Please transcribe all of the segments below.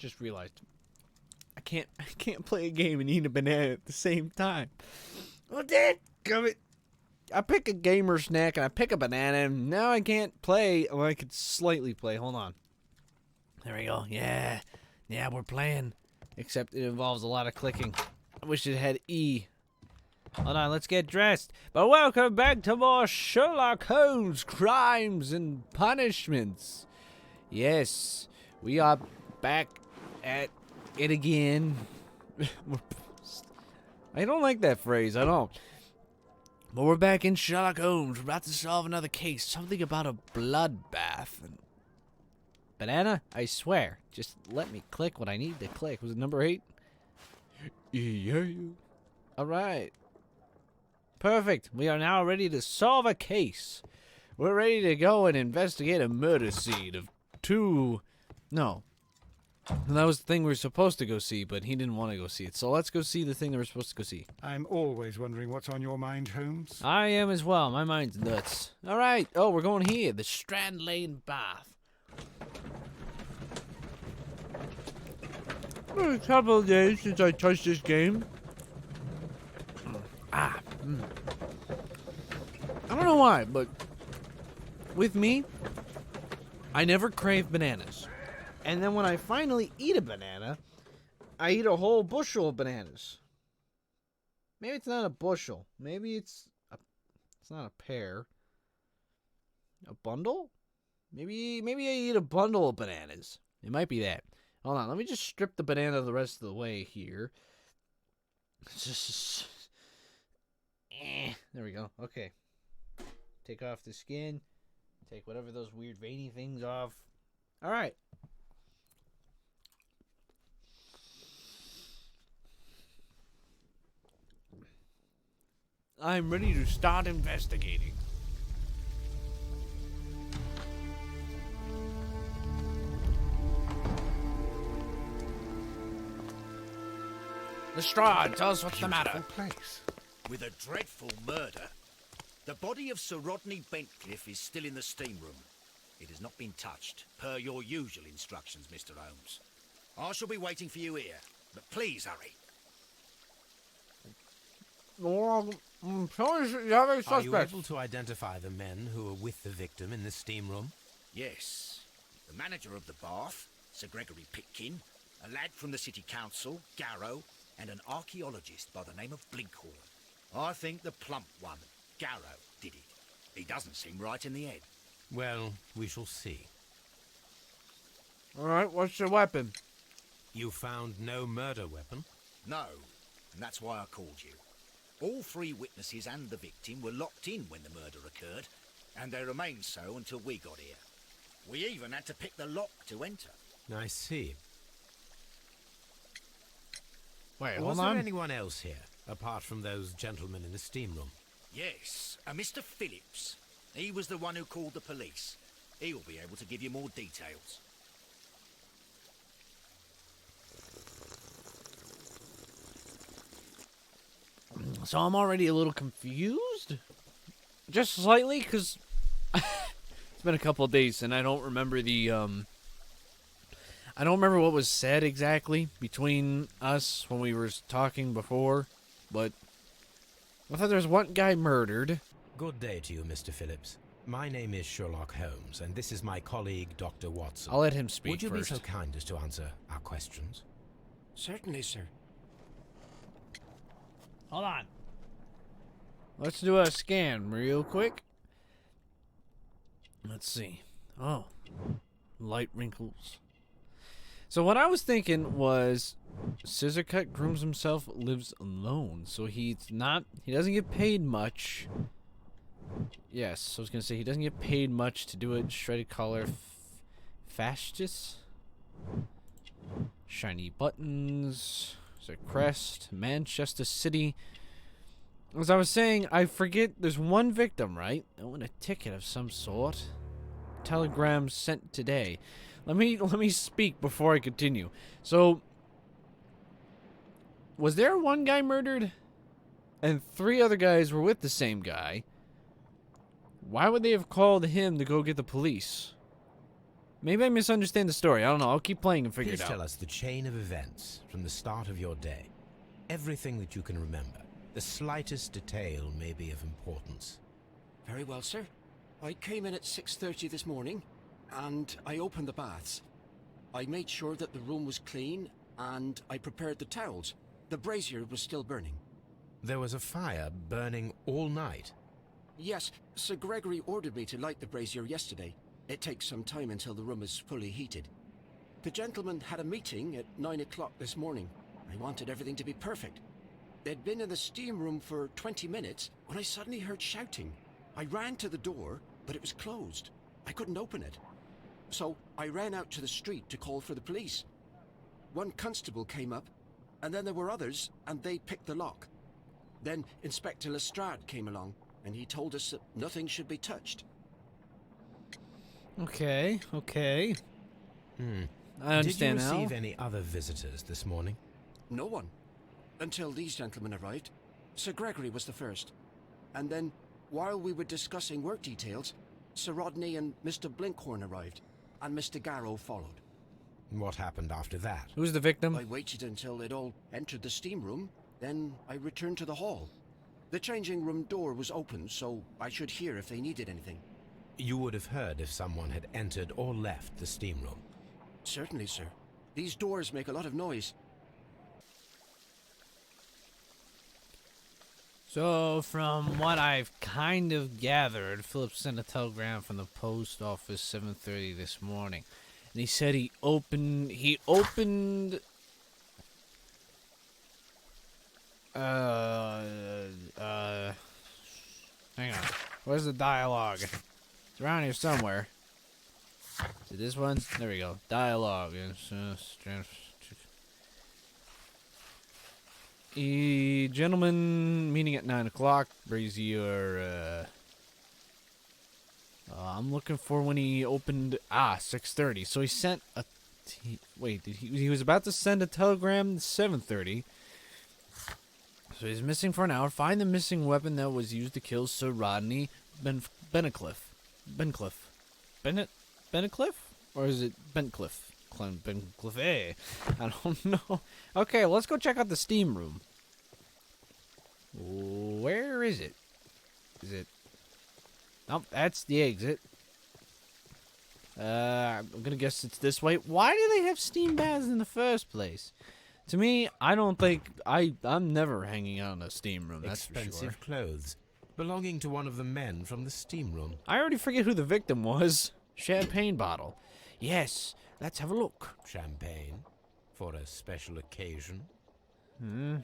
just realized I can't play a game and eat a banana at the same time. Well, dadgummit. I pick a gamer snack and I pick a banana and now I can't play. Well, I could slightly play. Hold on. There we go. Yeah, we're playing. Except it involves a lot of clicking. I wish it had E. Hold on, let's get dressed. But welcome back to more Sherlock Holmes Crimes and Punishments. Yes, we are back at it again. I don't like that phrase, I don't. But we're back in Sherlock Holmes. We're about to solve another case. Something about a bloodbath. Banana? I swear. Just let me click what I need to click. Was it number 8? Yeah. Alright. Perfect. We are now ready to solve a case. We're ready to go and investigate a murder scene of 2... No. That was the thing we were supposed to go see, but he didn't want to go see it. So let's go see the thing that we're supposed to go see. I'm always wondering what's on your mind, Holmes. I am as well. My mind's nuts. Alright. Oh, we're going here. The Strand Lane Bath. A couple of days since I touched this game. I don't know why, but with me, I never crave bananas. And then when I finally eat a banana, I eat a whole bushel of bananas. Maybe it's not a bushel. Maybe it's not a pear. A bundle? Maybe I eat a bundle of bananas. It might be that. Hold on, let me just strip the banana the rest of the way here. There we go. Okay. Take off the skin. Take whatever those weird veiny things off. All right. I'm ready to start investigating. Lestrade, tell us what's the matter. Place. With a dreadful murder. The body of Sir Rodney Bentcliffe is still in the steam room. It has not been touched, per your usual instructions, Mr. Holmes. I shall be waiting for you here, but please hurry. Are you able to identify the men who were with the victim in the steam room? Yes. The manager of the bath, Sir Gregory Pitkin, a lad from the City Council, Garrow, and an archaeologist by the name of Blinkhorn. I think the plump one, Garrow, did it. He doesn't seem right in the head. Well, we shall see. Alright, what's your weapon? You found no murder weapon? No, and that's why I called you. All 3 witnesses and the victim were locked in when the murder occurred, and they remained so until we got here. We even had to pick the lock to enter. I see. Wait, Was hold on. there anyone else here, apart from those gentlemen in the steam room? Yes, a Mr. Phillips. He was the one who called the police. He'll be able to give you more details. So I'm already a little confused? Just slightly, because it's been a couple of days and I don't remember I don't remember what was said exactly between us when we were talking before, but I thought there was one guy murdered. Good day to you, Mr. Phillips. My name is Sherlock Holmes, and this is my colleague, Dr. Watson. I'll let him speak Would you first. be so kind as to answer our questions? Certainly, sir. Hold on. Let's do a scan real quick. Let's see. Oh. Light wrinkles. So what I was thinking was Scissor Cut grooms himself, lives alone. So he doesn't get paid much. Yes, so I was going to say he doesn't get paid much to do it. Shredded collar. Fascist. Shiny buttons. There's a crest. Manchester City. As I was saying, I forget there's one victim, right? Oh, and a ticket of some sort. Telegram sent today. Let me speak before I continue. So, was there one guy murdered? And 3 other guys were with the same guy. Why would they have called him to go get the police? Maybe I misunderstand the story. I don't know. I'll keep playing and figure Please it tell out. us the chain of events from the start of your day. Everything that you can remember. The slightest detail may be of importance. Very well, sir. I came in at 6:30 this morning, and I opened the baths. I made sure that the room was clean, and I prepared the towels. The brazier was still burning. There was a fire burning all night. Yes, Sir Gregory ordered me to light the brazier yesterday. It takes some time until the room is fully heated. The gentleman had a meeting at 9 o'clock this morning. I wanted everything to be perfect. They'd been in the steam room for 20 minutes when I suddenly heard shouting. I ran to the door, but it was closed. I couldn't open it. So I ran out to the street to call for the police. One constable came up, and then there were others, and they picked the lock. Then Inspector Lestrade came along, and he told us that nothing should be touched. Okay. I Did you understand now. receive any other visitors this morning? No one. Until these gentlemen arrived. Sir Gregory was the first. And then, while we were discussing work details, Sir Rodney and Mr. Blinkhorn arrived, and Mr. Garrow followed. What happened after that? Who's the victim? I waited until they'd all entered the steam room, then I returned to the hall. The changing room door was open, so I should hear if they needed anything. You would have heard if someone had entered or left the steam room. Certainly, sir. These doors make a lot of noise. So, from what I've kind of gathered, Philip sent a telegram from the post office 7:30 this morning. And he said he opened hang on. Where's the dialogue? It's around here somewhere. Is it this one? There we go. Dialogue. A gentleman meeting at 9 o'clock. Brazier, I'm looking for when he opened. 6:30. So he sent a. He was about to send a telegram at 7:30. So he's missing for an hour. Find the missing weapon that was used to kill Sir Rodney Benicliffe. Benicliffe? Or is it Bentcliffe? Bencliffe. I don't know. Okay, let's go check out the steam room. Where is it? Is it? Nope, that's the exit. I'm gonna guess it's this way. Why do they have steam baths in the first place? To me, I don't think I'm never hanging out in a steam room. That's for sure. Expensive clothes belonging to one of the men from the steam room. I already forget who the victim was. Champagne bottle. Yes, let's have a look. Champagne for a special occasion. A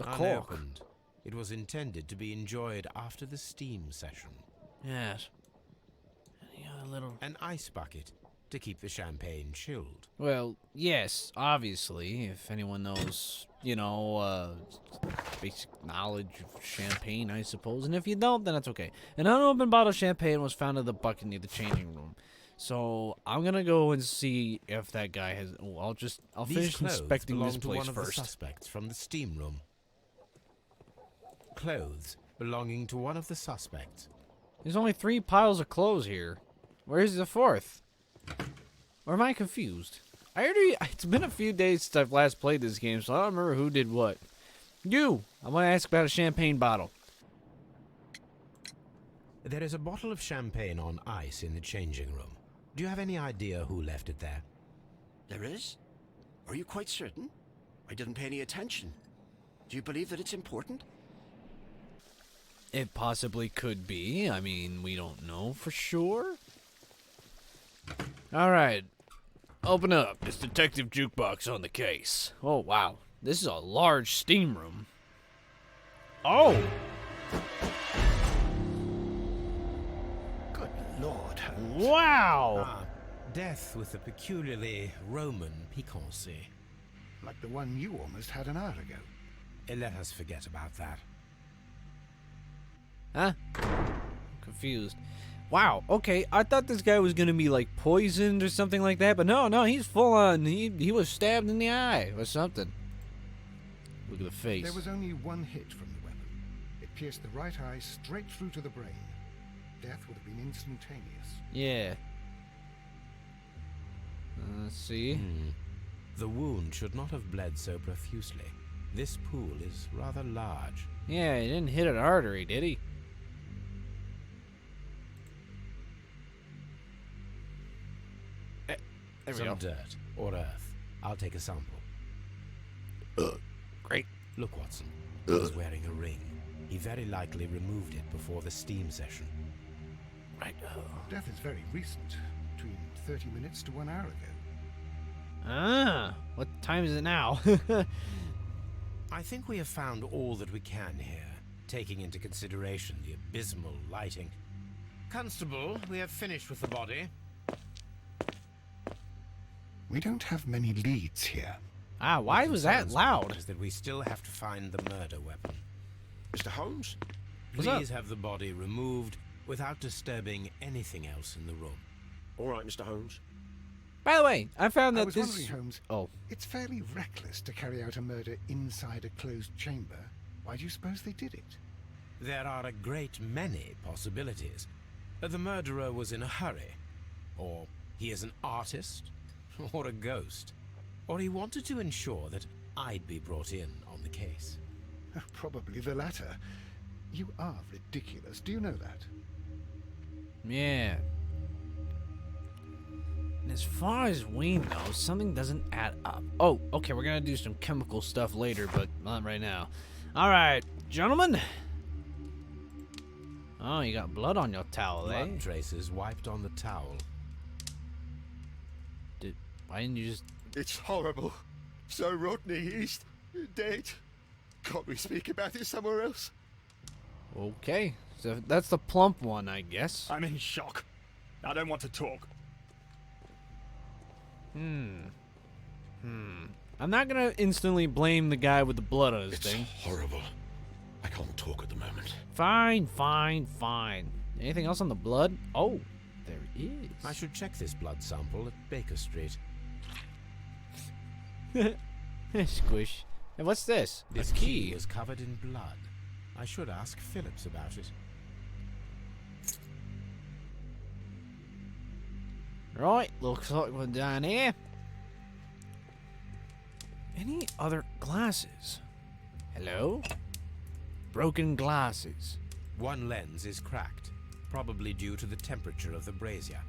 cork. Unopened. It was intended to be enjoyed after the steam session. Yes. Any other little... An ice bucket to keep the champagne chilled. Well, yes, obviously, if anyone knows, basic knowledge of champagne, I suppose. And if you don't, then that's okay. An unopened bottle of champagne was found in the bucket near the changing room. So I'm gonna go and see if that guy has. I'll These finish clothes inspecting belong this to place one of first. the suspects from the steam room. Clothes belonging to one of the suspects. There's only 3 piles of clothes here. Where's the 4th? Or am I confused? It's been a few days since I've last played this game, so I don't remember who did what. I want to ask about a champagne bottle. There is a bottle of champagne on ice in the changing room. Do you have any idea who left it there? There is? Are you quite certain? I didn't pay any attention. Do you believe that it's important? It possibly could be. I mean, we don't know for sure. All right. Open up. It's Detective Jukebox on the case. Oh, wow. This is a large steam room. Oh! Good Lord, Holmes. Wow! Death with a peculiarly Roman piquancy. Like the one you almost had an hour ago. Let us forget about that. Huh? Confused. Wow, okay, I thought this guy was gonna be like poisoned or something like that, but no, he's full on. He was stabbed in the eye or something. Look at the face. There was only one hit from the weapon. It pierced the right eye straight through to the brain. death would have been instantaneous. Yeah. Let's see. The wound should not have bled so profusely. This pool is rather large. Yeah, he didn't hit an artery, did he? There we Some go. dirt or earth. I'll take a sample. Great. Look, Watson. He was wearing a ring. He very likely removed it before the steam session. Right. Death is very recent, between 30 minutes to 1 hour ago. Ah, what time is it now? I think we have found all that we can here, taking into consideration the abysmal lighting. Constable, we have finished with the body. We don't have many leads here. Ah, why was that Concerns me loud? is that we still have to find the murder weapon. Mr. Holmes? What's up? Please have the body removed without disturbing anything else in the room. All right, Mr. Holmes. By the way, I found I that was this. wondering, Holmes, Oh, it's fairly reckless to carry out a murder inside a closed chamber. Why do you suppose they did it? There are a great many possibilities. The murderer was in a hurry, or he is an artist, or a ghost, or he wanted to ensure that I'd be brought in on the case. Probably the latter. You are ridiculous. Do you know that? yeah. And as far as we know, something doesn't add up. Oh, okay, we're gonna do some chemical stuff later, but not right now. Alright, gentlemen. Oh, you got blood on your towel, eh? Blood traces wiped on the towel. Why didn't you just... It's horrible. So Rodney, he's dead. Can't we speak about it somewhere else? Okay, so that's the plump one, I guess. I'm in shock. I don't want to talk. I'm not gonna instantly blame the guy with the blood on his It's thing. horrible. I can't talk at the moment. Fine, fine, fine. Anything else on the blood? Oh, there is. I should check this blood sample at Baker Street. Squish. And what's this? This A key is covered in blood. I should ask Phillips about it. Right, looks like we're down here. Any other glasses? Hello? Broken glasses. One lens is cracked, probably due to the temperature of the brazier.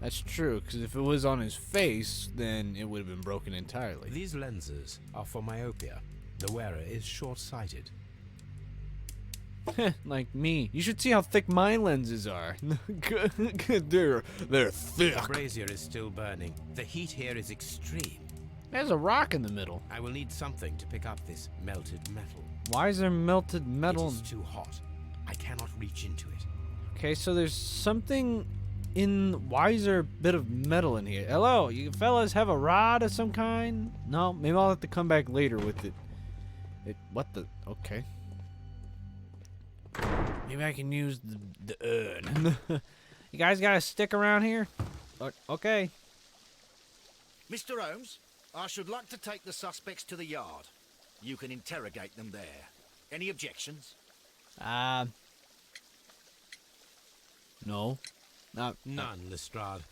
That's true, because if it was on his face, then it would have been broken entirely. These lenses are for myopia. The wearer is short-sighted. Like me. You should see how thick my lenses are. they're thick. The brazier is still burning. The heat here is extreme. There's a rock in the middle. I will need something to pick up this melted metal. Why is there melted metal? It is too hot. I cannot reach into it. Okay, so there's something in... Why is there a bit of metal in here? Hello, you fellas have a rod of some kind? No, maybe I'll have to come back later with it. What the... Okay. Maybe I can use the urn. You guys got a stick around here? Okay. Mr. Holmes, I should like to take the suspects to the yard. You can interrogate them there. Any objections? No. Not... None, Lestrade.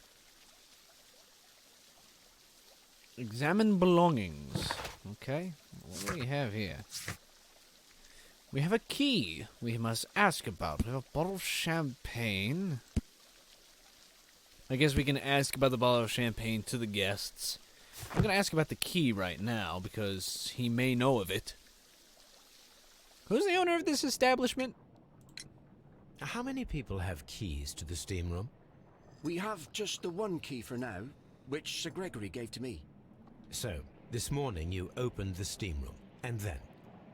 Examine belongings. Okay. What do we have here? We have a key we must ask about. We have a bottle of champagne. I guess we can ask about the bottle of champagne to the guests. I'm going to ask about the key right now because he may know of it. Who's the owner of this establishment? How many people have keys to the steam room? We have just the one key for now, which Sir Gregory gave to me. So, this morning you opened the steam room, and then?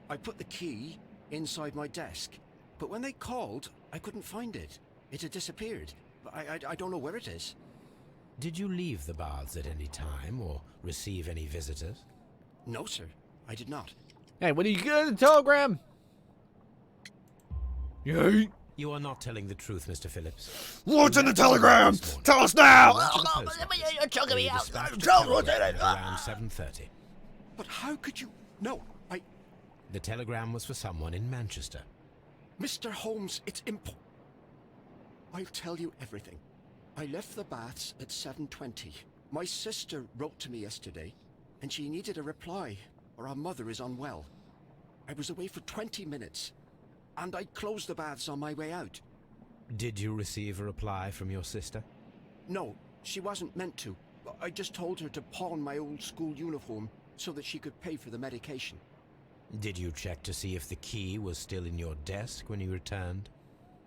I put the key inside my desk, but when they called, I couldn't find it. It had disappeared. But I don't know where it is. Did you leave the baths at any time, or receive any visitors? No, sir, I did not. Hey, what did you get in the telegram? Yay. You are not telling the truth, Mr. Phillips. What's in the telegram? Tell us now! You're choking me out. Around 7:30. But how could you... No, The telegram was for someone in Manchester. Mr. Holmes, it's I'll tell you everything. I left the baths at 7:20. My sister wrote to me yesterday, and she needed a reply, or her mother is unwell. I was away for 20 minutes, and I closed the baths on my way out. Did you receive a reply from your sister? No, she wasn't meant to. I just told her to pawn my old school uniform so that she could pay for the medication. Did you check to see if the key was still in your desk when you returned?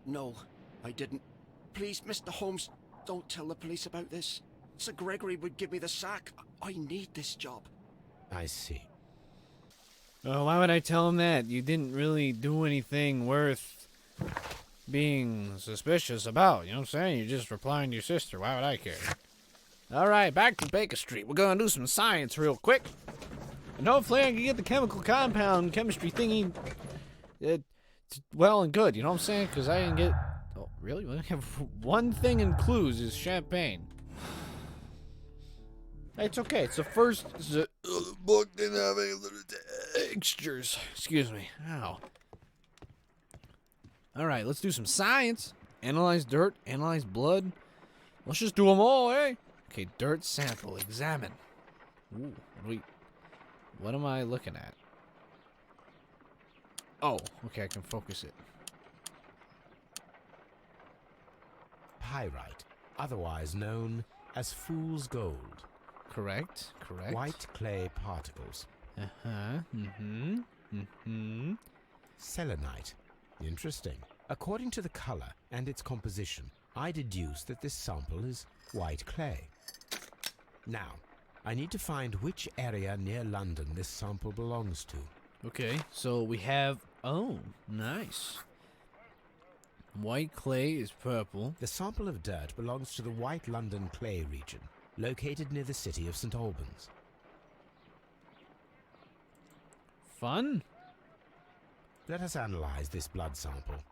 No, I didn't. Please, Mr. Holmes, don't tell the police about this. Sir Gregory would give me the sack. I need this job. I see. Oh, why would I tell him that? You didn't really do anything worth being suspicious about. You know what I'm saying? You're just replying to your sister. Why would I care? All right, back to Baker Street. We're going to do some science real quick. And hopefully I can get the chemical compound chemistry thingy well and good. You know what I'm saying? Because I didn't get... Oh, really? We only have one thing in clues is champagne. It's okay. It's the first... book didn't have any little textures. Excuse me. Ow. All right, let's do some science. Analyze dirt. Analyze blood. Let's just do them all, eh? Okay, dirt sample. Examine. Ooh, what am I looking at? Oh, okay, I can focus it. Pyrite, otherwise known as fool's gold. Correct, correct. White clay particles. Selenite. Interesting. According to the color and its composition, I deduce that this sample is white clay. Now, I need to find which area near London this sample belongs to. Okay, so we have... Oh, nice. White clay is purple. The sample of dirt belongs to the White London clay region, located near the city of St. Albans. Fun. Let us analyze this blood sample.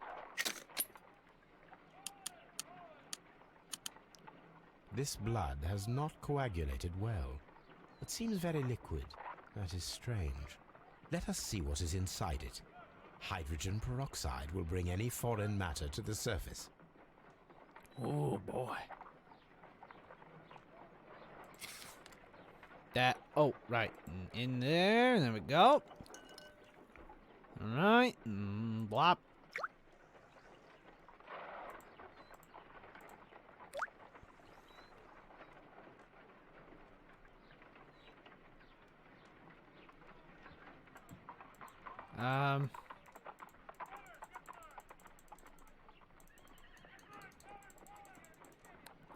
This blood has not coagulated well. It seems very liquid. That is strange. Let us see what is inside it. Hydrogen peroxide will bring any foreign matter to the surface. Oh, boy. That... Oh, right. In there. There we go. All right. Blop.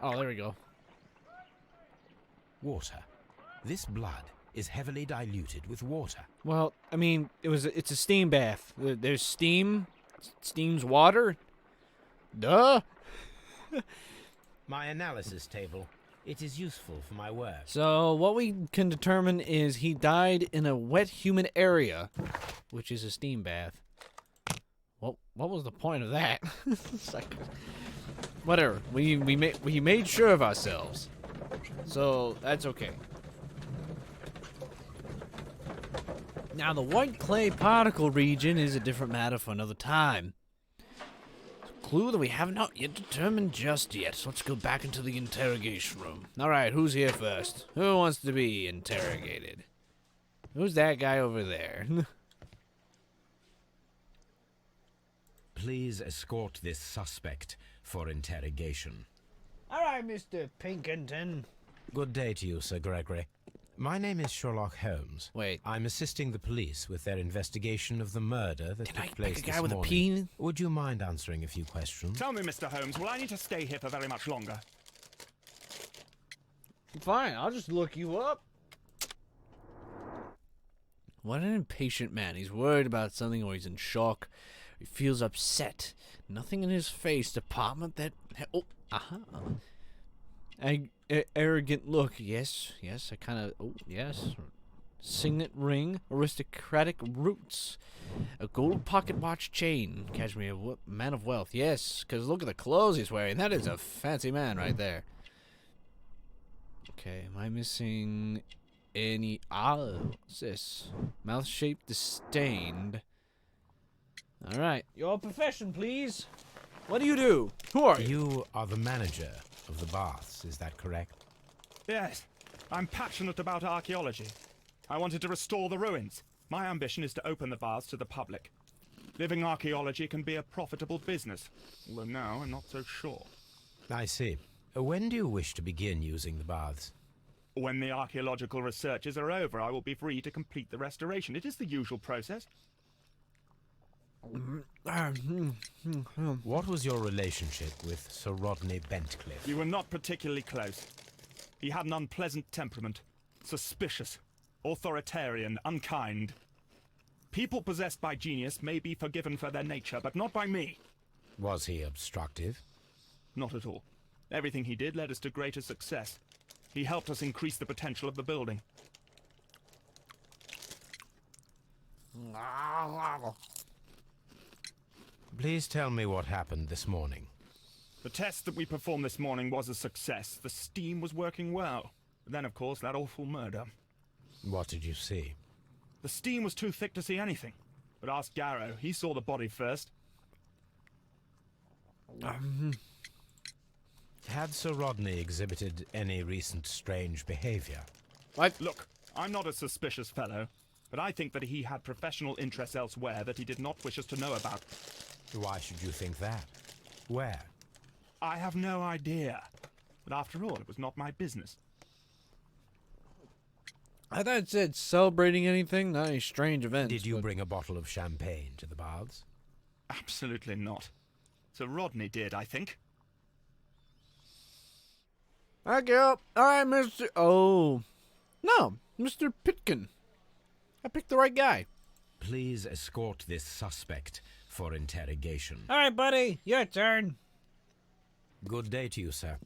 Oh, there we go. Water. This blood is heavily diluted with water. Well, I mean, it's a steam bath. There's steam. Steam's water. Duh. My analysis table. It is useful for my work. So what we can determine is he died in a wet, humid area, which is a steam bath. What was the point of that? It's like, whatever. We made sure of ourselves, so that's okay. Now the white clay particle region is a different matter for another time. Clue that we have not yet determined just yet. So let's go back into the interrogation room. Alright, who's here first? Who wants to be interrogated? Who's that guy over there? Please escort this suspect for interrogation. Alright, Mr. Pinkington. Good day to you, Sir Gregory. My name is Sherlock Holmes. Wait. I'm assisting the police with their investigation of the murder that took place pick a guy this with morning. a P? Would you mind answering a few questions? Tell me, Mr. Holmes, will I need to stay here for very much longer? Fine, I'll just look you up. What an impatient man. He's worried about something or he's in shock. He feels upset. Nothing in his face. Department that... Oh, aha. Arrogant look. Yes, I kind of... Oh, yes. Signet ring. Aristocratic roots. A gold pocket watch chain. Cashmere man of wealth. Yes, because look at the clothes he's wearing. That is a fancy man right there. Okay, am I missing any... Ah, what's this? Mouth shaped, disdained. Alright, your profession, please. What do you do? Who are you? You are the manager of the baths, is that correct? Yes, I'm passionate about archaeology. I wanted to restore the ruins. My ambition is to open the baths to the public. Living archaeology can be a profitable business, although now I'm not so sure. I see. When do you wish to begin using the baths? When the archaeological researches are over, I will be free to complete the restoration. It is the usual process. What was your relationship with Sir Rodney Bentcliffe? We were not particularly close. He had an unpleasant temperament. Suspicious, authoritarian, unkind. People possessed by genius may be forgiven for their nature, but not by me. Was he obstructive? Not at all. Everything he did led us to greater success. He helped us increase the potential of the building. Please tell me what happened this morning. The test that we performed this morning was a success. The steam was working well. But then, of course, that awful murder. What did you see? The steam was too thick to see anything. But ask Garrow. He saw the body first. Had Sir Rodney exhibited any recent strange behavior? Look, I'm not a suspicious fellow, but I think that he had professional interests elsewhere that he did not wish us to know about. Why should you think that? Where? I have no idea. But after all, it was not my business. I thought it said celebrating anything, not any strange events. Did you bring a bottle of champagne to the baths? Absolutely not. Sir Rodney did, I think. Okay, all right, Mr. Oh, no, Mr. Pitkin. I picked the right guy. Please escort this suspect for interrogation. All right, buddy, your turn. Good day to you, sir.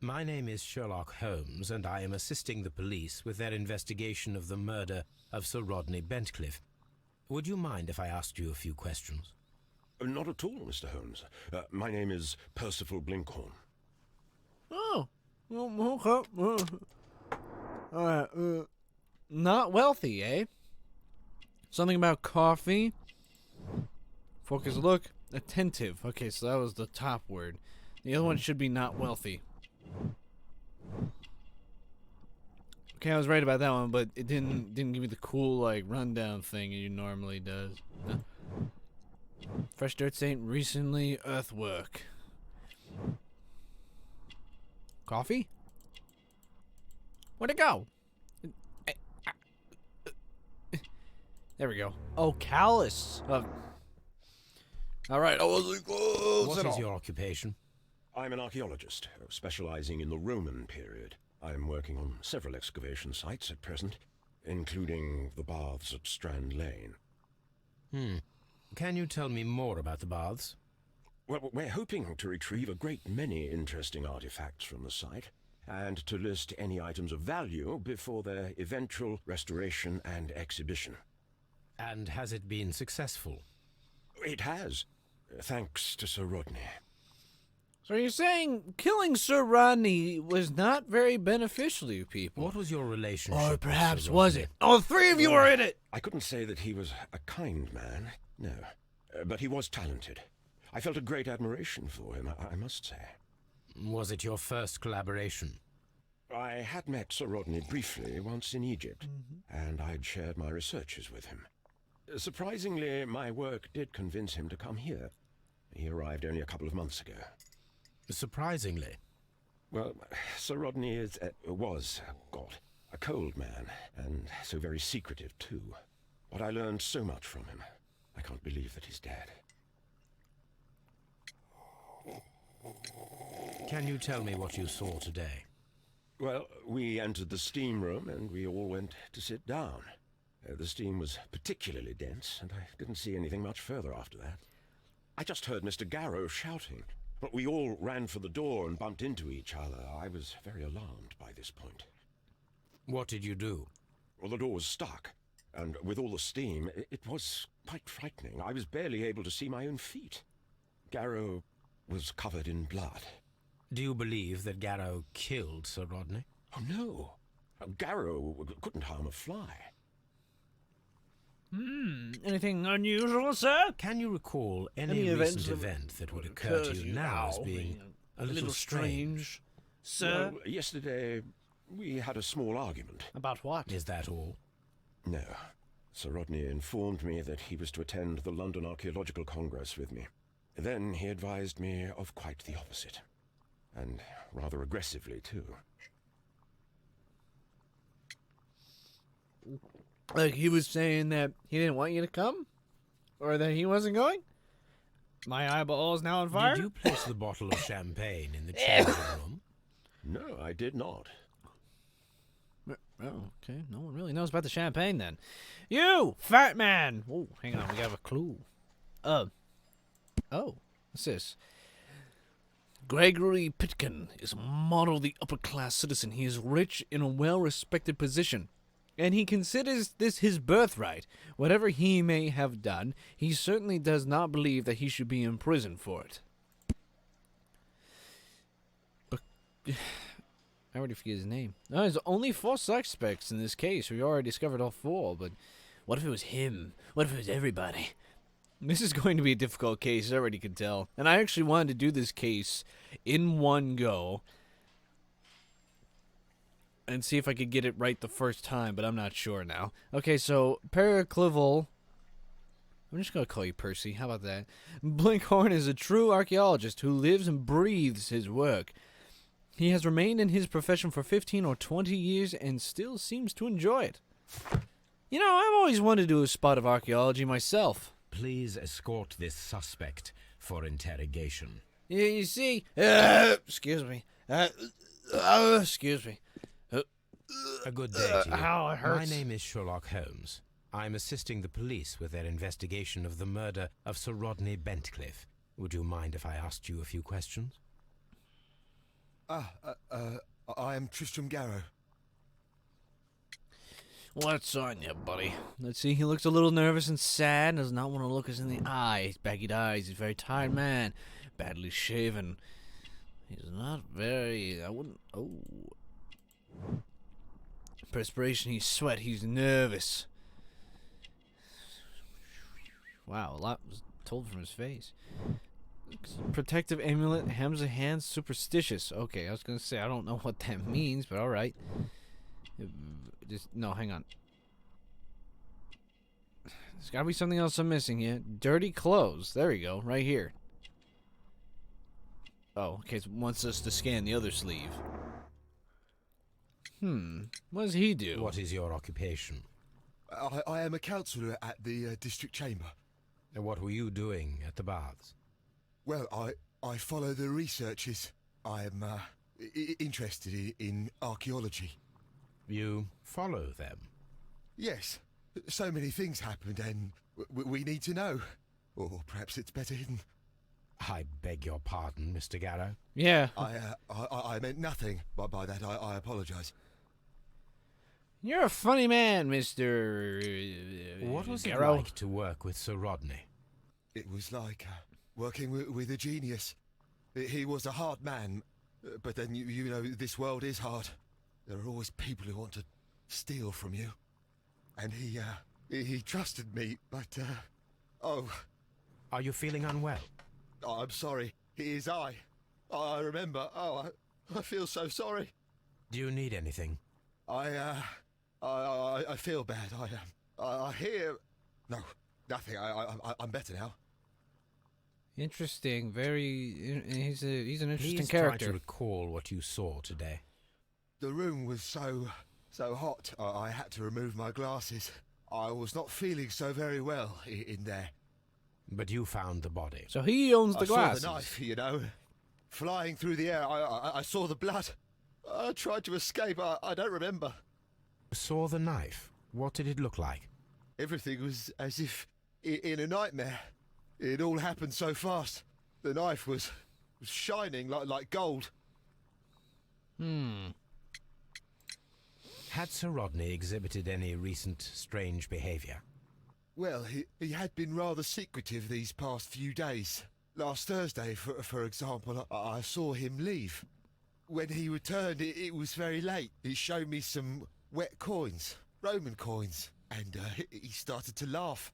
My name is Sherlock Holmes, and I am assisting the police with their investigation of the murder of Sir Rodney Bentcliffe. Would you mind if I asked you a few questions? Not at all, Mr. Holmes. My name is Percival Blinkhorn. Oh, okay. All right, not wealthy, eh? Something about coffee. Focus, look, attentive. Okay, so that was the top word. The other one should be not wealthy. Okay, I was right about that one, but it didn't give me the cool like rundown thing it normally does. Fresh dirt stain, recently earthwork. Coffee? Where'd it go? There we go. Oh, callus. All right. I was like, oh, What is your occupation? I'm an archaeologist, specializing in the Roman period. I'm working on several excavation sites at present, including the baths at Strand Lane. Can you tell me more about the baths? Well, we're hoping to retrieve a great many interesting artifacts from the site, and to list any items of value before their eventual restoration and exhibition. And has it been successful? It has, thanks to Sir Rodney. So you're saying killing Sir Rodney was not very beneficial to you people? What was your relationship Or with perhaps Sir was Rodney? it? All three of you are in it! I couldn't say that he was a kind man, no. But he was talented. I felt a great admiration for him, I must say. Was it your first collaboration? I had met Sir Rodney briefly once in Egypt, and I'd shared my researches with him. Surprisingly, my work did convince him to come here. He arrived only a couple of months ago. Surprisingly. Well, Sir Rodney was a cold man, and so very secretive too. But I learned so much from him. I can't believe that he's dead. Can you tell me what you saw today? Well, we entered the steam room and we all went to sit down. The steam was particularly dense, and I didn't see anything much further after that. I just heard Mr. Garrow shouting, but we all ran for the door and bumped into each other. I was very alarmed by this point. What did you do? Well, the door was stuck, and with all the steam, it was quite frightening. I was barely able to see my own feet. Garrow was covered in blood. Do you believe that Garrow killed Sir Rodney? Oh, no. Garrow couldn't harm a fly. Anything unusual, sir? Can you recall any Any events recent that event that would occur to you now as being a little strange? Sir? Well, yesterday we had a small argument. About what? Is that all? No. Sir Rodney informed me that he was to attend the London Archaeological Congress with me. Then he advised me of quite the opposite. And rather aggressively, too. Like he was saying that he didn't want you to come? Or that he wasn't going? My eyeball is now on fire? Did you place the bottle of champagne in the changing room? No, I did not. Oh, okay. No one really knows about the champagne then. You, fat man! Oh, hang on. We have a clue. Oh, what's this? Gregory Pitkin is a model of the upper-class citizen. He is rich in a well-respected position, and he considers this his birthright. Whatever he may have done, he certainly does not believe that he should be in prison for it. But I already forget his name. No, there's only 4 suspects in this case. We already discovered all 4, but what if it was him? What if it was everybody? This is going to be a difficult case, I already can tell. And I actually wanted to do this case in one go and see if I could get it right the first time, but I'm not sure now. Okay, so Periclival, I'm just going to call you Percy. How about that? Blinkhorn is a true archaeologist who lives and breathes his work. He has remained in his profession for 15 or 20 years and still seems to enjoy it. You know, I've always wanted to do a spot of archaeology myself. Please escort this suspect for interrogation. You see, excuse me. Excuse me. A good day to you. Ow, it hurts. My name is Sherlock Holmes. I'm assisting the police with their investigation of the murder of Sir Rodney Bentcliffe. Would you mind if I asked you a few questions? I am Tristram Garrow. What's on you, buddy? Let's see, he looks a little nervous and sad, does not want to look us in the eye. He's baggy eyes, he's a very tired man, badly shaven. He's not very, I wouldn't, perspiration, he's sweat, he's nervous. Wow, a lot was told from his face. Protective amulet, hems of hands, superstitious. Okay, I was gonna say, I don't know what that means, but alright. No, hang on. There's gotta be something else I'm missing here. Dirty clothes. There we go, right here. Oh, okay, it wants us to scan the other sleeve. What does he do? What is your occupation? I am a councillor at the district chamber. And what were you doing at the baths? Well, I follow the researches. I am interested in archaeology. You follow them? Yes. So many things happened and we need to know. Or perhaps it's better hidden. I beg your pardon, Mr. Garrow. Yeah. I meant nothing by that. I apologise. You're a funny man, Mr. What was Garrow? it like to work with Sir Rodney? It was like working with a genius. He was a hard man, but then you know this world is hard. There are always people who want to steal from you. And he trusted me, but Are you feeling unwell? I'm sorry. It is I remember. I feel so sorry. Do you need anything? I feel bad. I hear. No, nothing. I'm better now. Interesting. Very. He's an interesting Please character. try to recall what you saw today. The room was so hot. I had to remove my glasses. I was not feeling so very well in there. But you found the body. So he owns the glasses. I saw the knife, you know, flying through the air. I saw the blood. I tried to escape. I don't remember. Saw the knife. What did it look like? Everything was as if in a nightmare. It all happened so fast. The knife was shining like gold. Had Sir Rodney exhibited any recent strange behaviour? Well, he had been rather secretive these past few days. Last Thursday, for example, I saw him leave. When he returned, it was very late. He showed me some wet coins, Roman coins, and he started to laugh.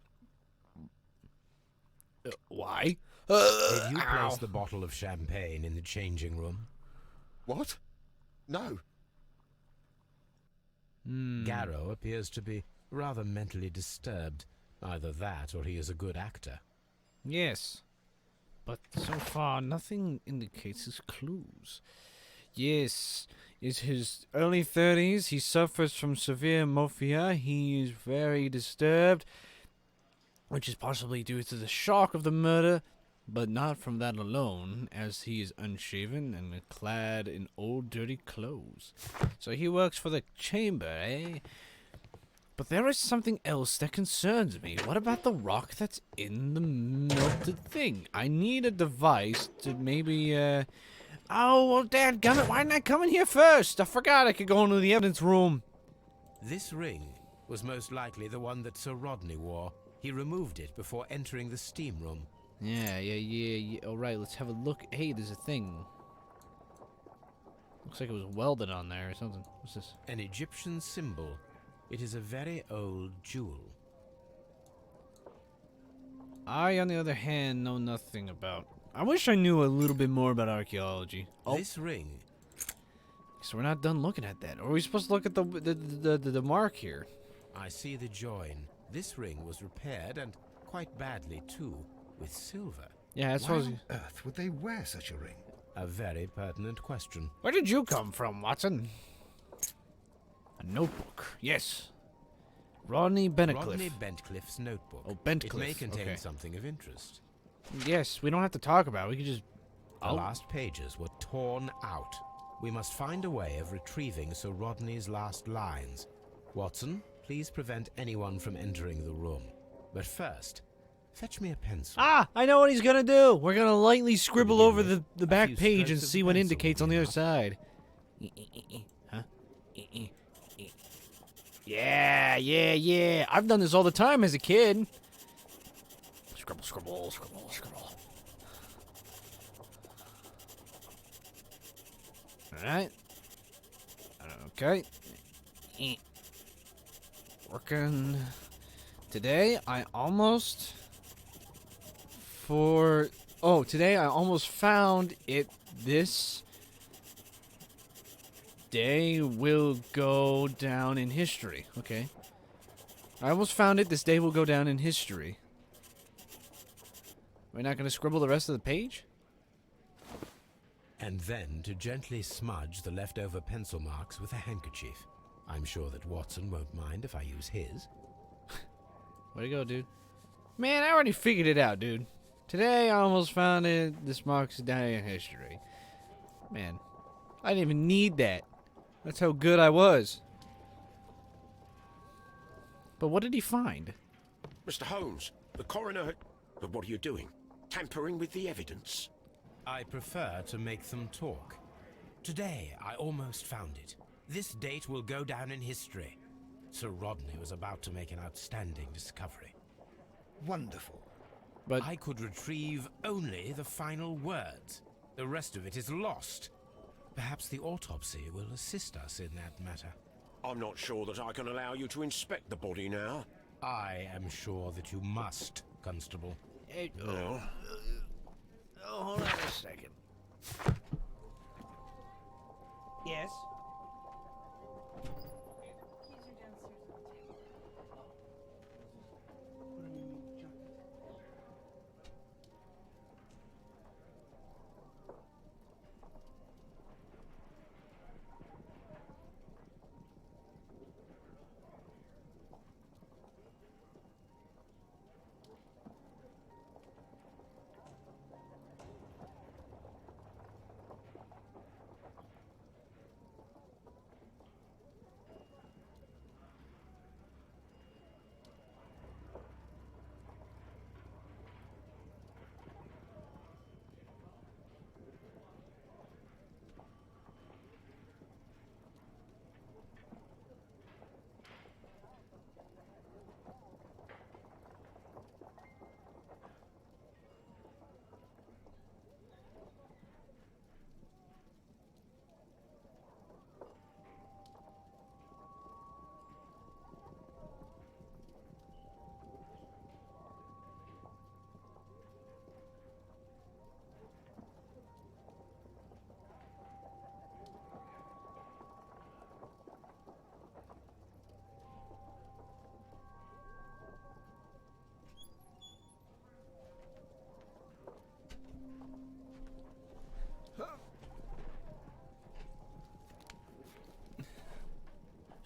Why? Did you Ow. place the bottle of champagne in the changing room? What? No. Garrow appears to be rather mentally disturbed. Either that, or he is a good actor. Yes. But so far, nothing indicates his clues. Yes, is his early 30s. He suffers from severe morphia. He is very disturbed, which is possibly due to the shock of the murder, but not from that alone, as he is unshaven and clad in old dirty clothes. So he works for the chamber, eh? But there is something else that concerns me. What about the rock that's in the melted thing? I need a device to maybe, Oh, well, dadgummit, why didn't I come in here first? I forgot I could go into the evidence room. This ring was most likely the one that Sir Rodney wore. He removed it before entering the steam room. Yeah. All right, let's have a look. Hey, there's a thing. Looks like it was welded on there or something. What's this? An Egyptian symbol. It is a very old jewel. I, on the other hand, know nothing about... I wish I knew a little bit more about archaeology. Oh, This ring, so we're not done looking at that. Or are we supposed to look at the mark here? I see the join. This ring was repaired, and quite badly too, with silver. Yeah, that's Why what I was... on earth would they wear such a ring? A very pertinent question. Where did you come from, Watson? A notebook. Yes. Rodney Bentcliffe. Rodney Bentcliffe's notebook. Oh, Bentcliffe. It may contain Okay. something of interest. Yes, we don't have to talk about it. We can just... The last pages were torn out. We must find a way of retrieving Sir Rodney's last lines. Watson, please prevent anyone from entering the room. But first, fetch me a pencil. Ah, I know what he's gonna do. We're gonna lightly scribble begin over with the a back few page strokes and of the see what pencil indicates will on be the other enough. side. Huh? Yeah. I've done this all the time as a kid. Scribble. Alright. Okay. Working. Today, I almost found it. This day will go down in history. Okay. I almost found it. This day will go down in history. We're not going to scribble the rest of the page? And then to gently smudge the leftover pencil marks with a handkerchief. I'm sure that Watson won't mind if I use his. Way to go, dude. Man, I already figured it out, dude. Today, I almost found it. This marks a day in history. Man, I didn't even need that. That's how good I was. But what did he find? Mr. Holmes, the coroner... But what are you doing? Tampering with the evidence? I prefer to make them talk. Today, I almost found it. This date will go down in history. Sir Rodney was about to make an outstanding discovery. Wonderful. But I could retrieve only the final words. The rest of it is lost. Perhaps the autopsy will assist us in that matter. I'm not sure that I can allow you to inspect the body now. I am sure that you must, Constable. Well, hold on a second. Yes?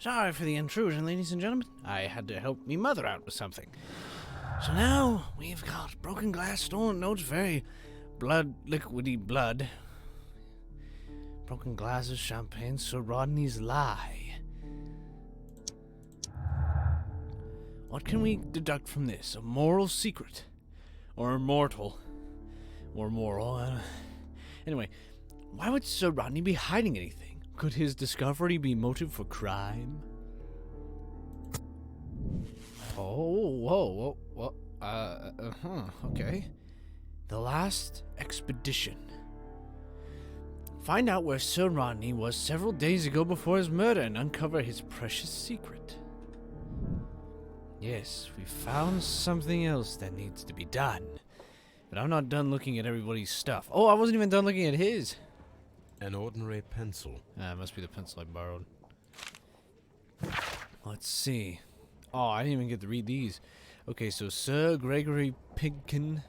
Sorry for the intrusion, ladies and gentlemen. I had to help me mother out with something. So now we've got broken glass, stolen notes, very liquidy blood. Broken glasses, champagne, Sir Rodney's lie. What can we deduct from this? A moral secret? Or immortal? Or moral? Anyway, why would Sir Rodney be hiding anything? Could his discovery be motive for crime? Oh, whoa, okay. The last expedition. Find out where Sir Rodney was several days ago before his murder and uncover his precious secret. Yes, we found something else that needs to be done. But I'm not done looking at everybody's stuff. Oh, I wasn't even done looking at his. An ordinary pencil. It must be the pencil I borrowed. Let's see. Oh, I didn't even get to read these. Okay, so Sir Gregory Pitkin,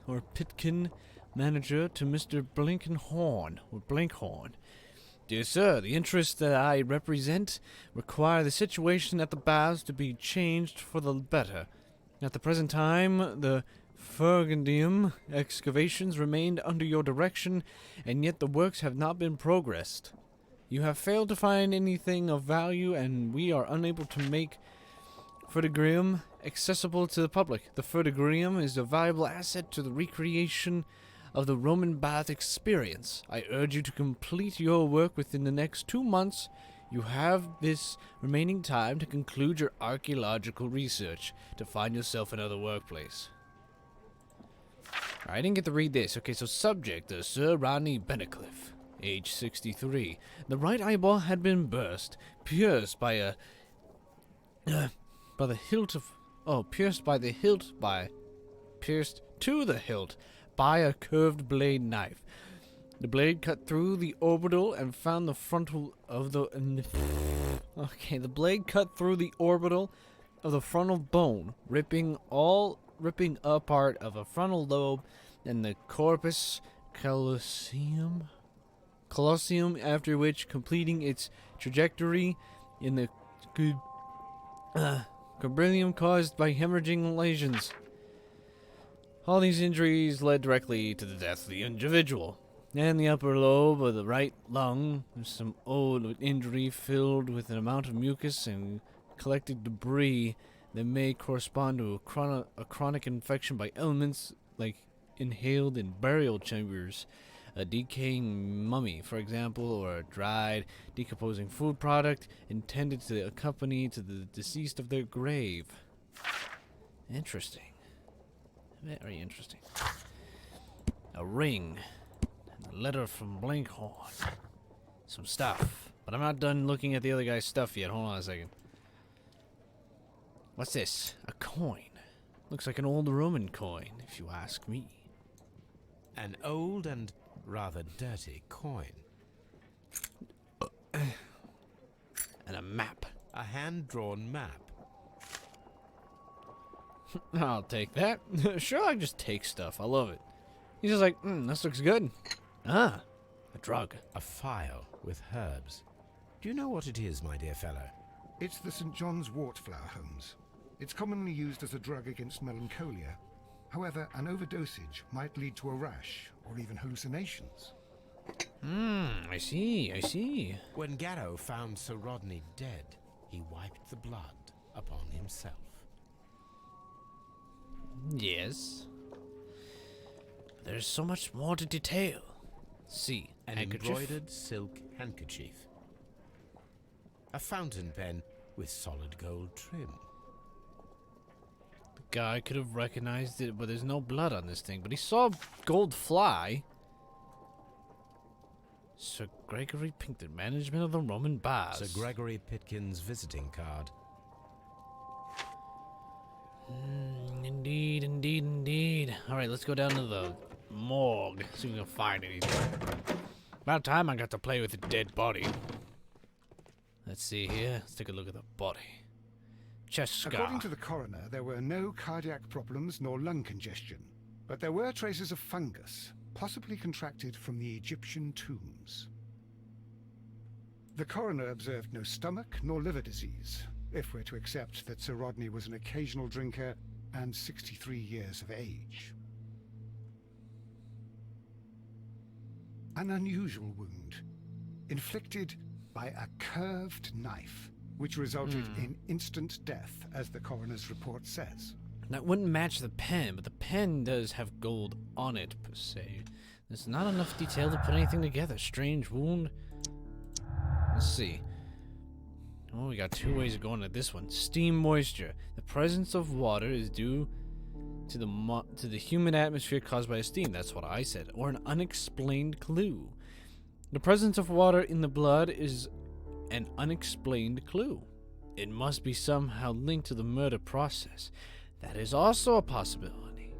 manager to Mr. Blinkhorn. Dear sir, the interests that I represent require the situation at the baths to be changed for the better. At the present time, the Fergendium excavations remained under your direction, and yet the works have not been progressed. You have failed to find anything of value, and we are unable to make Ferdigrium accessible to the public. The Ferdigrium is a valuable asset to the recreation of the Roman bath experience. I urge you to complete your work within the next 2 months. You have this remaining time to conclude your archaeological research, to find yourself another workplace. I didn't get to read this. Okay, so subject, Sir Rodney Bennicliffe, age 63. The right eyeball had been pierced by the hilt by a curved blade knife. The blade cut through the orbital and found the frontal of the... the blade cut through the orbital of the frontal bone, ripping a part of a frontal lobe and the corpus callosum, after which, completing its trajectory in the Cobrilium caused by hemorrhaging lesions. All these injuries led directly to the death of the individual. And the upper lobe of the right lung, some old injury filled with an amount of mucus and collected debris that may correspond to a chronic infection by elements like inhaled in burial chambers, a decaying mummy, for example, or a dried, decomposing food product intended to accompany to the deceased of their grave. Interesting. Very interesting. A ring. And a letter from Blinkhorn. Some stuff. But I'm not done looking at the other guy's stuff yet. Hold on a second. What's this? A coin. Looks like an old Roman coin, if you ask me. An old and rather dirty coin. And a map. A hand-drawn map. I'll take that. Sherlock just takes stuff. I love it. He's just like, this looks good. A drug. A phial with herbs. Do you know what it is, my dear fellow? It's the St. John's wort flower, Holmes. It's commonly used as a drug against melancholia. However, an overdosage might lead to a rash or even hallucinations. I see. When Garrow found Sir Rodney dead, he wiped the blood upon himself. Yes. There's so much more to detail. See, an embroidered silk handkerchief. A fountain pen with solid gold trim. The guy could have recognized it, but there's no blood on this thing. But he saw gold fly. Sir Gregory Pitkin, management of the Roman baths. Sir Gregory Pitkin's visiting card. Indeed. Alright, let's go down to the morgue. See if we can find anything. About time I got to play with a dead body. Let's see here. Let's take a look at the body. Chest scar. According to the coroner, there were no cardiac problems nor lung congestion, but there were traces of fungus, possibly contracted from the Egyptian tombs. The coroner observed no stomach nor liver disease, if we're to accept that Sir Rodney was an occasional drinker and 63 years of age. An unusual wound, inflicted by a curved knife, which resulted in instant death, as the coroner's report says. That wouldn't match the pen, but the pen does have gold on it, per se. There's not enough detail to put anything together. Strange wound. Let's see. Oh, we got two ways of going at this one. Steam moisture. The presence of water is due to the humid atmosphere caused by steam. That's what I said. Or an unexplained clue. The presence of water in the blood is an unexplained clue. It must be somehow linked to the murder process. That is also a possibility.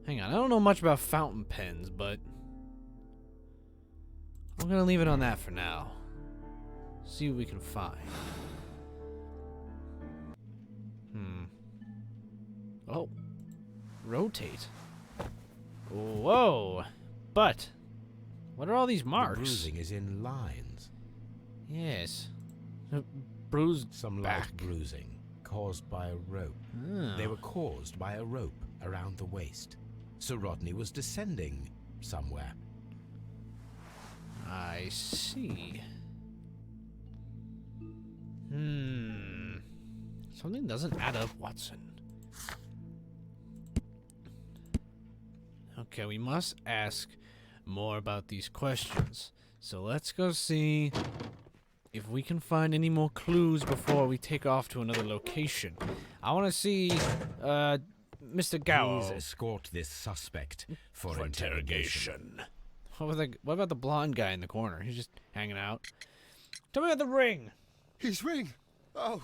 Hang on, I don't know much about fountain pens, but I'm gonna leave it on that for now. See what we can find. Oh. Rotate. Whoa. But what are all these marks? The bruising is in lines. Yes. Bruised Some back. light bruising caused by a rope. Oh. They were caused by a rope around the waist. Sir Rodney was descending somewhere. I see. Something doesn't add up, Watson. Okay, we must ask more about these questions. So let's go see if we can find any more clues before we take off to another location. I want to see, Mr. Gow. Please escort this suspect for interrogation. What about the blonde guy in the corner? He's just hanging out. Tell me about the ring. His ring! Oh,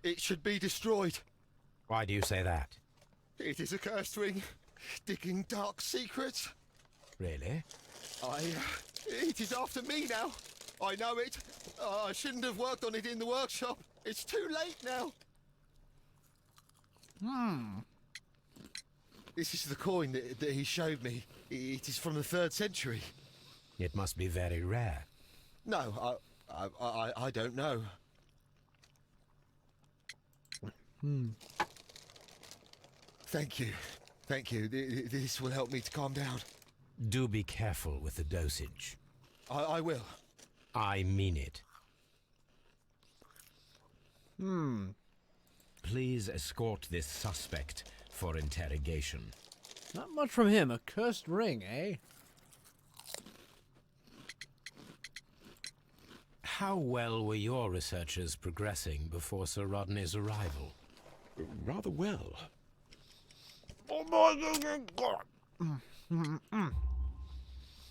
it should be destroyed. Why do you say that? It is a cursed ring, digging dark secrets. Really? It is after me now. I know it. I shouldn't have worked on it in the workshop. It's too late now. This is the coin that he showed me. It is from the 3rd century. It must be very rare. No, I don't know. Thank you. Thank you. This will help me to calm down. Do be careful with the dosage. I will. I mean it. Please escort this suspect for interrogation. Not much from him. A cursed ring, eh? How well were your researchers progressing before Sir Rodney's arrival? Rather well.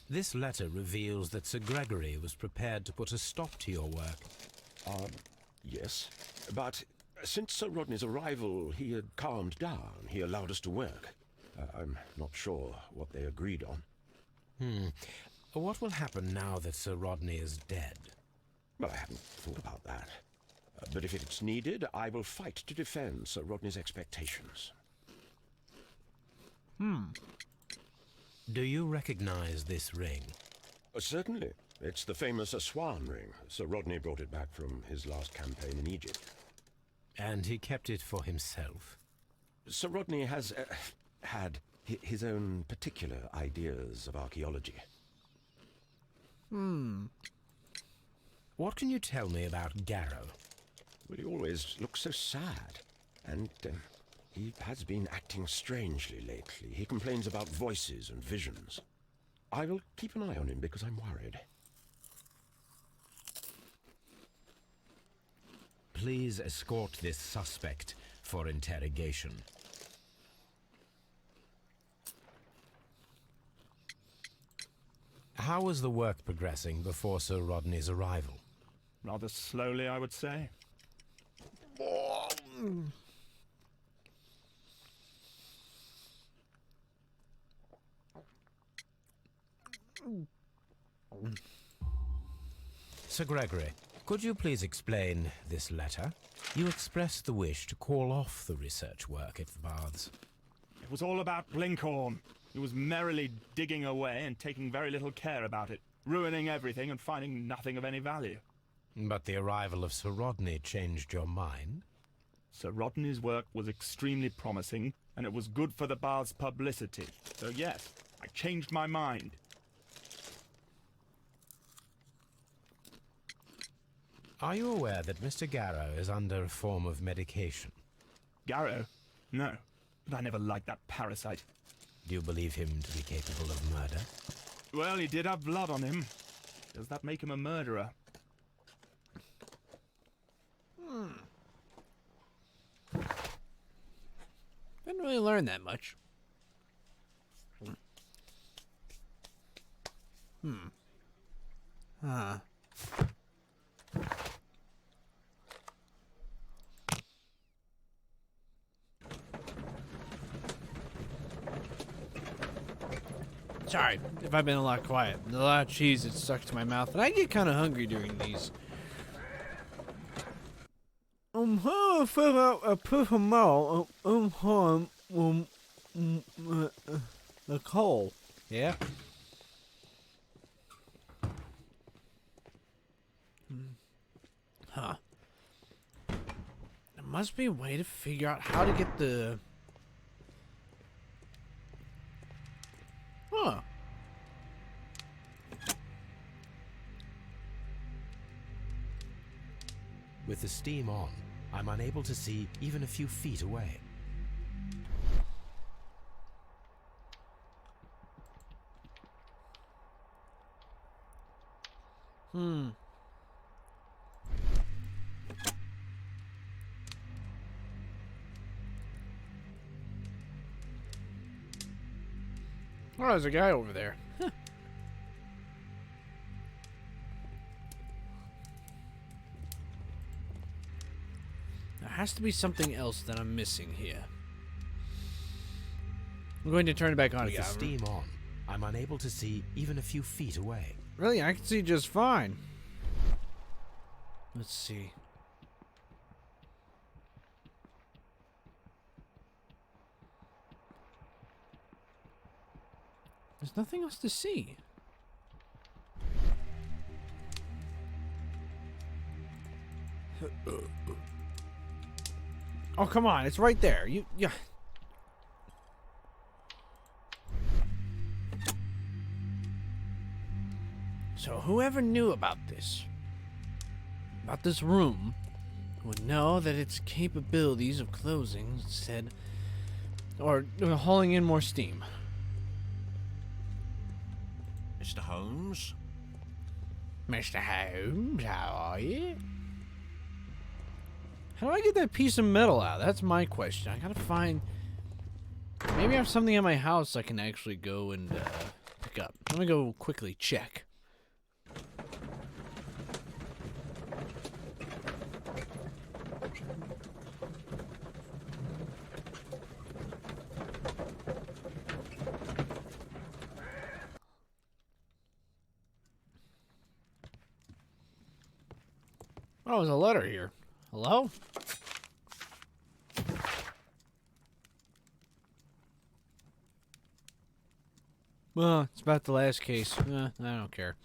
This letter reveals that Sir Gregory was prepared to put a stop to your work. Yes. But since Sir Rodney's arrival, he had calmed down. He allowed us to work. I'm not sure what they agreed on. What will happen now that Sir Rodney is dead? Well, I haven't thought about that. But if it's needed, I will fight to defend Sir Rodney's expectations. Do you recognize this ring? Certainly. It's the famous Aswan ring. Sir Rodney brought it back from his last campaign in Egypt. And he kept it for himself? Sir Rodney has had his own particular ideas of archaeology. What can you tell me about Garrow? Well, he always looks so sad. And he has been acting strangely lately. He complains about voices and visions. I will keep an eye on him because I'm worried. Please escort this suspect for interrogation. How was the work progressing before Sir Rodney's arrival? Rather slowly, I would say. Sir Gregory, could you please explain this letter? You expressed the wish to call off the research work at the baths. It was all about Blinkhorn. He was merrily digging away and taking very little care about it. ruining everything and finding nothing of any value. But the arrival of Sir Rodney changed your mind? Sir Rodney's work was extremely promising, and it was good for the bath's publicity. So yes, I changed my mind. Are you aware that Mr. Garrow is under a form of medication? Garrow? No, but I never liked that parasite. Do you believe him to be capable of murder? Well, he did have blood on him. Does that make him a murderer? Didn't really learn that much. Huh. Sorry if I've been a lot quiet. A lot of cheese that's stuck to my mouth, and I get kind of hungry during these. The coal. Yeah. Huh. There must be a way to figure out how to get the. Huh. With the steam on, I'm unable to see even a few feet away. Oh, there's a guy over there. Huh. There has to be something else that I'm missing here. I'm going to turn it back on With again. the steam on, I'm unable to see even a few feet away. Really, I can see just fine. Let's see. There's nothing else to see. Oh, come on. It's right there. Yeah. So whoever knew about this room, would know that its capabilities of closing said, or hauling in more steam. Mr. Holmes? Mr. Holmes, how are you? How do I get that piece of metal out? That's my question. I gotta find... Maybe I have something at my house I can actually go and pick up. Let me go quickly check. Oh, there's a letter here. Hello? Well, it's about the last case. I don't care.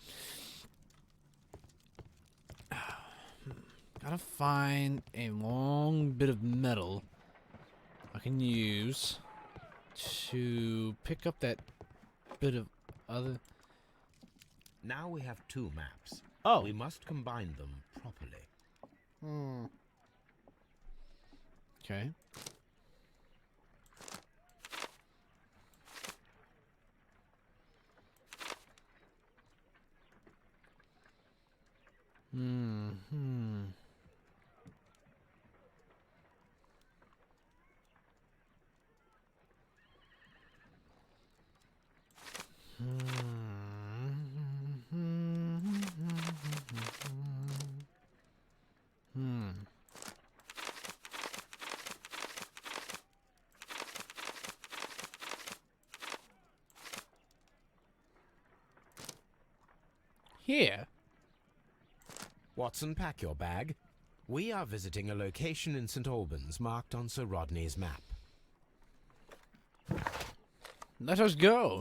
Gotta find a long bit of metal I can use to pick up that bit of other... Now we have two maps. Oh. We must combine them properly. Okay. Here. Watson, pack your bag. We are visiting a location in St. Albans marked on Sir Rodney's map. Let us go.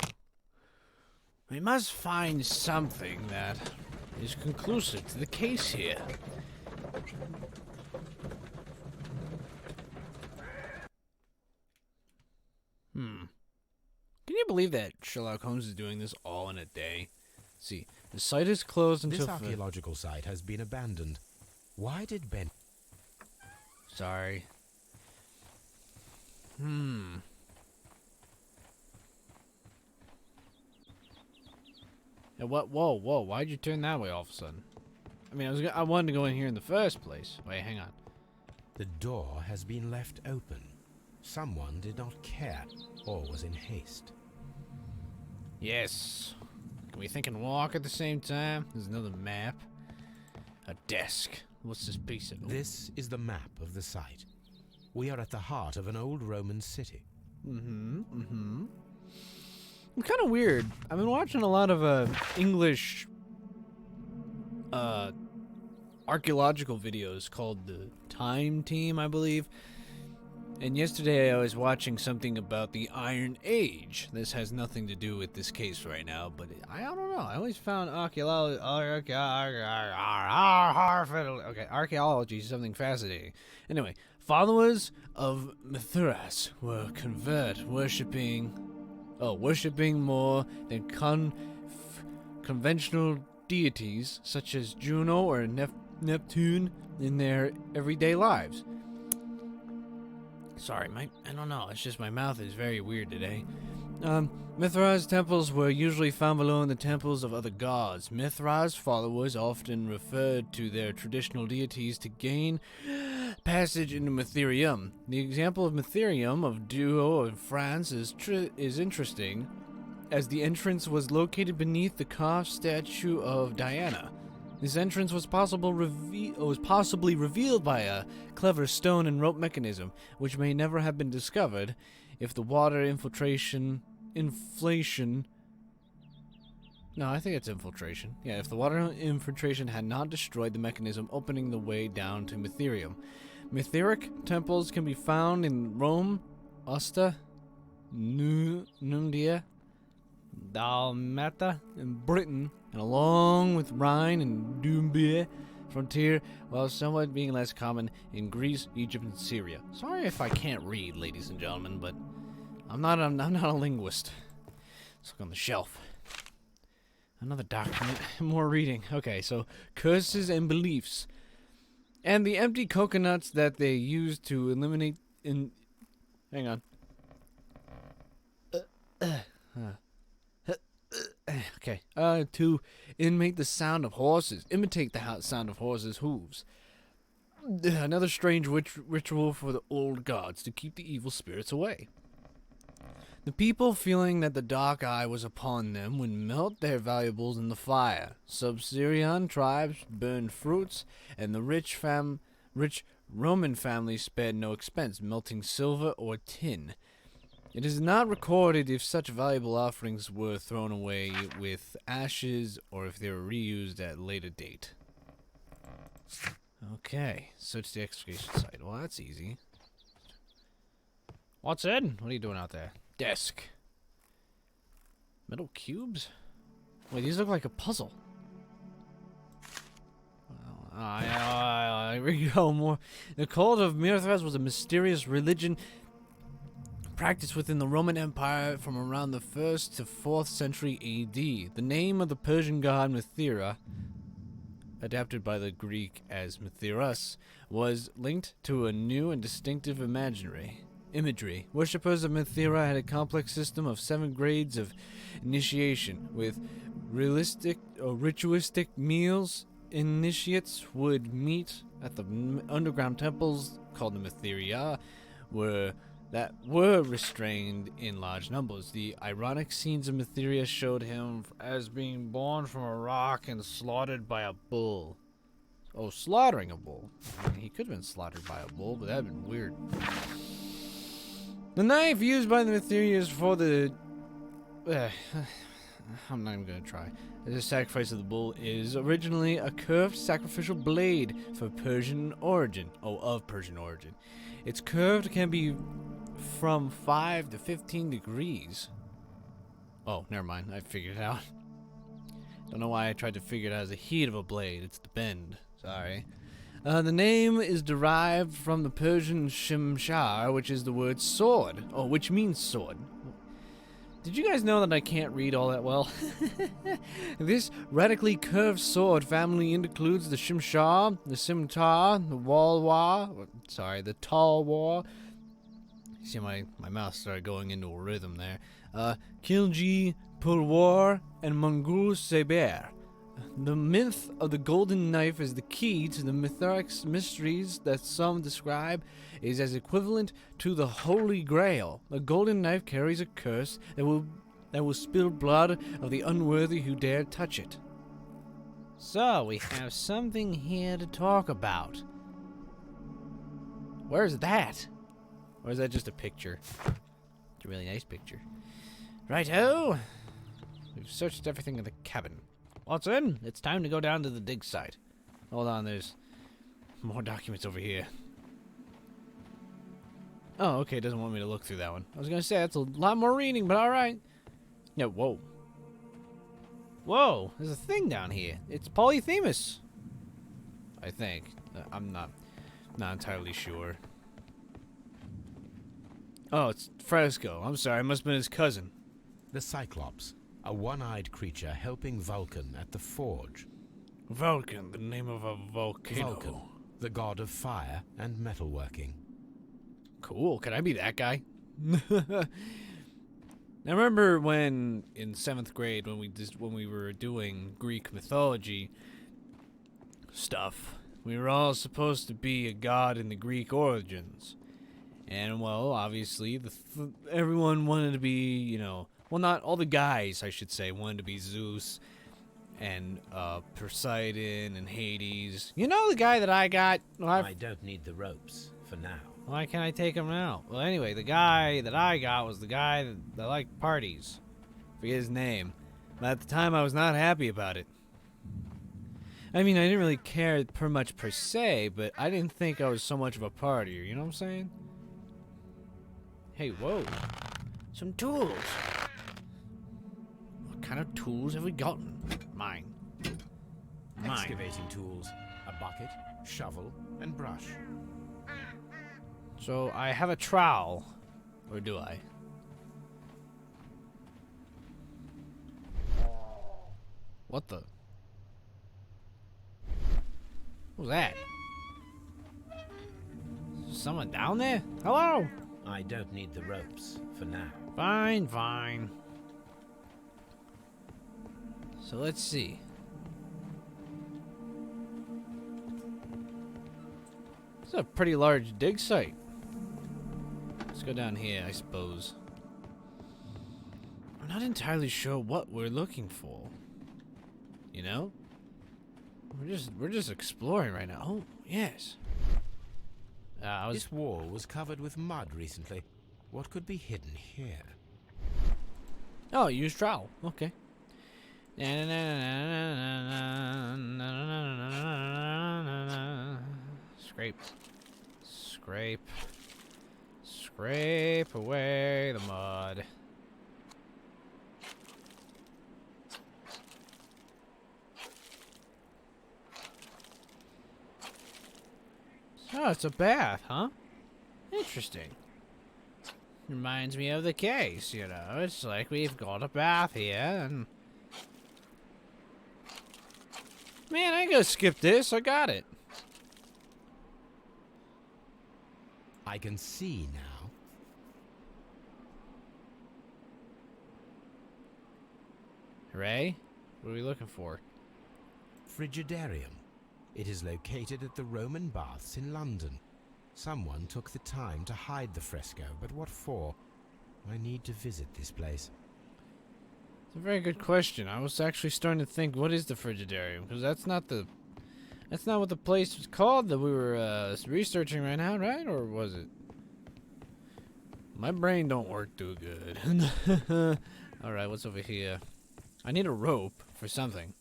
We must find something that is conclusive to the case here. Can you believe that Sherlock Holmes is doing this all in a day? Let's see, the site is closed until... This archaeological site has been abandoned. Why did Ben... Sorry. Yeah, what? Whoa, why'd you turn that way all of a sudden? I mean, I wanted to go in here in the first place. Wait, hang on. The door has been left open. Someone did not care, or was in haste. Yes. Can we think and walk at the same time? There's another map. A desk. What's this piece of... This is the map of the site. We are at the heart of an old Roman city. It's kind of weird. I've been watching a lot of English archaeological videos called the Time Team, I believe. And yesterday I was watching something about the Iron Age. This has nothing to do with this case right now, but I don't know. I always found archaeology something fascinating. Anyway, followers of Mithras were worshipping more than conventional deities such as Juno or Neptune in their everyday lives. Sorry, I don't know. It's just my mouth is very weird today. Mithras temples were usually found below the temples of other gods. Mithras followers often referred to their traditional deities to gain passage into Mithrium. The example of Mithrium of Duo in France is interesting, as the entrance was located beneath the carved statue of Diana. This entrance was possibly revealed by a clever stone and rope mechanism, which may never have been discovered if the water infiltration... No, I think it's infiltration. Yeah, if the water infiltration had not destroyed the mechanism opening the way down to Mithrium. Mithric temples can be found in Rome, Usta, Numidia, Dalmata, and Britain, and along with Rhine and Dumbia frontier, while somewhat being less common in Greece, Egypt, and Syria. Sorry if I can't read, ladies and gentlemen, but I'm not a linguist. Let's look on the shelf. Another document, more reading. Okay, so curses and beliefs, and the empty coconuts that they used to eliminate. Hang on. Okay. To imitate the sound of horses hooves. Another strange ritual for the old gods to keep the evil spirits away. The people, feeling that the dark eye was upon them, would melt their valuables in the fire. Sub-Syrian tribes burned fruits, and the rich Roman families spared no expense, melting silver or tin. It is not recorded if such valuable offerings were thrown away with ashes or if they were reused at a later date. Okay, search the excavation site. Well, that's easy. What's in? What are you doing out there? Desk. Metal cubes? Wait, these look like a puzzle. Well, here we go. More. The cult of Mithras was a mysterious religion practiced within the Roman Empire from around the 1st to 4th century AD. The name of the Persian god Mithra, adapted by the Greek as Mithras, was linked to a new and distinctive imagery. Worshippers of Mithra had a complex system of 7 grades of initiation, with ritualistic meals. Initiates would meet at the underground temples called the Mithria, that were restrained in large numbers. The ironic scenes of Mithria showed him as being born from a rock and slaughtered by a bull. Oh, slaughtering a bull. I mean, he could have been slaughtered by a bull, but that'd been weird. The knife used by the Mithrians for the... I'm not even going to try. The sacrifice of the bull is originally a curved sacrificial blade of Persian origin. Its curve can be from 5 to 15 degrees. Oh, never mind. I figured it out. Don't know why I tried to figure it out as the heat of a blade. It's the bend. Sorry. The name is derived from the Persian shimshar, which is the word sword. Oh, which means sword. Did you guys know that I can't read all that well? This radically curved sword family includes the shimshar, the scimitar, the walwar, sorry, the talwar. See, my mouth started going into a rhythm there. Khilji, pulwar, and Mongol saber. The myth of the golden knife is the key to the mythic mysteries that some describe is as equivalent to the Holy Grail. The golden knife carries a curse that will spill blood of the unworthy who dare touch it. So, we have something here to talk about. Where's that? Or is that just a picture? It's a really nice picture. Righto! We've searched everything in the cabin. Watson, it's time to go down to the dig site. Hold on, there's more documents over here. Oh, okay, it doesn't want me to look through that one. I was gonna say, that's a lot more reading, but alright. Yeah, whoa. Whoa, there's a thing down here. It's Polyphemus. I think. I'm not entirely sure. Oh, it's Fresco. I'm sorry, it must have been his cousin. The Cyclops, a one-eyed creature helping Vulcan at the forge. Vulcan, the name of a volcano. Vulcan, the god of fire and metalworking. Cool. Can I be that guy? I remember when in 7th grade when we were doing Greek mythology stuff, we were all supposed to be a god in the Greek origins. And well, obviously everyone wanted to be, you know, well, not all the guys, I should say, wanted to be Zeus and Poseidon and Hades. You know the guy that I got? Well, I don't need the ropes for now. Why can't I take him now? Well, anyway, the guy that I got was the guy that liked parties. Forget his name. But at the time, I was not happy about it. I mean, I didn't really care much per se, but I didn't think I was so much of a partier. You know what I'm saying? Hey, whoa. Some tools. What kind of tools have we gotten? Mine. Excavating tools, a bucket, shovel, and brush. So I have a trowel, or do I? What the? What was that? Someone down there? Hello? I don't need the ropes for now. Fine, fine. So let's see. It's a pretty large dig site. Let's go down here, I suppose. I'm not entirely sure what we're looking for. You know? We're just exploring right now. Oh, yes. This wall was covered with mud recently. What could be hidden here? Oh, use trowel. Okay. Scrape. Scrape. Scrape away the mud. Oh, it's a bath, huh? Interesting. Reminds me of the case, you know. It's like we've got a bath here, and... Man, I ain't gonna skip this. I got it. I can see now. Hooray. What are we looking for? Frigidarium. It is located at the Roman Baths in London. Someone took the time to hide the fresco, but what for? I need to visit this place. It's a very good question. I was actually starting to think, what is the Frigidarium? Because that's not what the place was called that we were researching right now, right? Or was it? My brain don't work too good. Alright, what's over here? I need a rope for something.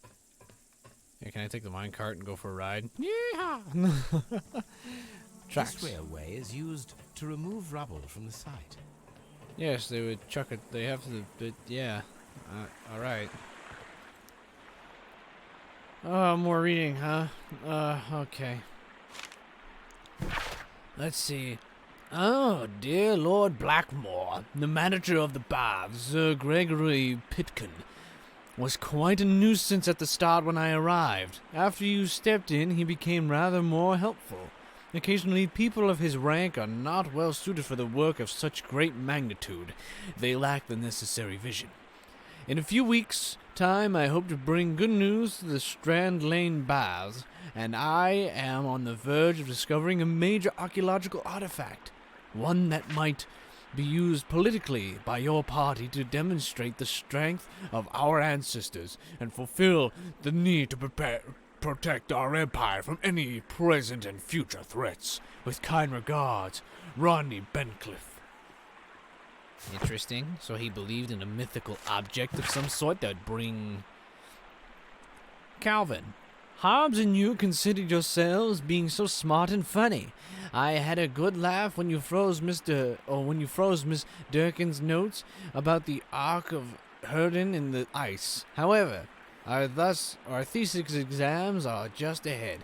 Here, can I take the minecart and go for a ride? Yeehaw! Tracks. This railway is used to remove rubble from the site. Yes, they would chuck it. They have to. Yeah. All right. Oh, more reading, huh? Okay. Let's see. Oh, dear Lord Blackmore, the manager of the baths, Sir Gregory Pitkin, was quite a nuisance at the start when I arrived. After you stepped in, he became rather more helpful. Occasionally, people of his rank are not well suited for the work of such great magnitude. They lack the necessary vision. In a few weeks' time, I hope to bring good news to the Strand Lane baths, and I am on the verge of discovering a major archaeological artifact, one that might be used politically by your party to demonstrate the strength of our ancestors and fulfill the need to protect our empire from any present and future threats. With kind regards, Rodney Bencliffe. Interesting. So he believed in a mythical object of some sort that would bring... Calvin, Hobbs and you considered yourselves being so smart and funny. I had a good laugh when you froze Miss Durkin's notes about the Ark of Hurden in the ice. However, our thesis exams are just ahead,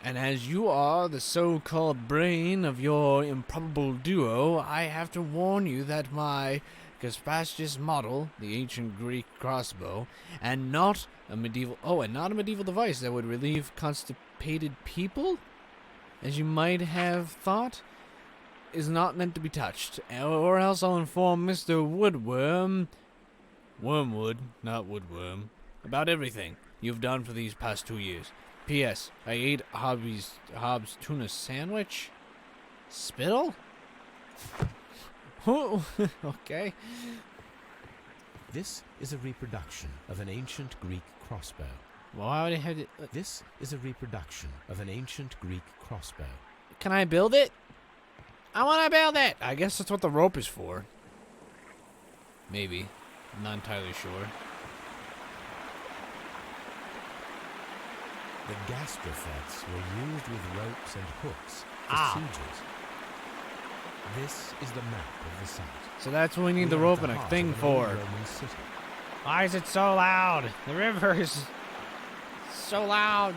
and as you are the so-called brain of your improbable duo, I have to warn you that my Caspasius model, the ancient Greek crossbow, and not a medieval device that would relieve constipated people, as you might have thought, is not meant to be touched, or else I'll inform Mr. Wormwood, not Woodworm, about everything you've done for these past 2 years. P.S. I ate Hobbs' tuna sandwich. Spittle? Oh, okay. This is a reproduction of an ancient Greek crossbow. Why would I have it? This is a reproduction of an ancient Greek crossbow. Can I build it? I want to build it! I guess that's what the rope is for. Maybe. I'm not entirely sure. The gastrofets were used with ropes and hooks for sieges. This is the map of the site. So that's what we need the rope and a thing for. Why is it so loud? The river is so loud.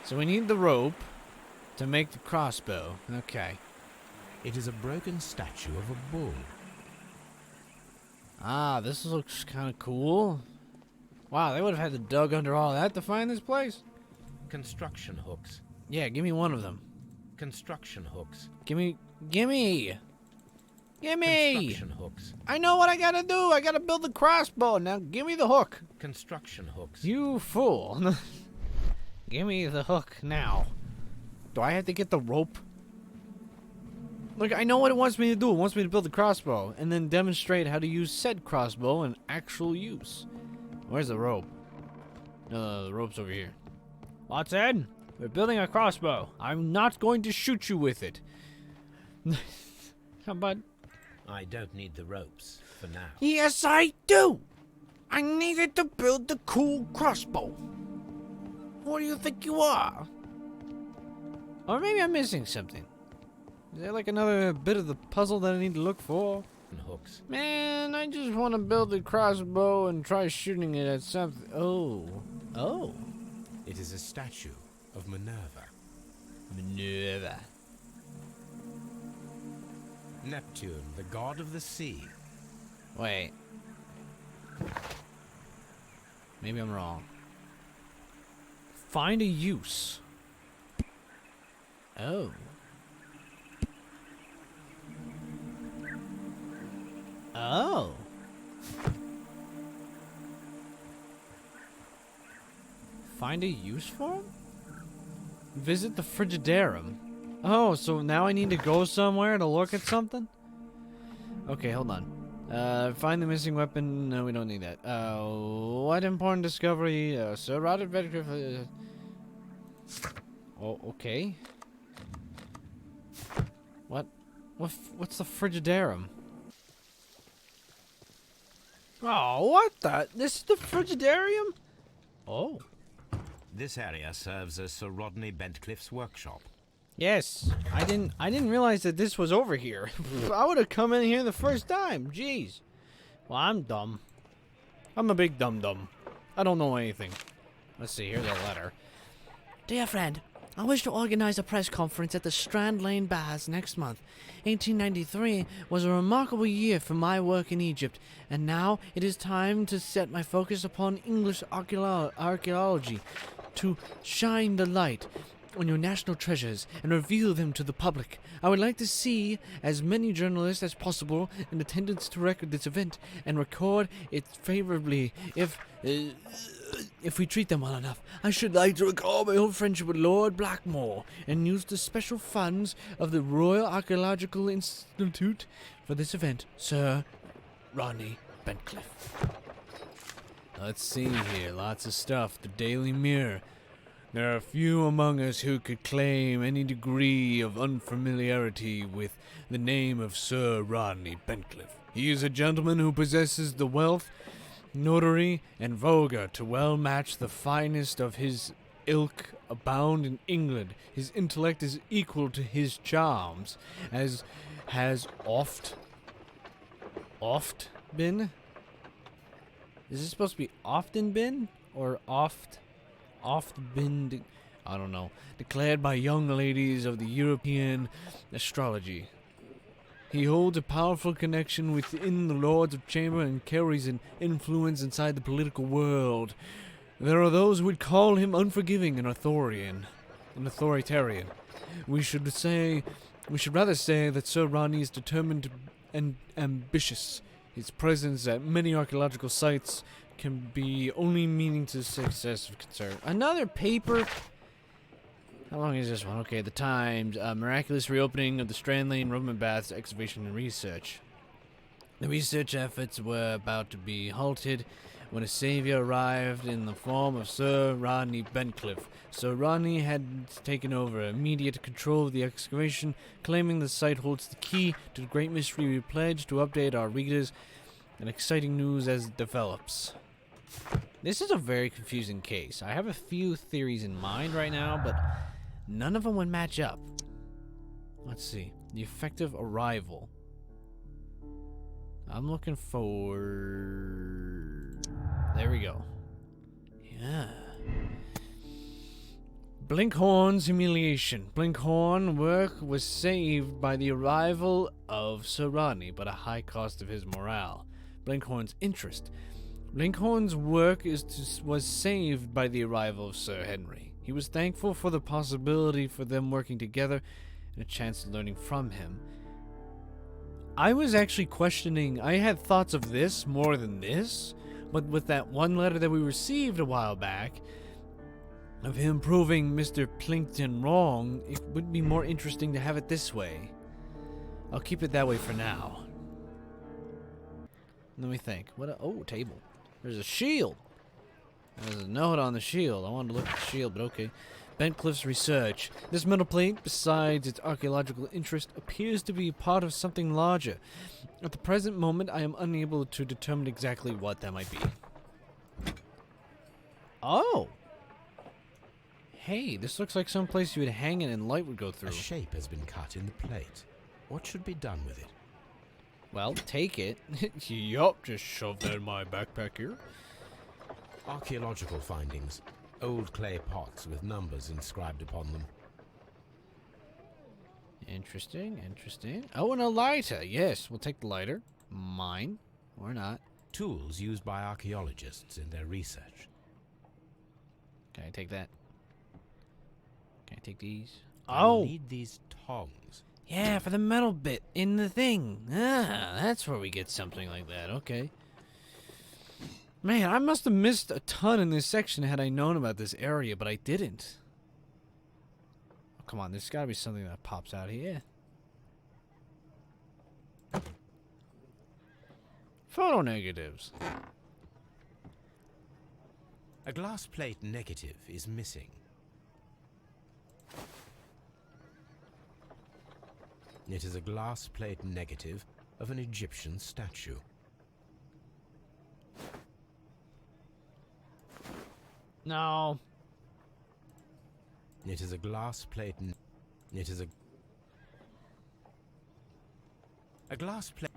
So we need the rope to make the crossbow. Okay. It is a broken statue of a bull. Ah, this looks kind of cool. Wow, they would have had to dug under all that to find this place. Construction hooks. Yeah, give me one of them. Construction hooks. Gimme! Construction hooks. I know what I gotta do. I gotta build the crossbow. Now give me the hook. Construction hooks. You fool. Give me the hook now. Do I have to get the rope? Look, I know what it wants me to do. It wants me to build the crossbow and then demonstrate how to use said crossbow in actual use. Where's the rope? No, the rope's over here. Watson, we're building a crossbow. I'm not going to shoot you with it. How about... I don't need the ropes for now. Yes, I do. I needed to build the cool crossbow. Who do you think you are? Or maybe I'm missing something. Is there like another bit of the puzzle that I need to look for? And hooks. Man, I just want to build a crossbow and try shooting it at something. Oh. It is a statue of Minerva. Minerva. Neptune, the god of the sea. Wait. Maybe I'm wrong. Find a use. Oh. Oh. Find a use for him? Visit the Frigidarum. Oh, so now I need to go somewhere to look at something? Okay, hold on. Find the missing weapon. No, we don't need that. What important discovery? Sir Robert Bedcliffe. Oh, okay. What's the Frigidarum? Oh, what the? This is the Frigidarium? Oh. This area serves as Sir Rodney Bentcliffe's workshop. Yes, I didn't realize that this was over here. I would have come in here the first time. Jeez. Well, I'm dumb. I'm a big dum-dum. I don't know anything. Let's see, here's a letter. Dear friend, I wish to organize a press conference at the Strand Lane Baths next month. 1893 was a remarkable year for my work in Egypt, and now it is time to set my focus upon English archaeology, to shine the light on your national treasures and reveal them to the public. I would like to see as many journalists as possible in attendance to record this event and record it favorably if we treat them well enough. I should like to recall my old friendship with Lord Blackmore and use the special funds of the Royal Archaeological Institute for this event. Sir Rodney Bentcliffe. Let's see here, lots of stuff. The Daily Mirror. There are few among us who could claim any degree of unfamiliarity with the name of Sir Rodney Bentcliffe. He is a gentleman who possesses the wealth, notary, and vulgar to well match the finest of his ilk abound in England. His intellect is equal to his charms, as has oft been? Is this supposed to be often been? Or oft been, I don't know, declared by young ladies of the European astrology. He holds a powerful connection within the Lords of Chamber and carries an influence inside the political world. There are those who would call him unforgiving and authoritarian. We should rather say that Sir Rodney is determined and ambitious. His presence at many archaeological sites can be only meaning to success of concern. Another paper? How long is this one? Okay, the Times. Miraculous reopening of the Strand Lane Roman Baths excavation and research. The research efforts were about to be halted when a savior arrived in the form of Sir Rodney Bentcliffe. Sir Rodney had taken over immediate control of the excavation, claiming the site holds the key to the great mystery. We pledge to update our readers and exciting news as it develops. This is a very confusing case. I have a few theories in mind right now, but none of them would match up. Let's see. The effective arrival. I'm looking for... There we go. Yeah. Blinkhorn's humiliation. Blinkhorn work was saved by the arrival of Sir Rodney, but at a high cost of his morale. Blinkhorn's interest. Blinkhorn's work was saved by the arrival of Sir Henry. He was thankful for the possibility for them working together and a chance of learning from him. I was actually questioning, I had thoughts of this more than this, but with that one letter that we received a while back, of him proving Mr. Plinkton wrong, it would be more interesting to have it this way. I'll keep it that way for now. Let me think. Table. There's a shield. There's a note on the shield. I wanted to look at the shield, but okay. Bentcliffe's research. This metal plate, besides its archaeological interest, appears to be part of something larger. At the present moment, I am unable to determine exactly what that might be. Oh! Hey, this looks like some place you would hang it and light would go through. A shape has been cut in the plate. What should be done with it? Well, take it. Yup, just shove that in my backpack here. Archaeological findings. Old clay pots with numbers inscribed upon them. Interesting. Oh, and a lighter. Yes, we'll take the lighter. Mine. Or not. Tools used by archaeologists in their research. Can I take that? Can I take these? I'll need these tongs. Yeah, for the metal bit in the thing. Ah, that's where we get something like that. Okay. Man, I must have missed a ton in this section had I known about this area, but I didn't. Oh, come on, there's got to be something that pops out here. Photo negatives. A glass plate negative is missing. It is a glass plate negative of an Egyptian statue. No. It is a glass plate. It is a glass plate.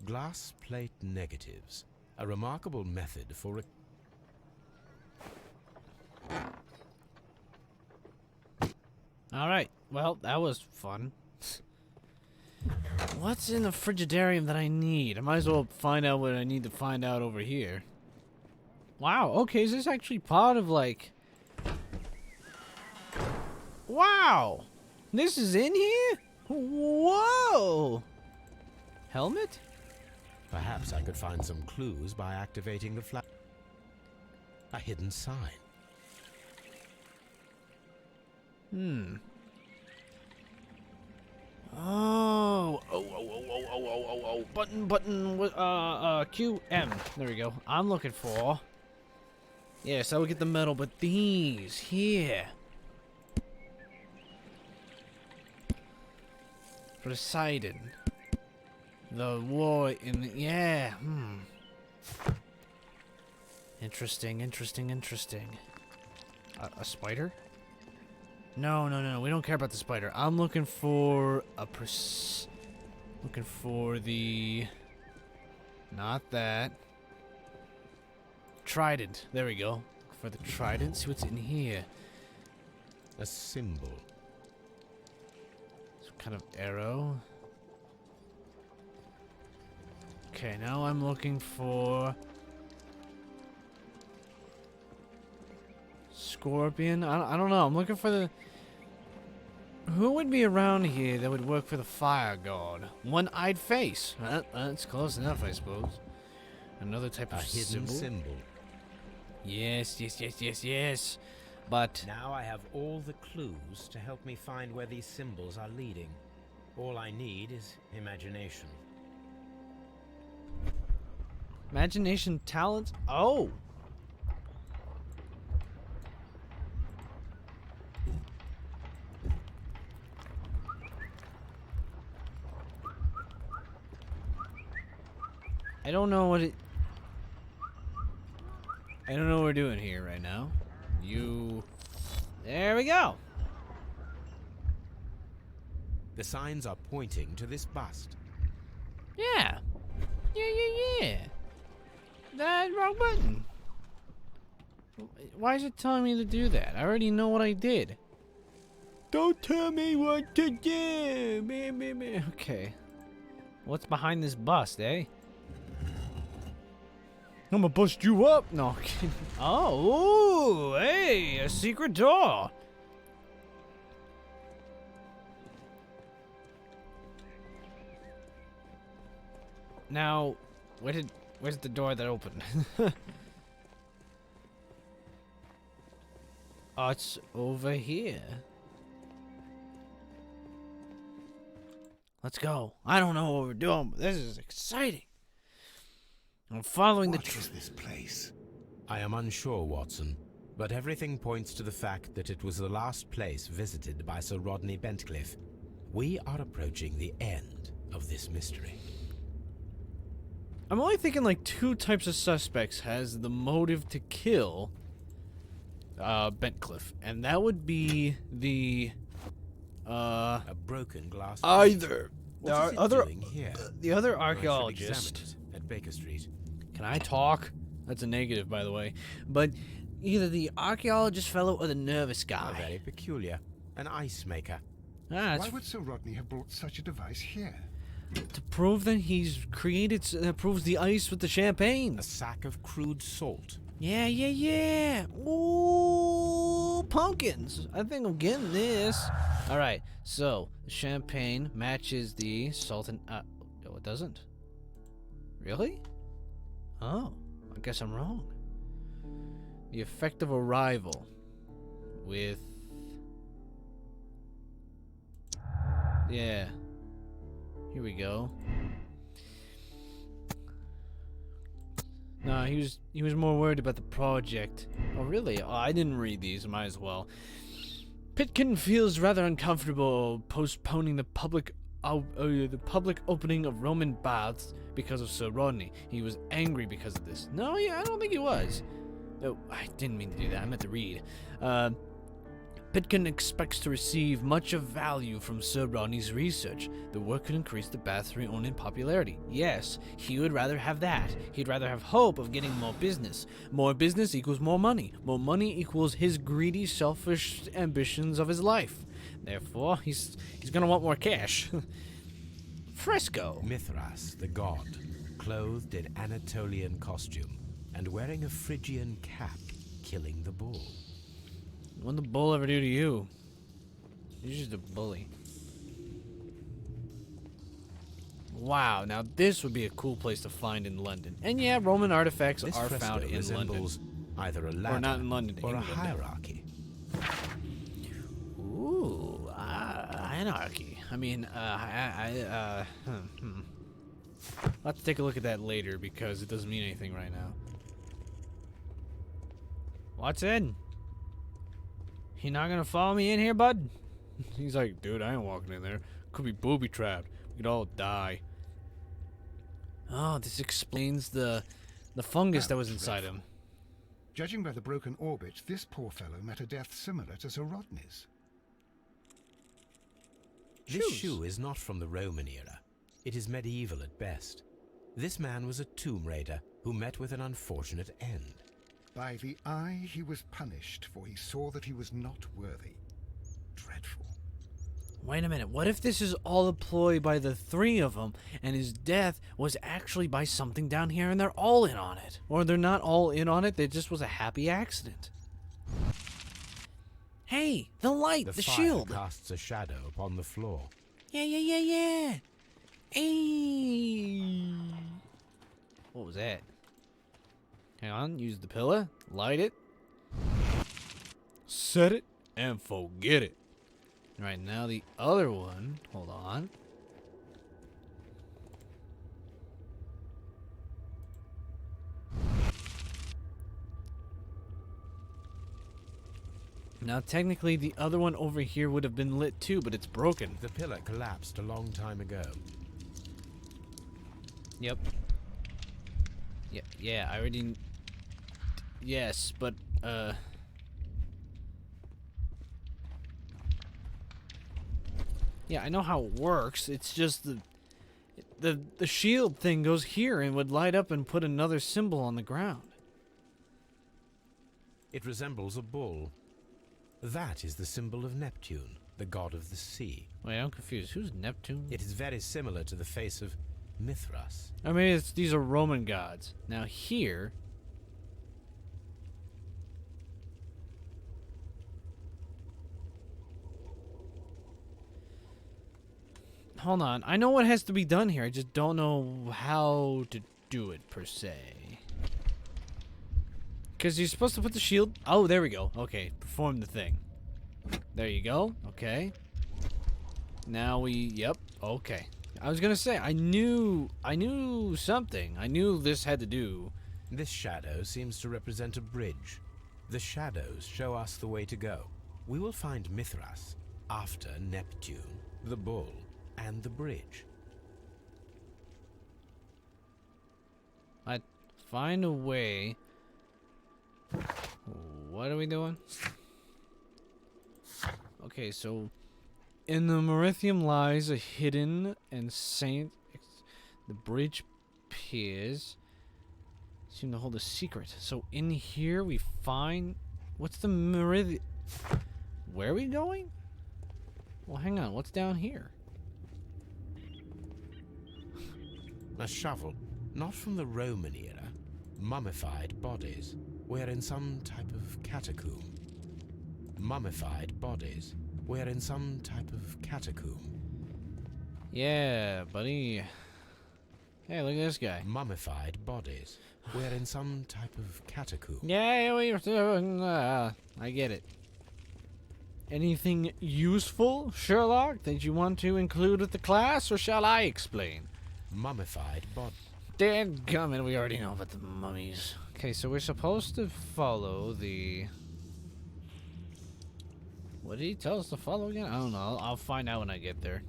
Glass plate negatives. A remarkable method for Alright, well, that was fun. What's in the Frigidarium that I need? I might as well find out what I need to find out over here. Wow, okay, is this actually part of, like... Wow! This is in here? Whoa! Helmet? Perhaps I could find some clues by activating the flag. A hidden sign. Oh, button, Q, M. There we go. I'm looking for. Yes, I will get the medal, but these here. Poseidon. The war in the, yeah, Interesting. A spider? No, we don't care about the spider. I'm looking for looking for the, not that. Trident. There we go. Look for the trident. See what's in here. A symbol. Some kind of arrow. Okay, now I'm looking for scorpion. I don't know. I'm looking for the... Who would be around here that would work for the fire god? One-eyed face. That's close enough, I suppose. Another type of hidden symbol. Yes. But Now I have all the clues to help me find where these symbols are leading. All I need is imagination. imagination, talent. Oh. I don't know what we're doing here right now. There we go. The signs are pointing to this bust. Yeah. That wrong button. Why is it telling me to do that? I already know what I did. Don't tell me what to do. Okay. What's behind this bust, eh? I'm gonna bust you up. No. Oh, ooh, hey, a secret door. Now, where's the door that opened? Oh, it's over here. Let's go. I don't know what we're doing, but this is exciting. I'm following What is this place? I am unsure, Watson, but everything points to the fact that it was the last place visited by Sir Rodney Bentcliffe. We are approaching the end of this mystery. I'm only thinking like two types of suspects has the motive to kill Bentcliffe, and that would be the A broken glass. either What is it doing here? the other I should examine archaeologist. it at Baker Street. Can I talk? That's a negative, by the way. But either the archaeologist fellow or the nervous How guy. very peculiar. An ice maker. Ah, Why would Sir Rodney have brought such a device here? to prove that he's created, proves the ice with the champagne. A sack of crude salt. Yeah. Ooh, pumpkins. I think I'm getting this. All right, so the champagne matches the salt and... oh, it doesn't? Really? Oh, I guess I'm wrong. The effect of arrival with... Yeah. Here we go. No, he was more worried about the project. Oh, really? Oh, I didn't read these. Might as well. Pitkin feels rather uncomfortable postponing the public opening of Roman baths because of Sir Rodney. He was angry because of this. No, yeah, I don't think he was. No, I didn't mean to do that. I meant to read. Pitkin expects to receive much of value from Sir Rodney's research. The work could increase the bath's own in popularity. Yes, he would rather have that. He'd rather have hope of getting more business. More business equals more money. More money equals his greedy, selfish ambitions of his life. Therefore, he's gonna want more cash. Fresco. Mithras, the god, clothed in Anatolian costume and wearing a Phrygian cap, killing the bull. What'd the bull ever do to you? You're just a bully. Wow, now this would be a cool place to find in London. And yeah, Roman artifacts This are fresco found in London. resembles either a ladder not in London, or a England. hierarchy. Ooh, anarchy. I mean, I'll have to take a look at that later because it doesn't mean anything right now. What's in? You not gonna follow me in here, bud? He's like, dude, I ain't walking in there. Could be booby trapped. We could all die. Oh, this explains the fungus that was inside him. Judging by the broken orbit, this poor fellow met a death similar to Sir Rodney's. This Shoes. shoe is not from the Roman era. It is medieval at best. This man was a tomb raider who met with an unfortunate end. By the eye he was punished, for he saw that he was not worthy. Dreadful. Wait a minute, what if this is all a ploy by the three of them, and his death was actually by something down here and they're all in on it? Or they're not all in on it, it just was a happy accident. Hey, the light, the fire shield. casts a shadow upon the floor. Yeah. Hey. What was that? Hang on, use the pillar, light it, set it, and forget it. Right, now the other one, hold on. Now technically the other one over here would have been lit too, but it's broken. The pillar collapsed a long time ago. Yep. Yeah, I already... Yes, but, yeah, I know how it works. It's just the shield thing goes here and would light up and put another symbol on the ground. It resembles a bull. That is the symbol of Neptune, the god of the sea. Wait, I'm confused. Who's Neptune? It is very similar to the face of Mithras. I mean, these are Roman gods. Now here... Hold on. I know what has to be done here. I just don't know how to do it, per se. Because you're supposed to put the shield... Oh, there we go. Okay, perform the thing. There you go. Okay. Now we... Yep. Okay. I was going to say, I knew something. I knew this had to do... This shadow seems to represent a bridge. The shadows show us the way to go. We will find Mithras after Neptune, the bull, and the bridge. I find a way. What are we doing? Okay, so in the Merithium lies a hidden and saint. The bridge piers seem to hold a secret. So in here we find what's the Merithium? Where are we going? Well, hang on. What's down here? A shovel, not from the Roman era. Mummified bodies. We're in some type of catacomb. Mummified bodies. We're in some type of catacomb. Yeah, buddy. Hey, look at this guy. Mummified bodies. We're in some type of catacomb. Yeah, I get it. Anything useful, Sherlock, that you want to include with the class, or shall I explain? Mummified bodies. Dadgummit, we already know about the mummies. Okay, so we're supposed to follow the... What did he tell us to follow again? I don't know. I'll find out when I get there.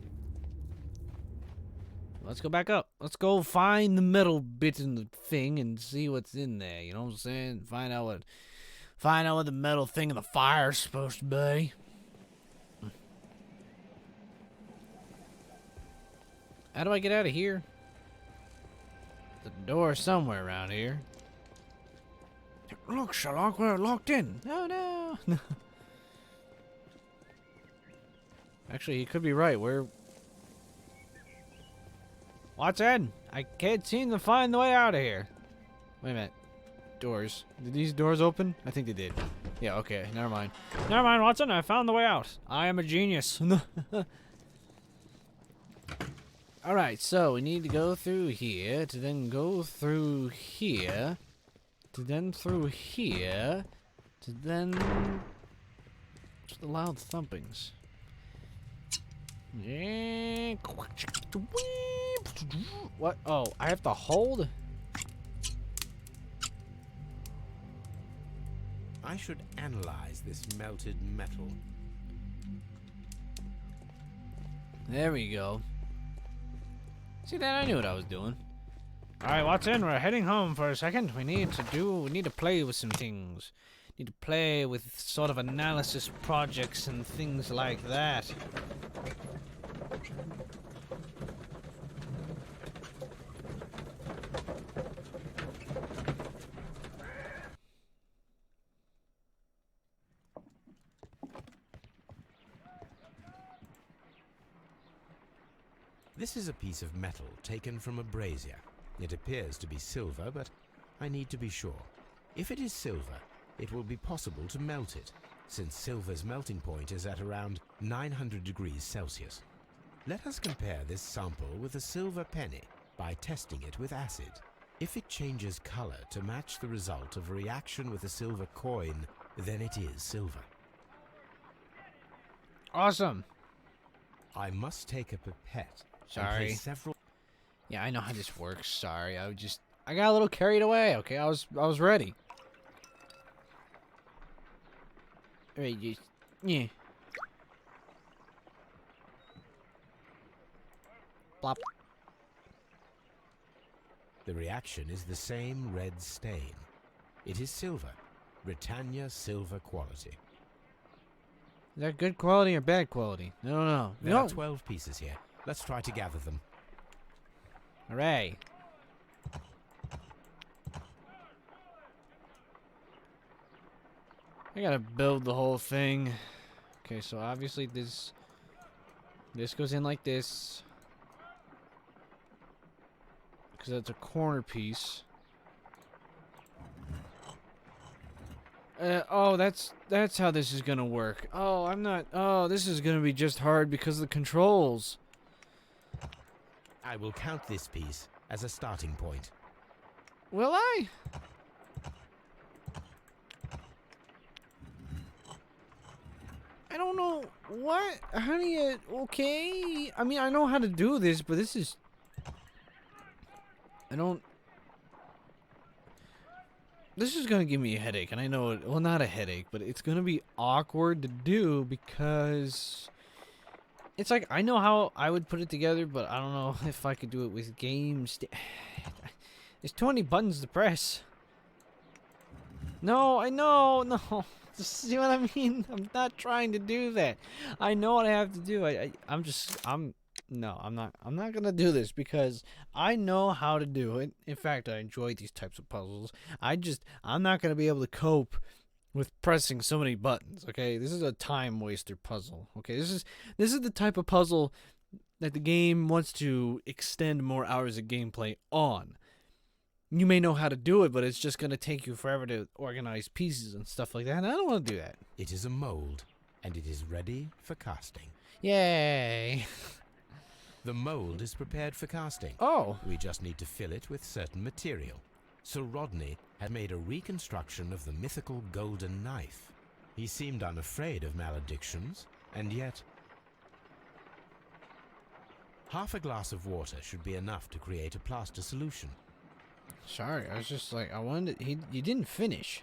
Let's go back up. Let's go find the metal bit in the thing and see what's in there. You know what I'm saying? Find out what the metal thing in the fire's supposed to be. How do I get out of here? The door somewhere around here. Look, Sherlock, we're locked in. Oh no. Actually, he could be right. Watson, I can't seem to find the way out of here. Wait a minute. Doors. Did these doors open? I think they did. Yeah, okay. Never mind. Never mind, Watson. I found the way out. I am a genius. Alright, so we need to go through here, to then go through here, to then through here, to then... What's the loud thumpings? Yeah. What? Oh, I have to hold? I should analyze this melted metal. There we go. See that? I knew what I was doing. Alright, Watson, we're heading home for a second. We need to play with some things. Need to play with sort of analysis projects and things like that. This is a piece of metal taken from a brazier. It appears to be silver, but I need to be sure. If it is silver, it will be possible to melt it, since silver's melting point is at around 900 degrees Celsius. Let us compare this sample with a silver penny by testing it with acid. If it changes color to match the result of a reaction with a silver coin, then it is silver. Awesome. I must take a pipette. Sorry. Several. Yeah, I know how this works. Sorry, I got a little carried away. Okay, I was ready. Alright, just yeah. Plop. The reaction is the same red stain. It is silver. Britannia silver quality. Is that good quality or bad quality? I don't know. There are 12 pieces here. Let's try to gather them. Hooray. I gotta build the whole thing. Okay, so obviously this goes in like this. Because that's a corner piece. Oh, that's how this is gonna work. Oh, this is gonna be just hard because of the controls. I will count this piece as a starting point. Will I? I don't know. What? How do you... Okay. I mean, I know how to do this, but this is... I don't... This is going to give me a headache, and I know it... Well, not a headache, but it's going to be awkward to do because... It's like, I know how I would put it together, but I don't know if I could do it with games. There's too many buttons to press. No, I know, no. See what I mean? I'm not trying to do that. I know what I have to do. I'm not gonna do this because I know how to do it. In fact, I enjoy these types of puzzles. I'm not gonna be able to cope with pressing so many buttons, okay? This is a time waster puzzle, okay? This is the type of puzzle that the game wants to extend more hours of gameplay on. You may know how to do it, but it's just going to take you forever to organize pieces and stuff like that, and I don't want to do that. It is a mold, and it is ready for casting. Yay! The mold is prepared for casting. Oh! We just need to fill it with certain material. Sir Rodney had made a reconstruction of the mythical golden knife. He seemed unafraid of maledictions, and yet... Half a glass of water should be enough to create a plaster solution. Sorry, I was just like, I wanted... You didn't finish.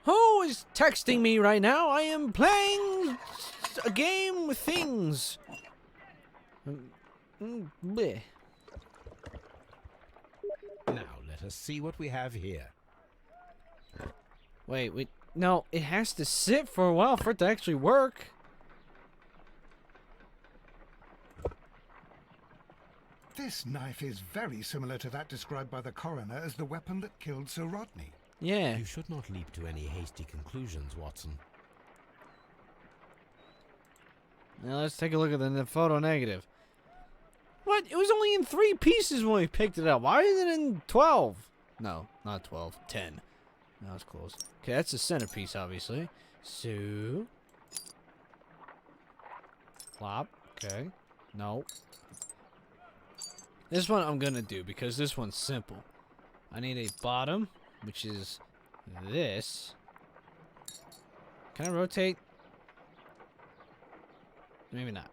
Who is texting me right now? I am playing a game with things. Bleh. Now, let us see what we have here. Wait. No, it has to sit for a while for it to actually work. This knife is very similar to that described by the coroner as the weapon that killed Sir Rodney. Yeah. You should not leap to any hasty conclusions, Watson. Now let's take a look at the photo negative. What? It was only in 3 pieces when we picked it up. Why is it in 12? No, not 12. 10. That was close. Okay, that's the centerpiece, obviously. So... Flop. Okay. No. This one I'm gonna do because this one's simple. I need a bottom, which is this. Can I rotate? Maybe not.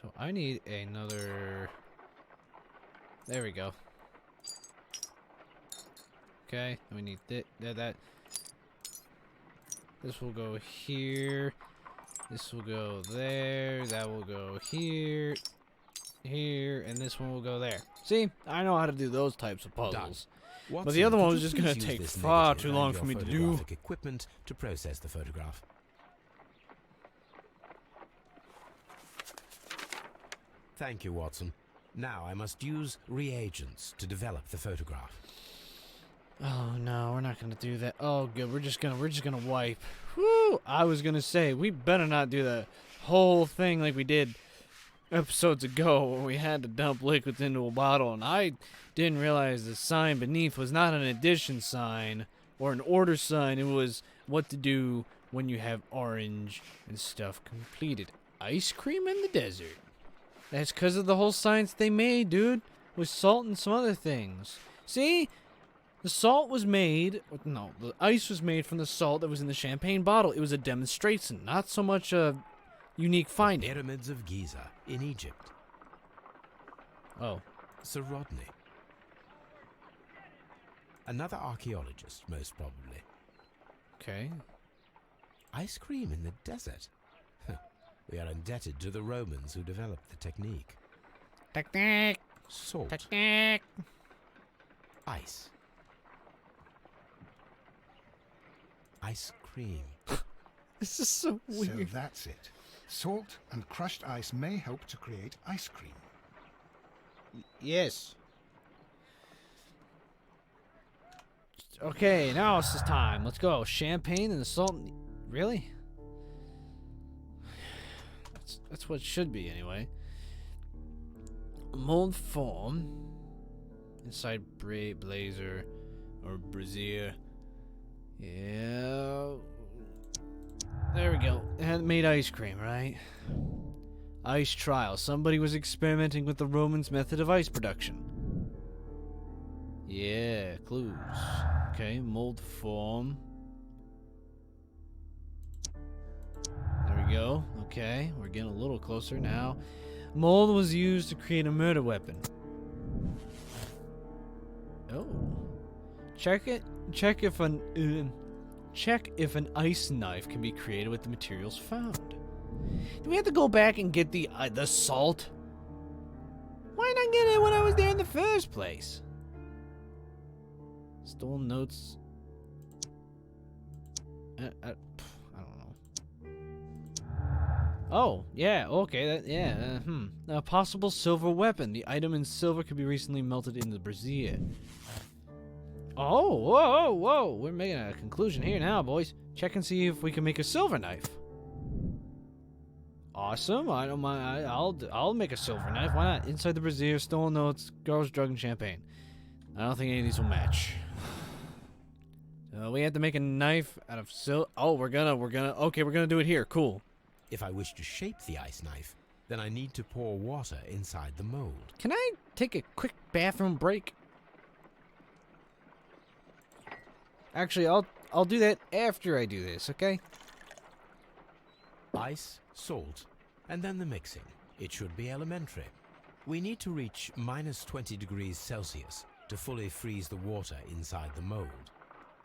So I need another... There we go. Okay, we need that. This will go here. This will go there. That will go here. Here. And this one will go there. See? I know how to do those types of puzzles. But the other one was just going to take far too long for me to do. Equipment to process the photograph. Thank you, Watson. Now I must use reagents to develop the photograph. Oh no, we're not gonna do that. Oh good, we're just gonna wipe. Whoo! I was gonna say we better not do the whole thing like we did episodes ago when we had to dump liquids into a bottle, and I didn't realize the sign beneath was not an addition sign or an order sign. It was what to do when you have orange and stuff completed. Ice cream in the desert. That's because of the whole science they made, dude, with salt and some other things. See? The salt was made... No, the ice was made from the salt that was in the champagne bottle. It was a demonstration, not so much a unique finding. The pyramids of Giza in Egypt. Oh. Sir Rodney. Another archaeologist, most probably. Okay. Ice cream in the desert. We are indebted to the Romans who developed the technique. Technique. Salt. Technique. Ice. Ice cream. This is so weird. So that's it. Salt and crushed ice may help to create ice cream. Yes. Okay, now it's this time. Let's go. Champagne and the salt. Really? That's what it should be, anyway. Mold form. Inside blazer or brazier. Yeah. There we go. Handmade ice cream, right? Ice trial. Somebody was experimenting with the Romans' method of ice production. Yeah, clues. Okay, mold form. There we go. Okay, we're getting a little closer now. Mold was used to create a murder weapon. Oh. Check if an ice knife can be created with the materials found. Do we have to go back and get the salt? Why not get it when I was there in the first place? Stolen notes. I don't know. Oh, yeah, okay, A possible silver weapon. The item in silver could be recently melted in the brazier. Oh, whoa. We're making a conclusion here now, boys. Check and see if we can make a silver knife. Awesome. I don't mind. I'll make a silver knife. Why not? Inside the brazier, stolen notes, girls, drug, and champagne. I don't think any of these will match. We have to make a knife out of silver. Oh, we're gonna do it here. Cool. If I wish to shape the ice knife, then I need to pour water inside the mold. Can I take a quick bathroom break? Actually, I'll do that after I do this, okay? Ice, salt, and then the mixing. It should be elementary. We need to reach minus 20 degrees Celsius to fully freeze the water inside the mold.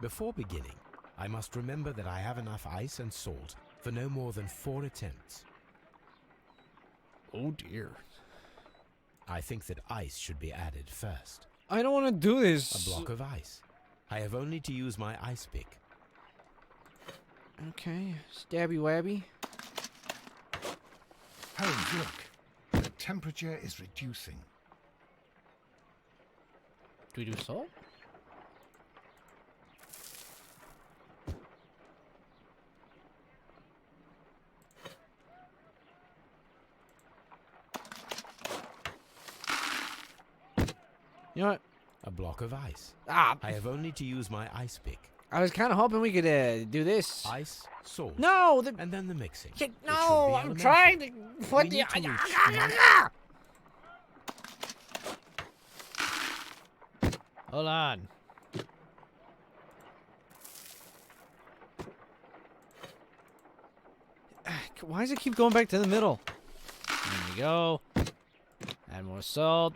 Before beginning, I must remember that I have enough ice and salt for no more than 4 attempts. Oh dear. I think that ice should be added first. I don't want to do this. A block of ice. I have only to use my ice pick. Okay, stabby wabby. Holmes, look. The temperature is reducing. Do we do salt? You know what? A block of ice. Ah, I have only to use my ice pick. I was kind of hoping we could do this. Ice, salt, No, and then the mixing. shit, It should no, be I'm elemental. trying to put We the. need to reach- Hold on. Why does it keep going back to the middle? There we go. Add more salt.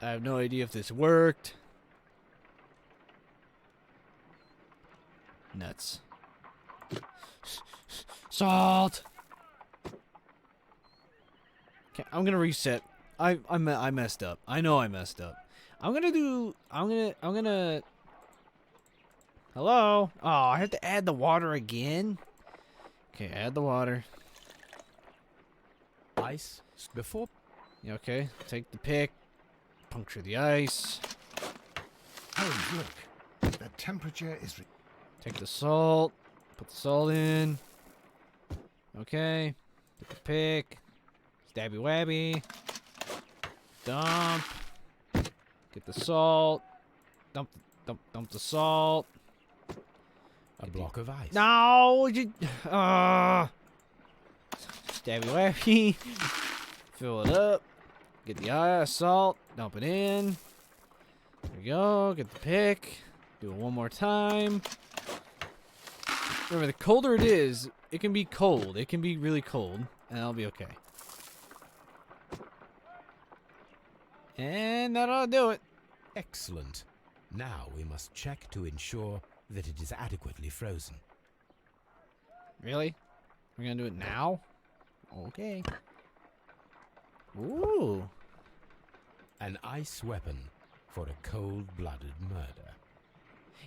I have no idea if this worked. Nuts. Salt. Okay, I'm gonna reset. I messed up. I know I messed up. I'm gonna. Hello? Oh, I have to add the water again? Okay, add the water. Ice before. Yeah, okay, take the pick. Puncture the ice. Holmes, look. The temperature is... Take the salt. Put the salt in. Okay. Take the pick. Stabby wabby. Dump. Get the salt. Dump the salt. A block of ice. No! You, stabby wabby. Fill it up. Get the salt. Dump it in. There we go. Get the pick. Do it one more time. Remember, the colder it is, it can be cold. It can be really cold, and I'll be okay. And that ought to do it. Excellent. Now we must check to ensure that it is adequately frozen. Really? We're gonna do it now? Okay. Ooh. An ice weapon for a cold-blooded murder.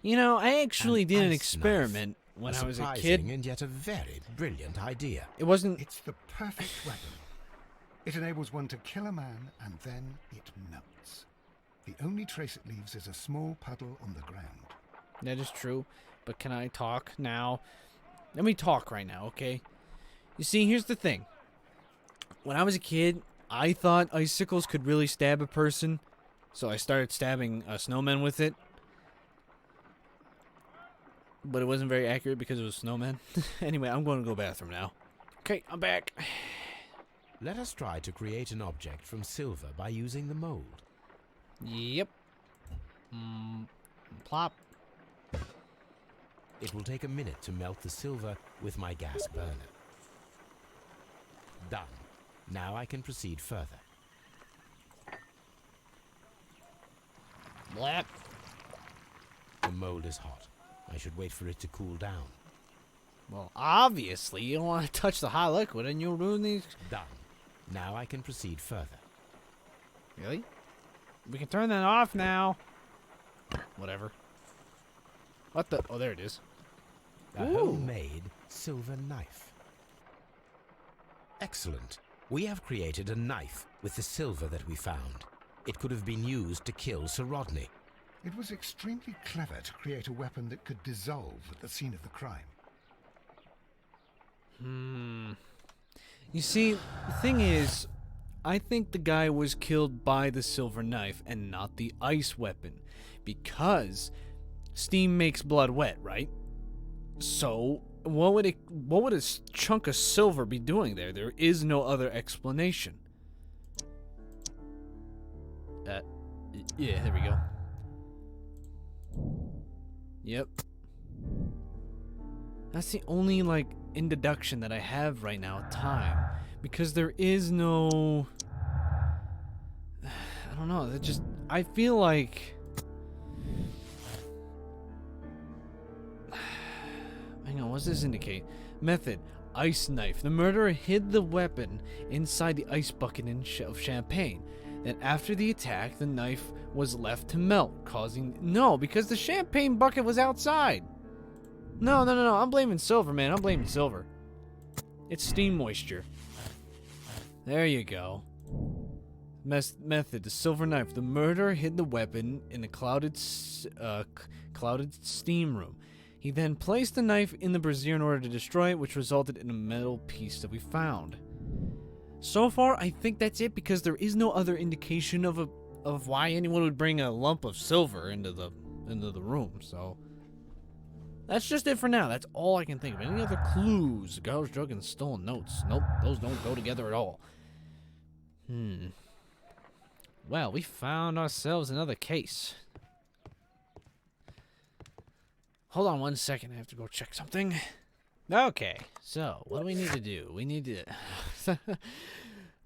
You know, I actually An did an ice experiment when I was a surprising kid. and yet a very brilliant idea. It wasn't... It's the perfect weapon. It enables one to kill a man, and then it melts. The only trace it leaves is a small puddle on the ground. That is true, but can I talk now? Let me talk right now, okay? You see, here's the thing. When I was a kid, I thought icicles could really stab a person, so I started stabbing snowmen with it. But it wasn't very accurate because it was snowmen. Anyway, I'm going to go bathroom now. Okay, I'm back. Let us try to create an object from silver by using the mold. Yep. Plop. It will take a minute to melt the silver with my gas burner. Done. Now I can proceed further. Blap. The mold is hot. I should wait for it to cool down. Well, obviously, you don't want to touch the hot liquid and you'll ruin these. Done. Now I can proceed further. Really? We can turn that off now. Whatever. What the? Oh, there it is. A Ooh. homemade silver knife. Excellent. We have created a knife with the silver that we found. It could have been used to kill Sir Rodney. It was extremely clever to create a weapon that could dissolve at the scene of the crime. You see, the thing is, I think the guy was killed by the silver knife and not the ice weapon. Because steam makes blood wet, right? So, what would a chunk of silver be doing there? There is no other explanation. Yeah, there we go. Yep. That's the only, like, in deduction that I have right now, time. Because there is no... I don't know, that just... I feel like... Hang on, what does this indicate? Method. Ice knife. The murderer hid the weapon inside the ice bucket of champagne. Then after the attack, the knife was left to melt, causing... No, because the champagne bucket was outside. No. I'm blaming silver, man. I'm blaming silver. It's steam moisture. There you go. Method. The silver knife. The murderer hid the weapon in the clouded steam room. He then placed the knife in the brazier in order to destroy it, which resulted in a metal piece that we found. So far, I think that's it because there is no other indication of why anyone would bring a lump of silver into the room. So that's just it for now. That's all I can think of. Any other clues? Garbage drug and stolen notes. Nope, those don't go together at all. Well, we found ourselves another case. Hold on 1 second. I have to go check something. Okay, so what do we need to do? We need to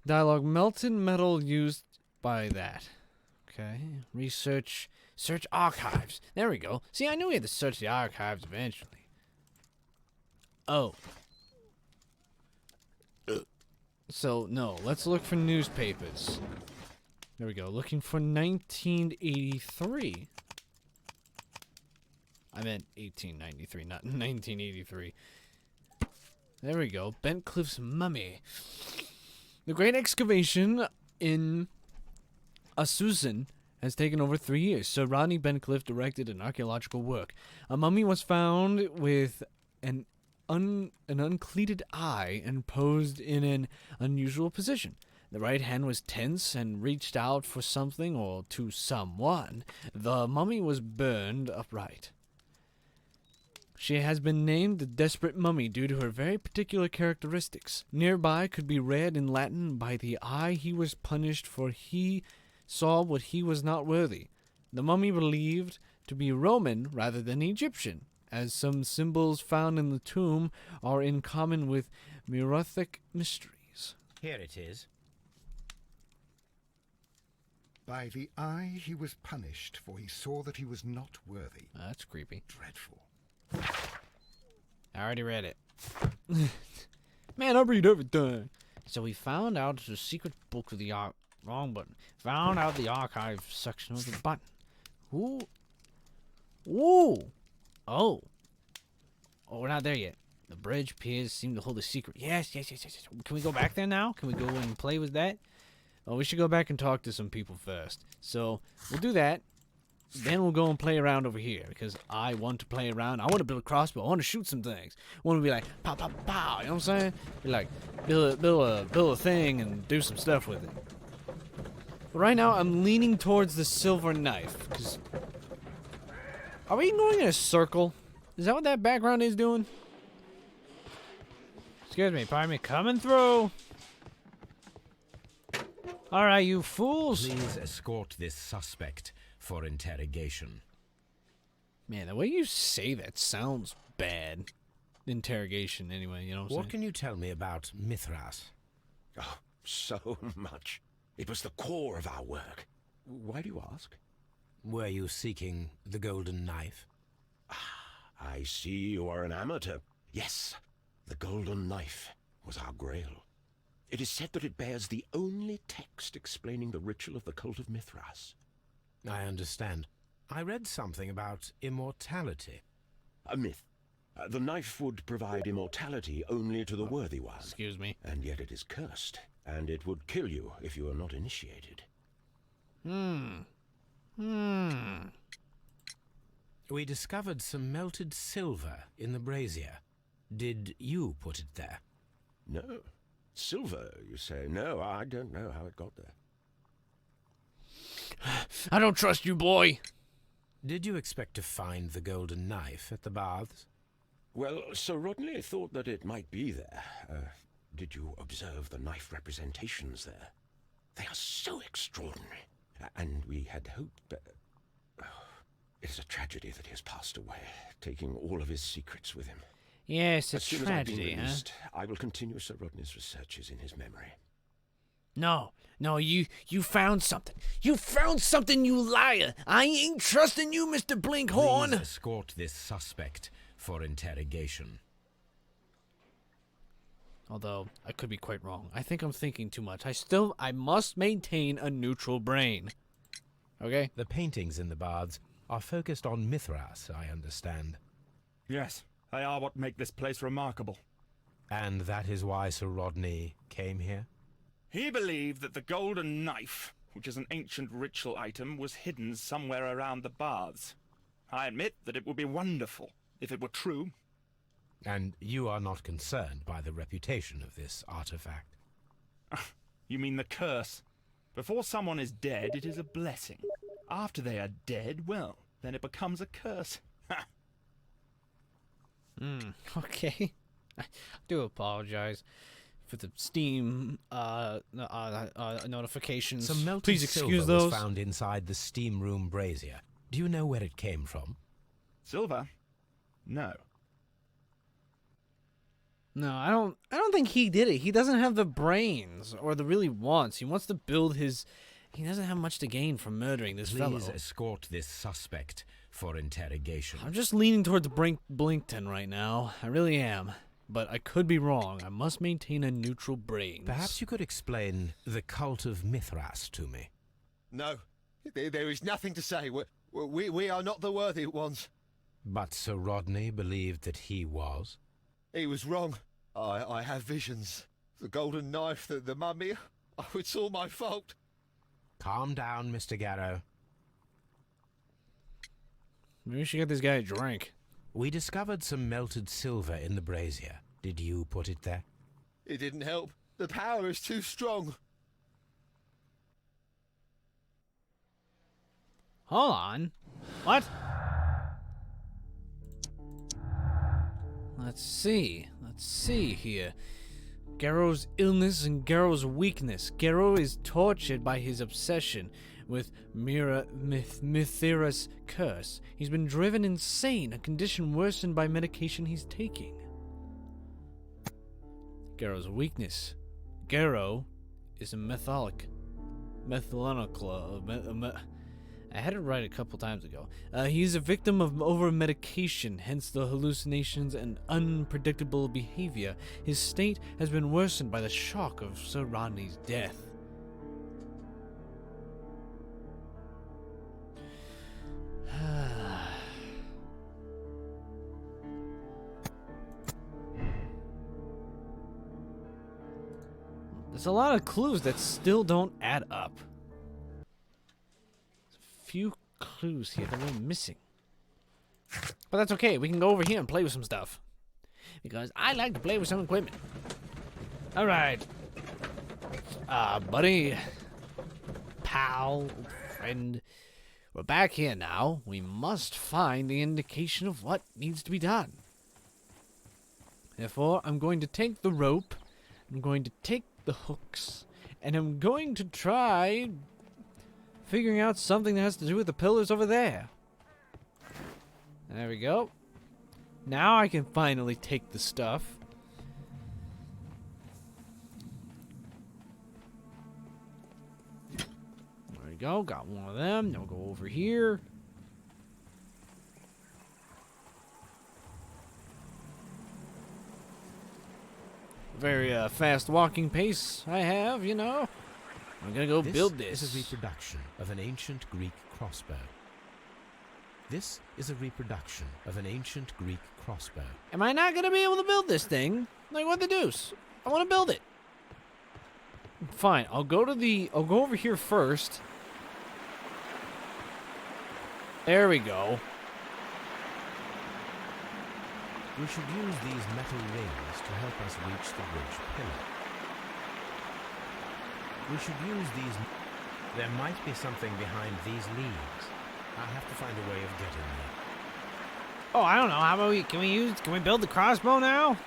dialogue melted metal used by that. Okay, research, search archives. There we go. See, I knew we had to search the archives eventually. Oh. So, no, let's look for newspapers. There we go, looking for 1983. I meant 1893, not 1983. There we go. Bentcliffe's mummy. The great excavation in Asussan has taken over 3 years. Sir Rodney Bentcliffe directed an archaeological work. A mummy was found with an uncleated eye and posed in an unusual position. The right hand was tense and reached out for something or to someone. The mummy was burned upright. She has been named the Desperate Mummy due to her very particular characteristics. Nearby could be read in Latin, "By the eye he was punished, for he saw what he was not worthy." The mummy believed to be Roman rather than Egyptian, as some symbols found in the tomb are in common with Mirothic mysteries. Here it is. By the eye he was punished, for he saw that he was not worthy. That's creepy. Dreadful. I already read it. Man, I read everything. So we found out the secret book of the wrong button. Found out the archive section of the button. Ooh. Ooh. Oh. Oh, we're not there yet. The bridge piers seem to hold a secret. Yes. Can we go back there now? Can we go and play with that? Oh, we should go back and talk to some people first. So we'll do that. Then we'll go and play around over here because I want to play around. I want to build a crossbow. I want to shoot some things. I want to be like pow pow pow. You know what I'm saying? Be like build a thing and do some stuff with it. But right now I'm leaning towards the silver knife. Cause are we going in a circle? Is that what that background is doing? Excuse me, pardon me. Coming through. All right, you fools. Please escort this suspect for interrogation. Man, the way you say that sounds bad. Interrogation, anyway, you know what I'm What saying? can you tell me about Mithras? Oh, so much. It was the core of our work. Why do you ask? Were you seeking the golden knife? I see you are an amateur. Yes, the golden knife was our grail. It is said that it bears the only text explaining the ritual of the cult of Mithras. I understand. I read something about immortality. A myth. The knife would provide immortality only to the worthy one. Excuse me. And yet it is cursed, and it would kill you if you are not initiated. We discovered some melted silver in the brazier. Did you put it there? No. Silver, you say? No, I don't know how it got there. I don't trust you, boy. Did you expect to find the golden knife at the baths? Well, Sir Rodney thought that it might be there. Did you observe the knife representations there? They are so extraordinary. And we had hoped that... it is a tragedy that he has passed away, taking all of his secrets with him. Yes, As it's soon as I've been tragedy, huh? released, I will continue Sir Rodney's researches in his memory. No, you found something. You found something, you liar. I ain't trusting you, Mr. Blinkhorn. Please escort this suspect for interrogation. Although, I could be quite wrong. I think I'm thinking too much. I must maintain a neutral brain. Okay? The paintings in the baths are focused on Mithras, I understand. Yes, they are what make this place remarkable. And that is why Sir Rodney came here? He believed that the golden knife, which is an ancient ritual item, was hidden somewhere around the baths. I admit that it would be wonderful if it were true. And you are not concerned by the reputation of this artifact? You mean the curse. Before someone is dead, it is a blessing. After they are dead, well, then it becomes a curse. Ha! Okay. I do apologize for the Steam notifications. Some melted Please excuse silver those. was found inside the steam room brazier. Do you know where it came from? Silver? No. No, I don't think he did it. He doesn't have the brains or the really wants. He wants to build his. He doesn't have much to gain from murdering this fellow. Please escort this suspect for interrogation. I'm just leaning towards Blinkton right now. I really am. But I could be wrong. I must maintain a neutral brain. Perhaps you could explain the cult of Mithras to me. No, there is nothing to say. We are not the worthy ones. But Sir Rodney believed that he was. He was wrong. I have visions. The golden knife, the mummy. Oh, it's all my fault. Calm down, Mr. Garrow. Maybe we should get this guy a drink. We discovered some melted silver in the brazier. Did you put it there? It didn't help. The power is too strong. Hold on. What? Let's see. Let's see here. Garrow's illness and Garrow's weakness. Garrow is tortured by his obsession with Mithras' curse. He's been driven insane, a condition worsened by medication he's taking. Garrow's weakness. Garrow is a I had it right a couple times ago. He's a victim of over-medication, hence the hallucinations and unpredictable behavior. His state has been worsened by the shock of Sir Rodney's death. There's a lot of clues that still don't add up. There's a few clues here that we're missing. But that's okay, we can go over here and play with some stuff. Because I like to play with some equipment. Alright. Buddy. Pal. Friend. We're back here now. We must find the indication of what needs to be done. Therefore, I'm going to take the rope. I'm going to take the hooks. And I'm going to try figuring out something that has to do with the pillars over there. There we go. Now I can finally take the stuff. There we go. Got one of them. Now we'll go over here. Very fast walking pace I have, you know. I'm gonna go build this. This is a reproduction of an ancient Greek crossbow. This is a reproduction of an ancient Greek crossbow. Am I not gonna be able to build this thing? Like, what the deuce? I want to build it. Fine, I'll go over here first. There we go. We should use these metal rings to help us reach the ridge pillar. We should use these... There might be something behind these leaves. I'll have to find a way of getting there. Oh, I don't know. How about can we build the crossbow now?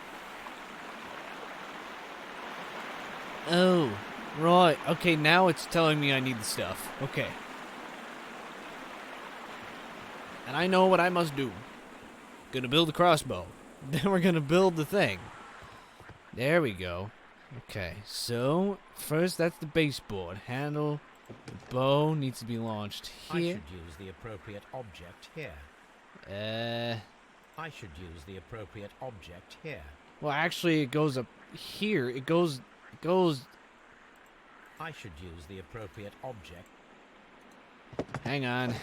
Oh, right. Okay, now it's telling me I need the stuff. Okay. And I know what I must do. Gonna build the crossbow. Then we're gonna build the thing. There we go. Okay, so first that's the baseboard. Handle, the bow needs to be launched here. I should use the appropriate object here. I should use the appropriate object here. Well, actually, it goes up here. It goes. I should use the appropriate object. Hang on.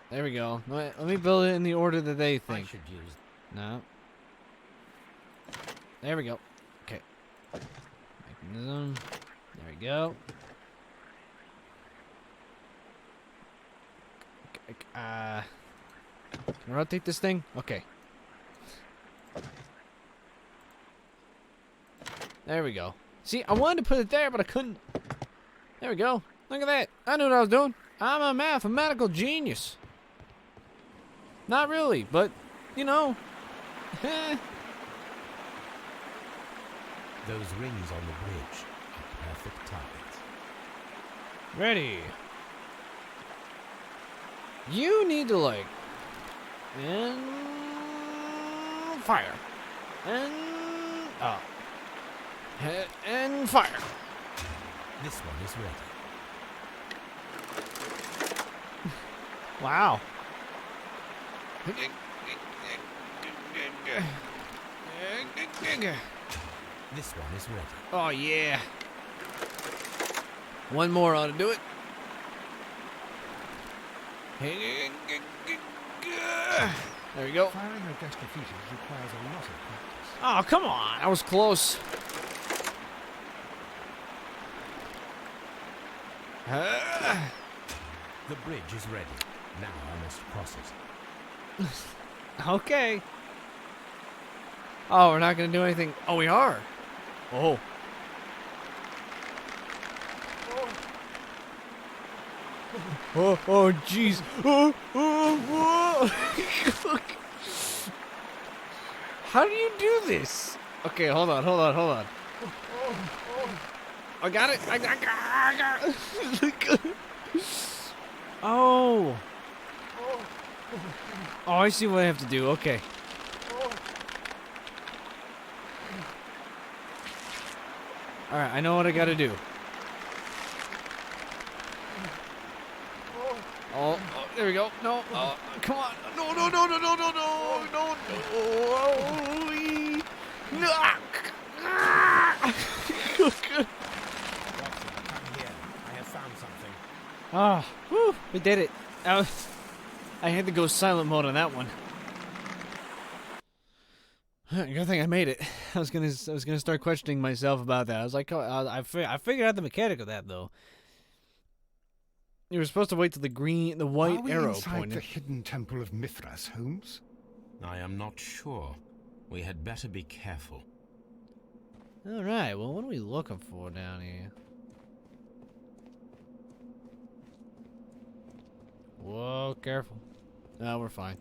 There we go. Let me build it in the order that they think. I should use... No. There we go. Okay. Mechanism. There we go. Can I rotate this thing? Okay. There we go. See, I wanted to put it there, but I couldn't. There we go. Look at that. I knew what I was doing. I'm a mathematical genius. Not really, but, you know. Those rings on the bridge are perfect targets. Ready. You need to, like, and fire. And, and fire. This one is ready. Wow. This one is ready. Oh, yeah. One more ought to do it. There we go. Firing against defeaters requires a lot of practice. Oh, come on. I was close. The bridge is ready. Now I must cross it. Okay. Oh, we're not going to do anything. Oh, we are. Oh. Oh, jeez. Oh, How do you do this? Okay, hold on. I got it. I got it. Oh. Oh, I see what I have to do. Okay. Alright, I know what I gotta do. Oh, there we go. No, come on. No. Watson, come here. I have found something. Ah, whew, we did it. I had to go silent mode on that one. Good thing I made it. I was gonna start questioning myself about that. I was like, oh, I figured out the mechanic of that though. You were supposed to wait till the white Are we arrow inside pointed. the hidden temple of Mithras, Holmes? I am not sure. We had better be careful. All right. Well, what are we looking for down here? Whoa, careful. No, we're fine.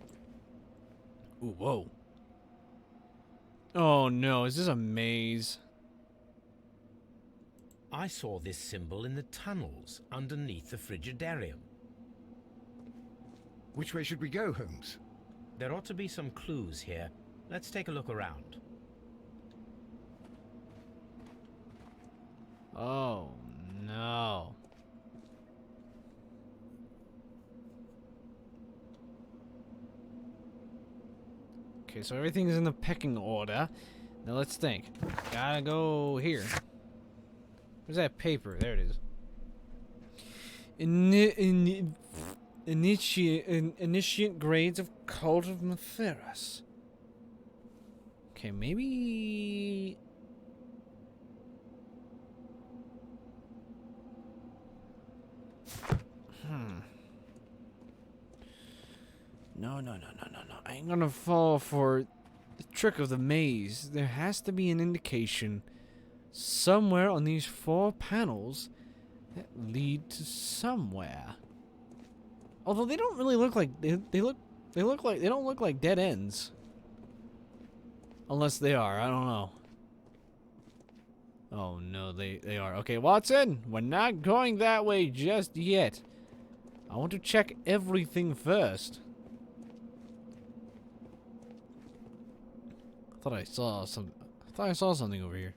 Ooh, whoa. Oh no, is this a maze? I saw this symbol in the tunnels underneath the Frigidarium. Which way should we go, Holmes? There ought to be some clues here. Let's take a look around. Oh no. Okay, so everything's in the pecking order. Now let's think. Gotta go here. Where's that paper? There it is. Initiate grades of Cult of Mithras. Okay, maybe... No. I ain't gonna fall for the trick of the maze. There has to be an indication somewhere on these 4 panels that lead to somewhere. Although they don't really look like they don't look like dead ends. Unless they are, I don't know. Oh no, they are. Okay, Watson, we're not going that way just yet. I want to check everything first. I thought I saw something over here.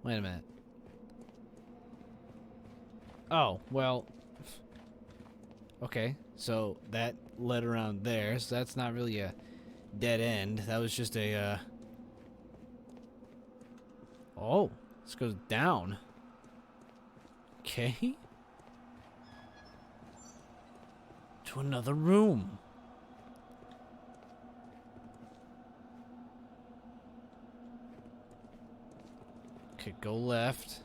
Wait a minute. Oh, well. Okay, so that led around there, so that's not really a dead end. That was just a, Oh, this goes down. Okay. To another room. Okay, go left.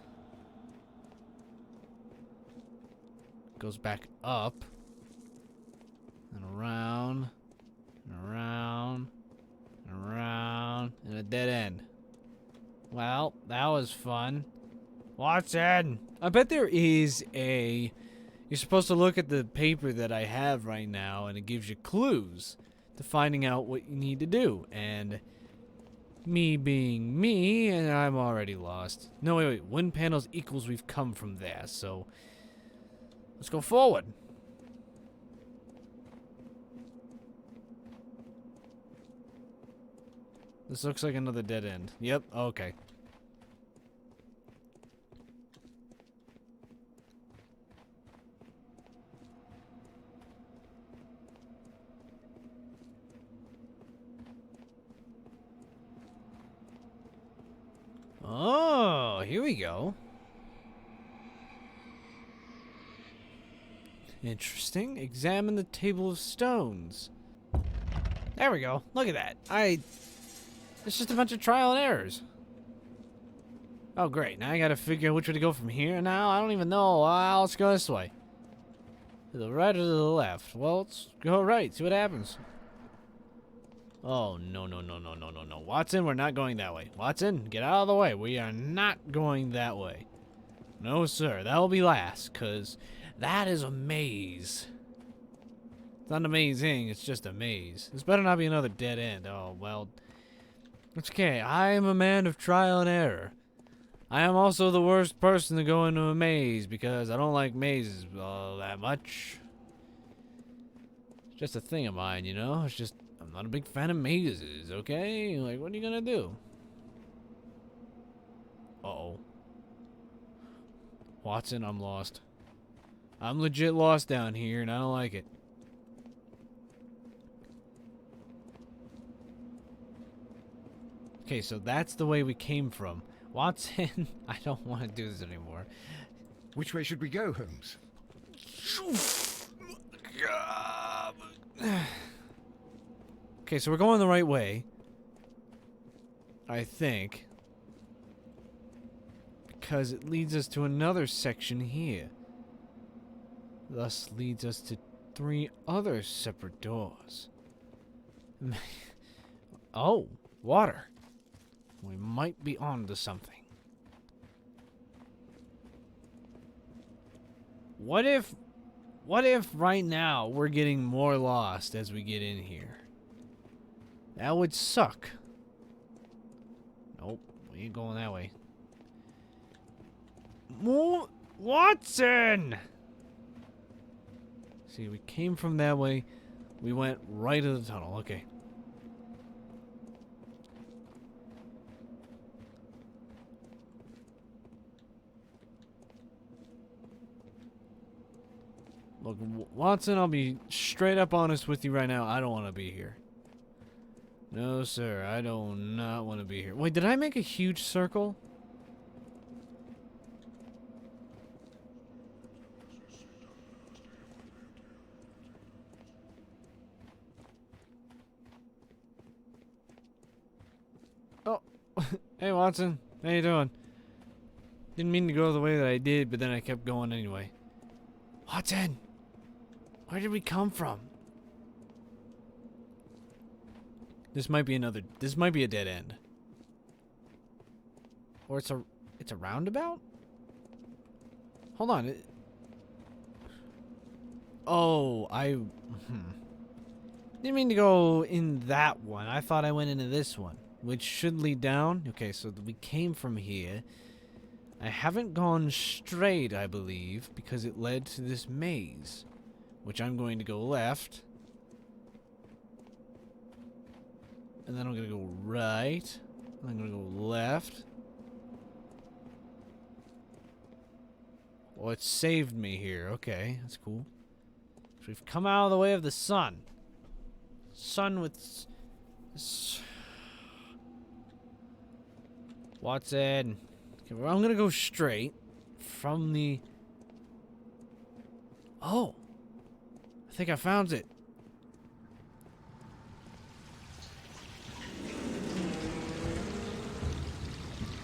Goes back up. And around. And around. And around. And a dead end. Well, that was fun. Watson! I bet there is a... You're supposed to look at the paper that I have right now, and it gives you clues to finding out what you need to do. And me being me, and I'm already lost. No, wait. Wind panels equals we've come from there, so... Let's go forward. This looks like another dead end. Yep, okay. Oh, here we go. Interesting. Examine the table of stones. There we go. Look at that. It's just a bunch of trial and errors. Oh, great. Now I gotta figure out which way to go from here. Now, I don't even know. Let's go this way. To the right or to the left? Well, let's go right. See what happens. Oh, no. Watson, we're not going that way. Watson, get out of the way. We are not going that way. No, sir. That will be last, because that is a maze. It's not amazing. It's just a maze. This better not be another dead end. Oh, well... It's okay. I am a man of trial and error. I am also the worst person to go into a maze because I don't like mazes all that much. It's just a thing of mine, you know? It's just, I'm not a big fan of mazes, okay? Like, what are you gonna do? Uh-oh. Watson, I'm lost. I'm legit lost down here and I don't like it. Okay, so that's the way we came from. Watson, I don't want to do this anymore. Which way should we go, Holmes? Okay, so we're going the right way. I think. Because it leads us to another section here. Thus leads us to 3 other separate doors. Oh, water. We might be on to something. What if right now we're getting more lost as we get in here? That would suck. Nope, we ain't going that way. Watson! See, we came from that way. We went right to the tunnel. Okay. Look, Watson, I'll be straight up honest with you right now. I don't want to be here. No, sir. I do not want to be here. Wait, did I make a huge circle? Oh, hey, Watson. How you doing? Didn't mean to go the way that I did, but then I kept going anyway. Watson! Where did we come from? This might be a dead end. Or it's a roundabout? Hold on. Oh, didn't mean to go in that one. I thought I went into this one, which should lead down. Okay, so we came from here. I haven't gone straight, I believe, because it led to this maze, which I'm going to go left. And then I'm going to go right. And I'm going to go left. Well, it saved me here. Okay, that's cool. So we've come out of the way of the sun. Sun with... Watson... Okay, well, I'm gonna go straight from the... Oh! I think I found it.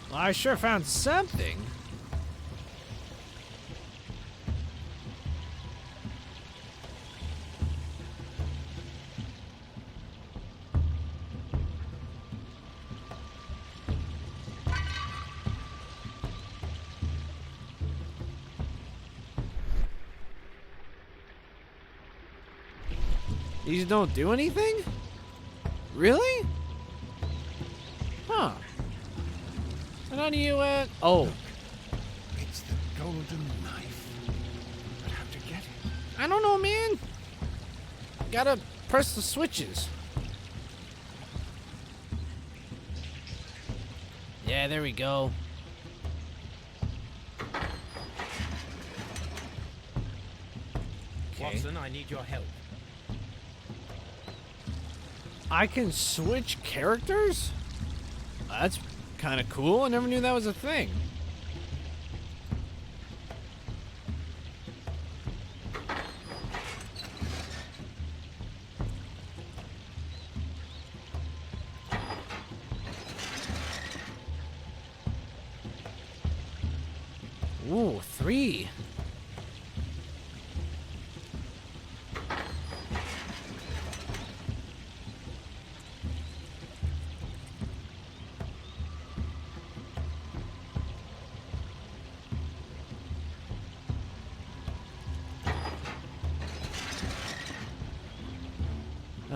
Well, I sure found something. These don't do anything? Really? Huh. And how do you, oh. It's the golden knife. But how to get it? I don't know, man. Gotta press the switches. Yeah, there we go. Okay. Watson, I need your help. I can switch characters? That's kind of cool. I never knew that was a thing. Ooh, 3.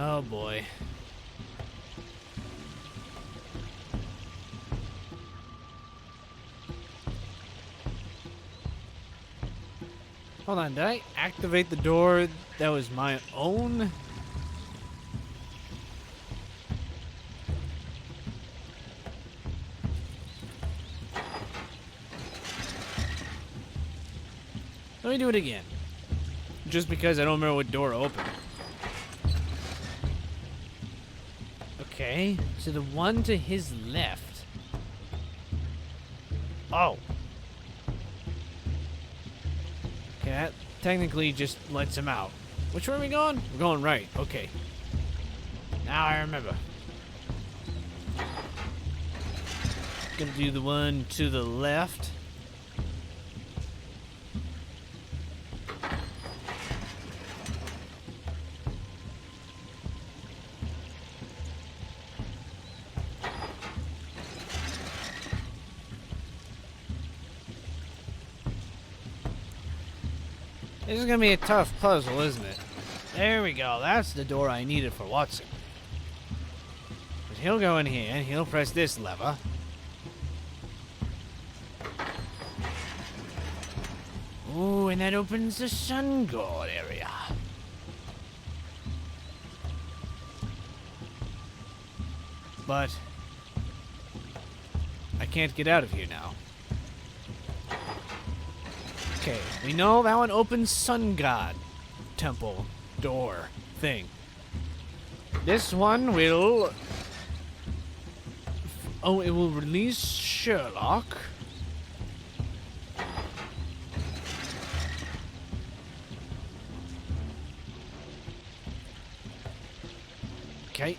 Oh boy. Hold on, did I activate the door that was my own? Let me do it again. Just because I don't remember what door opened. Okay, so the one to his left. Oh. Okay, that technically just lets him out. Which way are we going? We're going right. Okay. Now I remember. Gonna do the one to the left. This is gonna be a tough puzzle, isn't it? There we go. That's the door I needed for Watson. But he'll go in here and he'll press this lever. Ooh, and that opens the sun god area. But I can't get out of here now. Okay, we know that one opens sun god temple door thing. This one will... Oh, it will release Sherlock. Okay.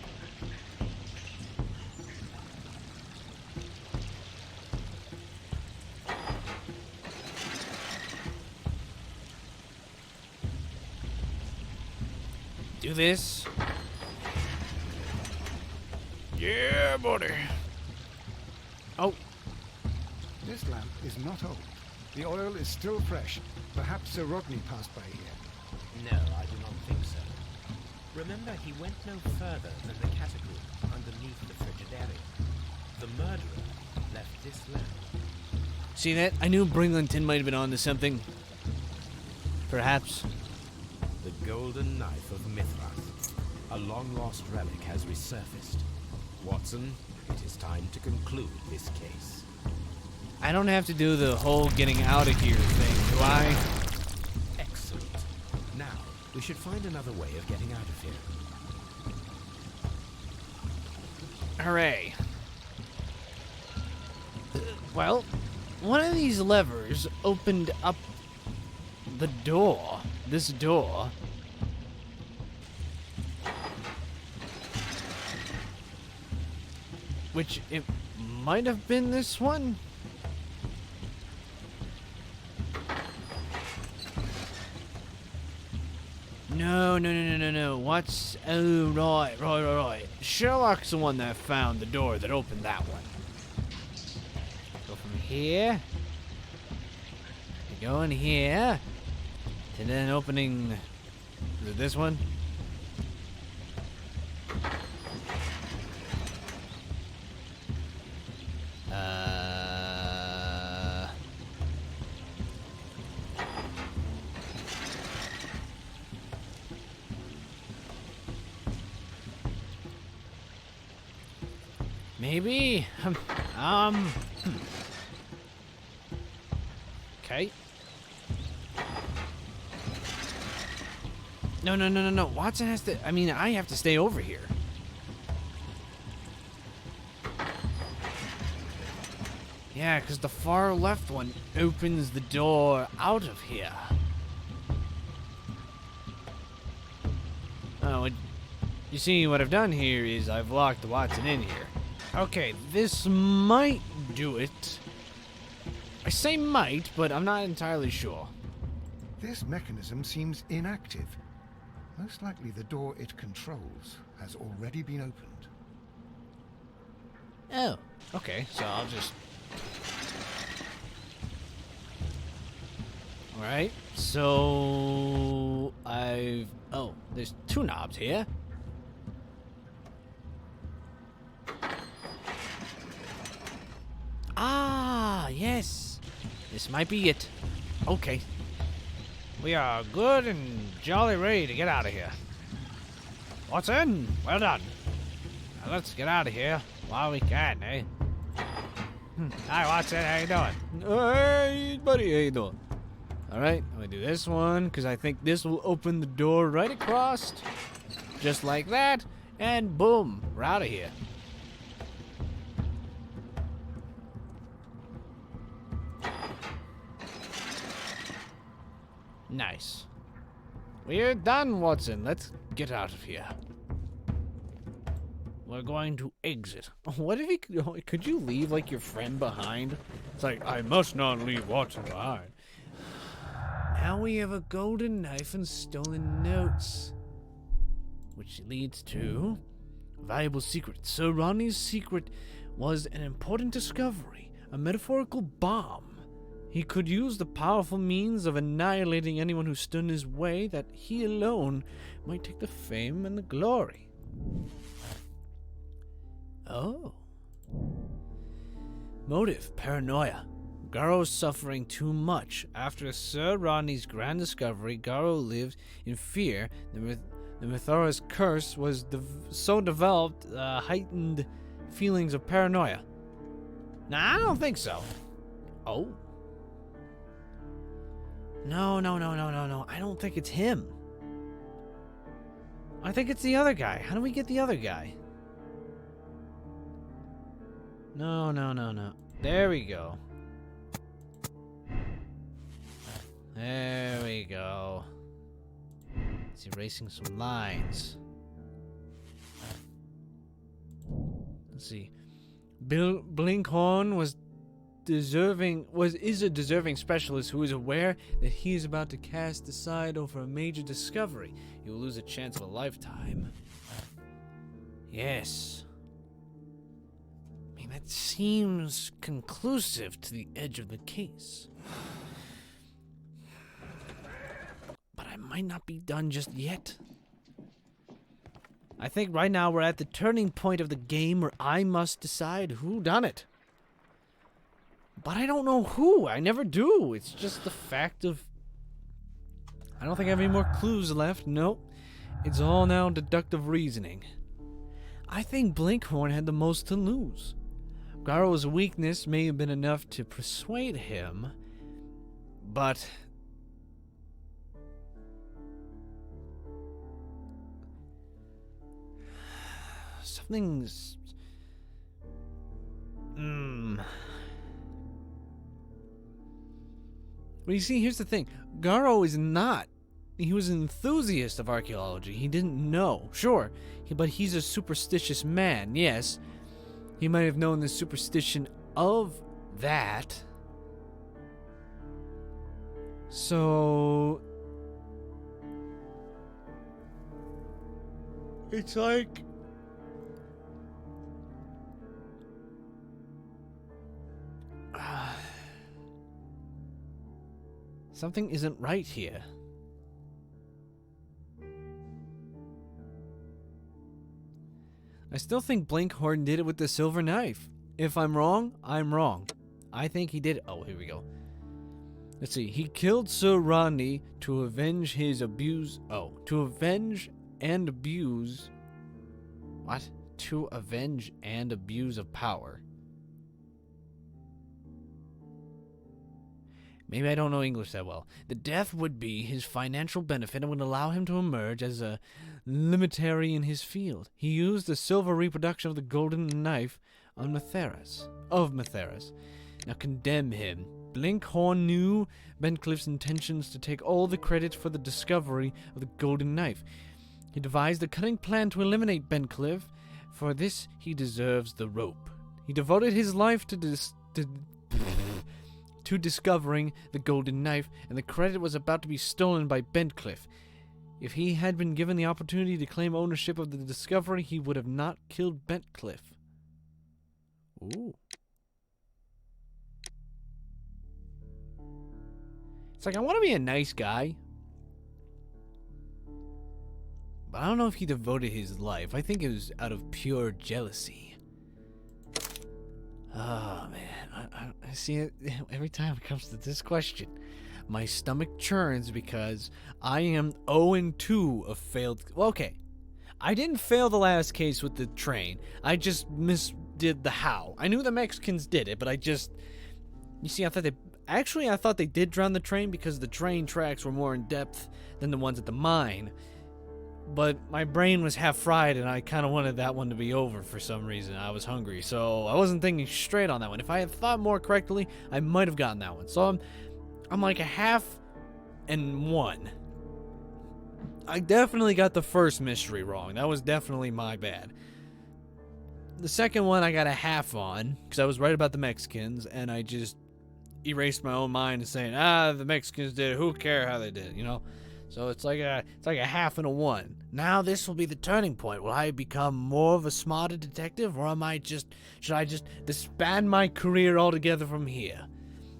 Do this. Yeah, buddy. Oh. This lamp is not old. The oil is still fresh. Perhaps Sir Rodney passed by here. No, I do not think so. Remember, he went no further than the catacombs underneath the Frigidaire. The murderer left this lamp. See that? I knew Bringleton might have been onto something. Perhaps. The golden knife of Mithras. A long-lost relic has resurfaced. Watson, it is time to conclude this case. I don't have to do the whole getting out of here thing, do I? Excellent. Now, we should find another way of getting out of here. Hooray. Well, one of these levers opened up the door. This door. Which it might have been this one. No. What's... Oh, right. Sherlock's the one that found the door that opened that one. Go from here. Go in here. And then opening... Is it this one? Maybe? Okay. No. Watson has to... I mean, I have to stay over here. Yeah, because the far left one opens the door out of here. Oh, you see, what I've done here is I've locked Watson in here. Okay, this might do it. I say might, but I'm not entirely sure. This mechanism seems inactive. Most likely the door it controls has already been opened. Oh, okay, so I'll just... Alright, so... Oh, there's two knobs here. Ah, yes. This might be it. Okay. We are good and jolly ready to get out of here. Watson, well done. Now let's get out of here while we can, eh? Hi, Watson, how you doing? Hey, buddy, how you doing? Alright, I'm gonna do this one, because I think this will open the door right across. Just like that, and boom, we're out of here. Nice. We're done, Watson. Let's get out of here. We're going to exit. What if he could you leave like your friend behind? It's like, I must not leave Watson behind. Now we have a golden knife and stolen notes. Which leads to a valuable secret. Sir Ronnie's secret was an important discovery, a metaphorical bomb. He could use the powerful means of annihilating anyone who stood in his way, that he alone might take the fame and the glory. Oh. Motive, paranoia. Garrow suffering too much. After Sir Rodney's grand discovery, Garrow lived in fear. The Mithora's curse was so developed, heightened feelings of paranoia. Nah, I don't think so. Oh. No. I don't think it's him. I think it's the other guy. How do we get the other guy? No. There we go. There we go. It's erasing some lines. Let's see. Blinkhorn is a deserving specialist who is aware that he is about to cast aside over a major discovery. He will lose a chance of a lifetime. Yes. I mean, that seems conclusive to the edge of the case. But I might not be done just yet. I think right now we're at the turning point of the game where I must decide who done it. But I don't know who. I never do. It's just the fact of... I don't think I have any more clues left. Nope. It's all now deductive reasoning. I think Blinkhorn had the most to lose. Garrow's weakness may have been enough to persuade him, but... something's... But you see, here's the thing. Garrow is not. He was an enthusiast of archaeology. He didn't know. Sure, but he's a superstitious man, yes. He might have known the superstition of that. So... it's like... something isn't right here. I still think Blinkhorn did it with the silver knife. If I'm wrong, I'm wrong. I think he did. Oh, here we go. Let's see. He killed Sir Rodney to avenge his abuse. Oh, to avenge and abuse. What? To avenge and abuse of power. Maybe I don't know English that well. The death would be his financial benefit and would allow him to emerge as a limitary in his field. He used the silver reproduction of the golden knife on Matthias. Now condemn him. Blinkhorn knew Bencliffe's intentions to take all the credit for the discovery of the golden knife. He devised a cunning plan to eliminate Bencliffe. For this, he deserves the rope. He devoted his life to discovering the golden knife, and the credit was about to be stolen by Bencliffe. If he had been given the opportunity to claim ownership of the discovery, he would have not killed Bencliffe. Ooh. It's like, I want to be a nice guy, but I don't know if he devoted his life. I think it was out of pure jealousy. Oh, man. I see it every time it comes to this question. My stomach churns because I am 0-2 of failed... Well, okay. I didn't fail the last case with the train. I just misdid the how. I knew the Mexicans did it, but I just... You see, I thought they did drown the train because the train tracks were more in depth than the ones at the mine. But my brain was half fried, and I kind of wanted that one to be over for some reason. I was hungry, so I wasn't thinking straight on that one. If I had thought more correctly, I might have gotten that one. So I'm like a 1/2. I definitely got the first mystery wrong. That was definitely my bad. The second one I got a 1/2 on, because I was right about the Mexicans, and I just erased my own mind and saying, the Mexicans did it. Who cares how they did it, you know? So it's like a 1/2 and a 1. Now this will be the turning point. Will I become more of a smarter detective, or should I just disband my career altogether from here?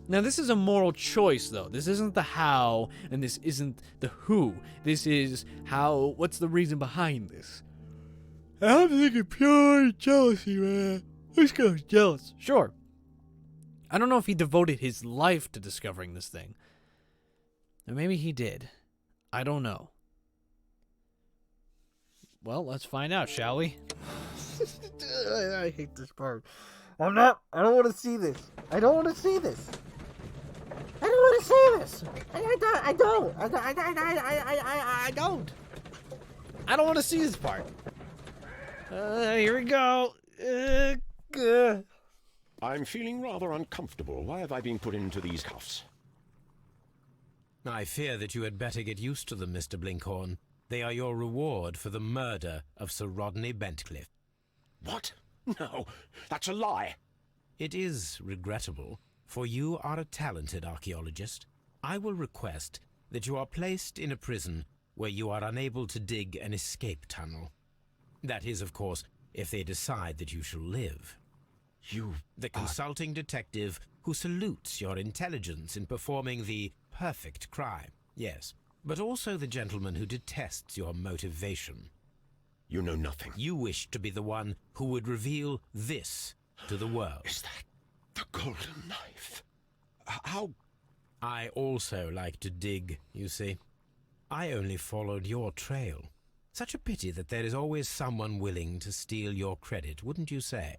Now this is a moral choice, though. This isn't the how, and this isn't the who. This is how. What's the reason behind this? I'm thinking pure jealousy, man. This guy's jealous. Sure. I don't know if he devoted his life to discovering this thing. Or maybe he did. I don't know. Well, let's find out, shall we? I hate this part. I don't want to see this. I don't want to see this. I don't want to see this. I don't. I don't want to see this part. Here we go. I'm feeling rather uncomfortable. Why have I been put into these cuffs? I fear that you had better get used to them, Mr. Blinkhorn. They are your reward for the murder of Sir Rodney Bentcliffe. What? No, that's a lie. It is regrettable, for you are a talented archaeologist. I will request that you are placed in a prison where you are unable to dig an escape tunnel. That is, of course, if they decide that you shall live. The consulting detective who salutes your intelligence in performing the perfect crime, yes, but also the gentleman who detests your motivation. You know nothing. You wish to be the one who would reveal this to the world. Is that the golden knife? How? I also like to dig, you see. I only followed your trail. Such a pity that there is always someone willing to steal your credit, wouldn't you say?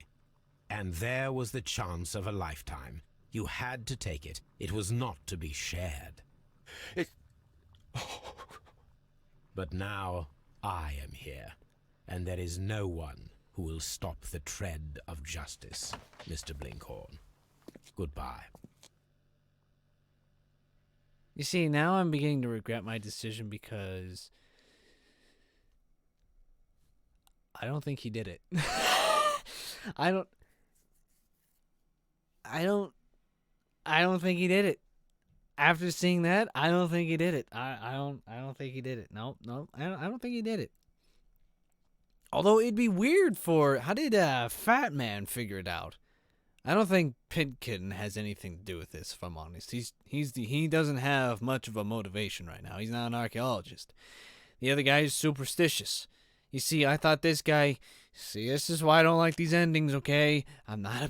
And there was the chance of a lifetime. You had to take it. It was not to be shared. But now I am here, and there is no one who will stop the tread of justice, Mr. Blinkhorn. Goodbye. You see, now I'm beginning to regret my decision because I don't think he did it. I don't think he did it. After seeing that, I don't think he did it. I don't think he did it. No, I don't think he did it. Although it'd be weird how did Fat Man figure it out? I don't think Pitkin has anything to do with this, if I'm honest. He doesn't have much of a motivation right now. He's not an archaeologist. The other guy is superstitious. You see, I thought this guy, See, this is why I don't like these endings, okay? I'm not a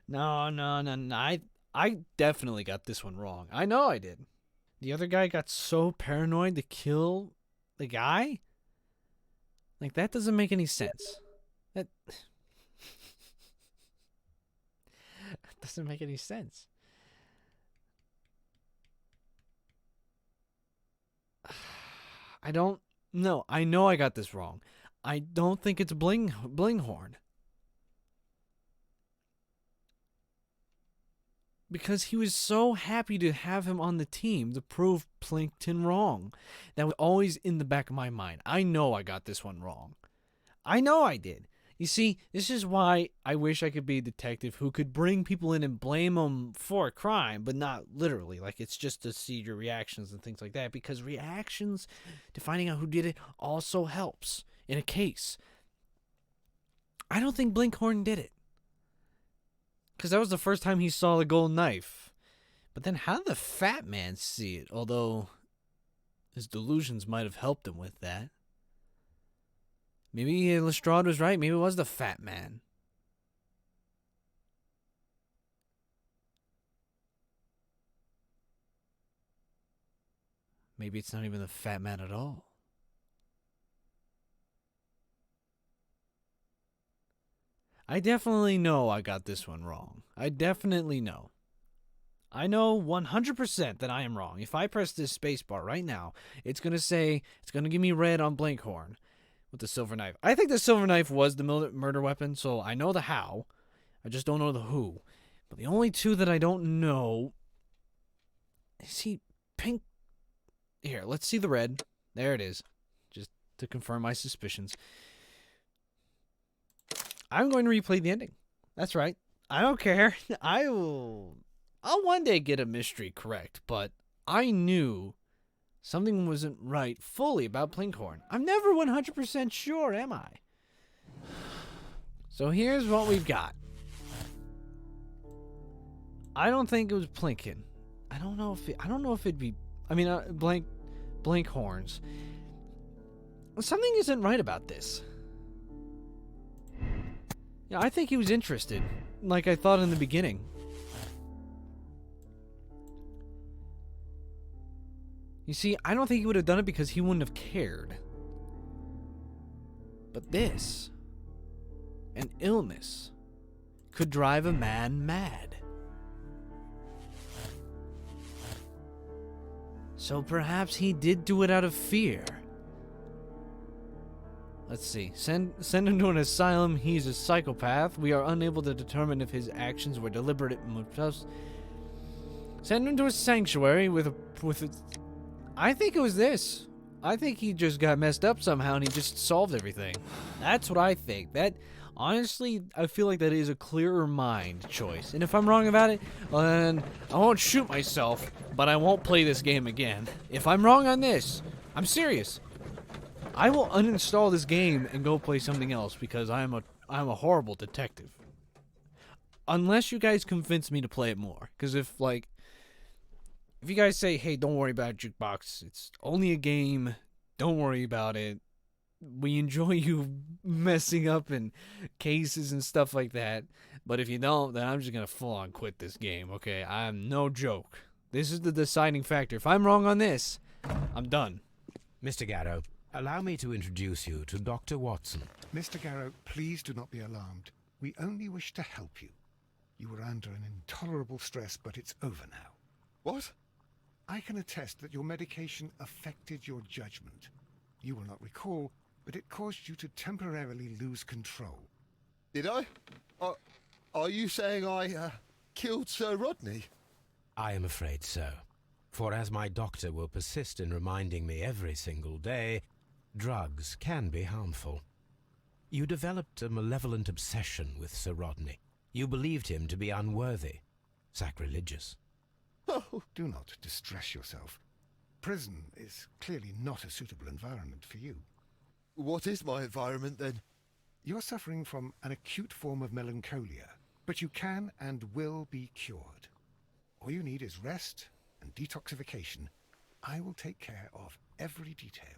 No, no, no, no. I definitely got this one wrong. I know I did. The other guy got so paranoid to kill the guy? Like, that doesn't make any sense. That doesn't make any sense. I don't know. I know I got this wrong. I don't think it's Blinghorn. Because he was so happy to have him on the team to prove Plinkton wrong. That was always in the back of my mind. I know I got this one wrong. I know I did. You see, this is why I wish I could be a detective who could bring people in and blame them for a crime, but not literally. Like, it's just to see your reactions and things like that. Because reactions to finding out who did it also helps in a case. I don't think Blinkhorn did it. Because that was the first time he saw the gold knife. But then how did the fat man see it? Although his delusions might have helped him with that. Maybe Lestrade was right. Maybe it was the fat man. Maybe it's not even the fat man at all. I definitely know I got this one wrong. I definitely know. I know 100% that I am wrong. If I press this spacebar right now, it's going to give me red on Blinkhorn with the silver knife. I think the silver knife was the murder weapon, so I know the how. I just don't know the who. But the only two that I don't know... Is he pink? Here, let's see the red. There it is. Just to confirm my suspicions. I'm going to replay the ending. That's right. I don't care. I'll one day get a mystery correct, but I knew something wasn't right fully about Blinkhorn. I'm never 100% sure, am I? So here's what we've got. I don't think it was Plinkin. I don't know if it'd be. I mean, Blinkhorns. Something isn't right about this. Yeah, I think he was interested, like I thought in the beginning. You see, I don't think he would have done it because he wouldn't have cared. But this, an illness, could drive a man mad. So perhaps he did do it out of fear. Let's see. Send him to an asylum. He's a psychopath. We are unable to determine if his actions were deliberate. Send him to a sanctuary with a... I think it was this. I think he just got messed up somehow and he just solved everything. That's what I think. That, honestly, I feel like that is a clearer mind choice. And if I'm wrong about it, well, then I won't shoot myself, but I won't play this game again. If I'm wrong on this, I'm serious. I will uninstall this game and go play something else because I'm a horrible detective. Unless you guys convince me to play it more. Because if you guys say, hey, don't worry about Jukebox, it's only a game, don't worry about it, we enjoy you messing up in cases and stuff like that, but if you don't, then I'm just going to full on quit this game, okay? I'm no joke. This is the deciding factor. If I'm wrong on this, I'm done. Mr. Garrow, allow me to introduce you to Dr. Watson. Mr. Garrow, please do not be alarmed. We only wish to help you. You were under an intolerable stress, but it's over now. What? I can attest that your medication affected your judgment. You will not recall, but it caused you to temporarily lose control. Did I? Are you saying I killed Sir Rodney? I am afraid so. For as my doctor will persist in reminding me every single day, drugs can be harmful. You developed a malevolent obsession with Sir Rodney. You believed him to be unworthy, sacrilegious. Oh, Do not distress yourself. Prison is clearly not a suitable environment for you. what is my environment then? You're suffering from an acute form of melancholia, but you can and will be cured. All you need is rest and detoxification. I will take care of every detail.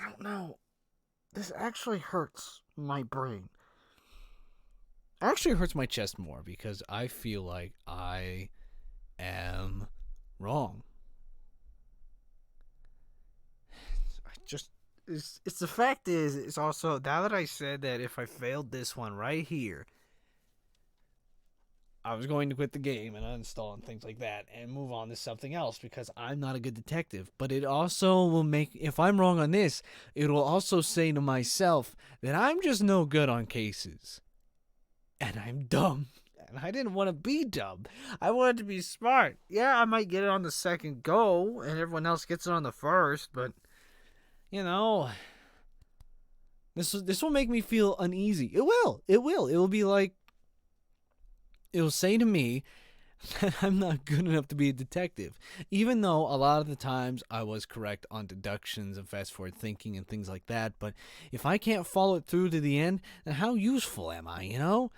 I don't know. This actually hurts my brain. Actually hurts my chest more because I feel like I am wrong. It's the fact is, it's also, now that I said that if I failed this one right here, I was going to quit the game and uninstall and things like that and move on to something else because I'm not a good detective. But it also will make, if I'm wrong on this, it will also say to myself that I'm just no good on cases. And I'm dumb. And I didn't want to be dumb. I wanted to be smart. Yeah, I might get it on the second go and everyone else gets it on the first, but, you know, this will make me feel uneasy. It will. It will. It will be like, it will say to me that I'm not good enough to be a detective. Even though a lot of the times I was correct on deductions and fast forward thinking and things like that. But if I can't follow it through to the end, then how useful am I, you know?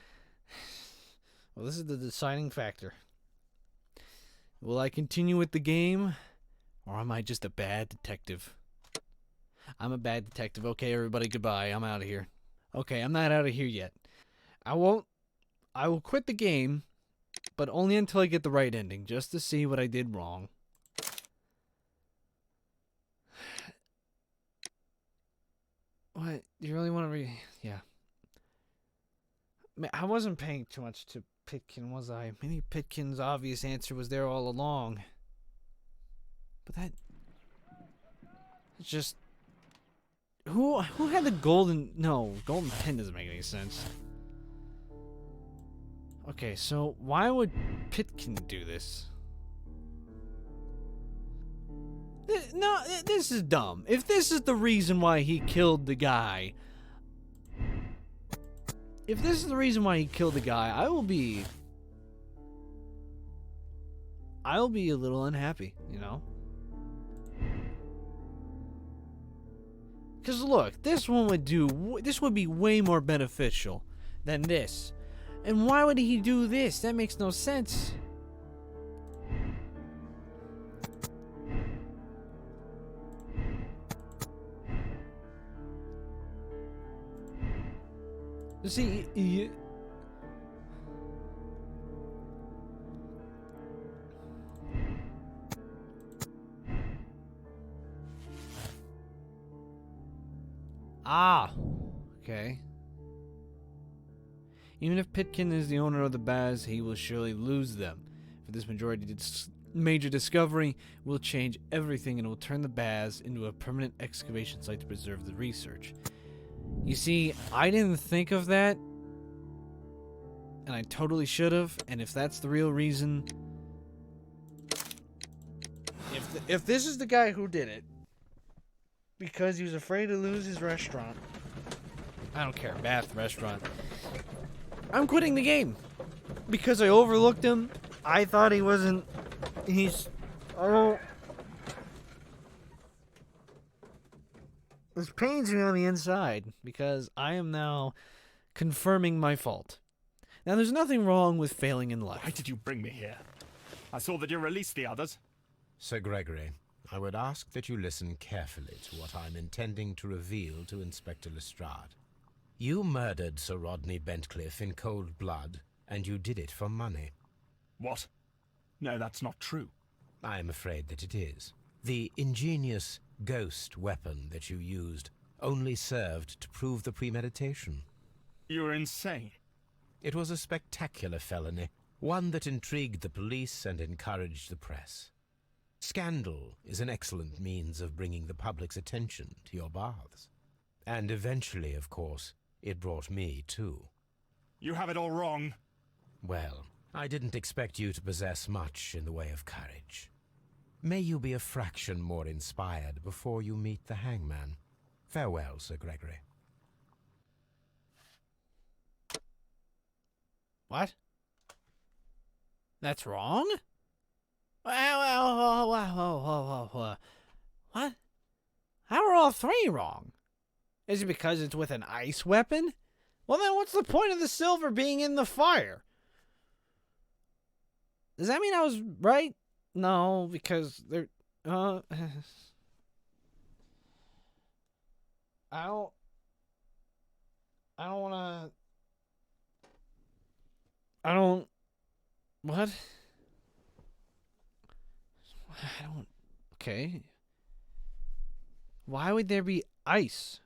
Well, this is the deciding factor. Will I continue with the game, or am I just a bad detective? I'm a bad detective. Okay, everybody, goodbye. I'm out of here. Okay, I'm not out of here yet. I will quit the game, but only until I get the right ending, just to see what I did wrong. What? You really want to Yeah. I wasn't paying too much to Pitkin, was I? Maybe Pitkin's obvious answer was there all along. But that... It's just... Who had the golden... No, golden pen doesn't make any sense. Okay, so why would Pitkin do this? No, this is dumb. If this is the reason why he killed the guy... If this is the reason why he killed the guy, I will be a little unhappy, you know? Because look, this would be way more beneficial than this. And why would he do this? That makes no sense. See, okay. Even if Pitkin is the owner of the Baz, he will surely lose them. For this major discovery will change everything and will turn the Baz into a permanent excavation site to preserve the research. You see, I didn't think of that, and I totally should have, and if that's the real reason... If this is the guy who did it, because he was afraid to lose his restaurant, I don't care, bath, restaurant, I'm quitting the game. Because I overlooked him, I thought he wasn't... This pains me on the inside, because I am now confirming my fault. Now, there's nothing wrong with failing in life. Why did you bring me here? I saw that you released the others. Sir Gregory, I would ask that you listen carefully to what I'm intending to reveal to Inspector Lestrade. You murdered Sir Rodney Bentcliffe in cold blood, and you did it for money. What? No, that's not true. I am afraid that it is. The ingenious ghost weapon that you used only served to prove the premeditation. You're insane. It was a spectacular felony, one that intrigued the police and encouraged the press. Scandal is an excellent means of bringing the public's attention to your baths. And eventually, of course, it brought me too. You have it all wrong. Well, I didn't expect you to possess much in the way of courage. May you be a fraction more inspired before you meet the hangman. Farewell, Sir Gregory. What? That's wrong? What? How are all three wrong? Is it because it's with an ice weapon? Well, then what's the point of the silver being in the fire? Does that mean I was right? No, because they're... I don't wanna... I don't... What? I don't... Okay. Why would there be ice?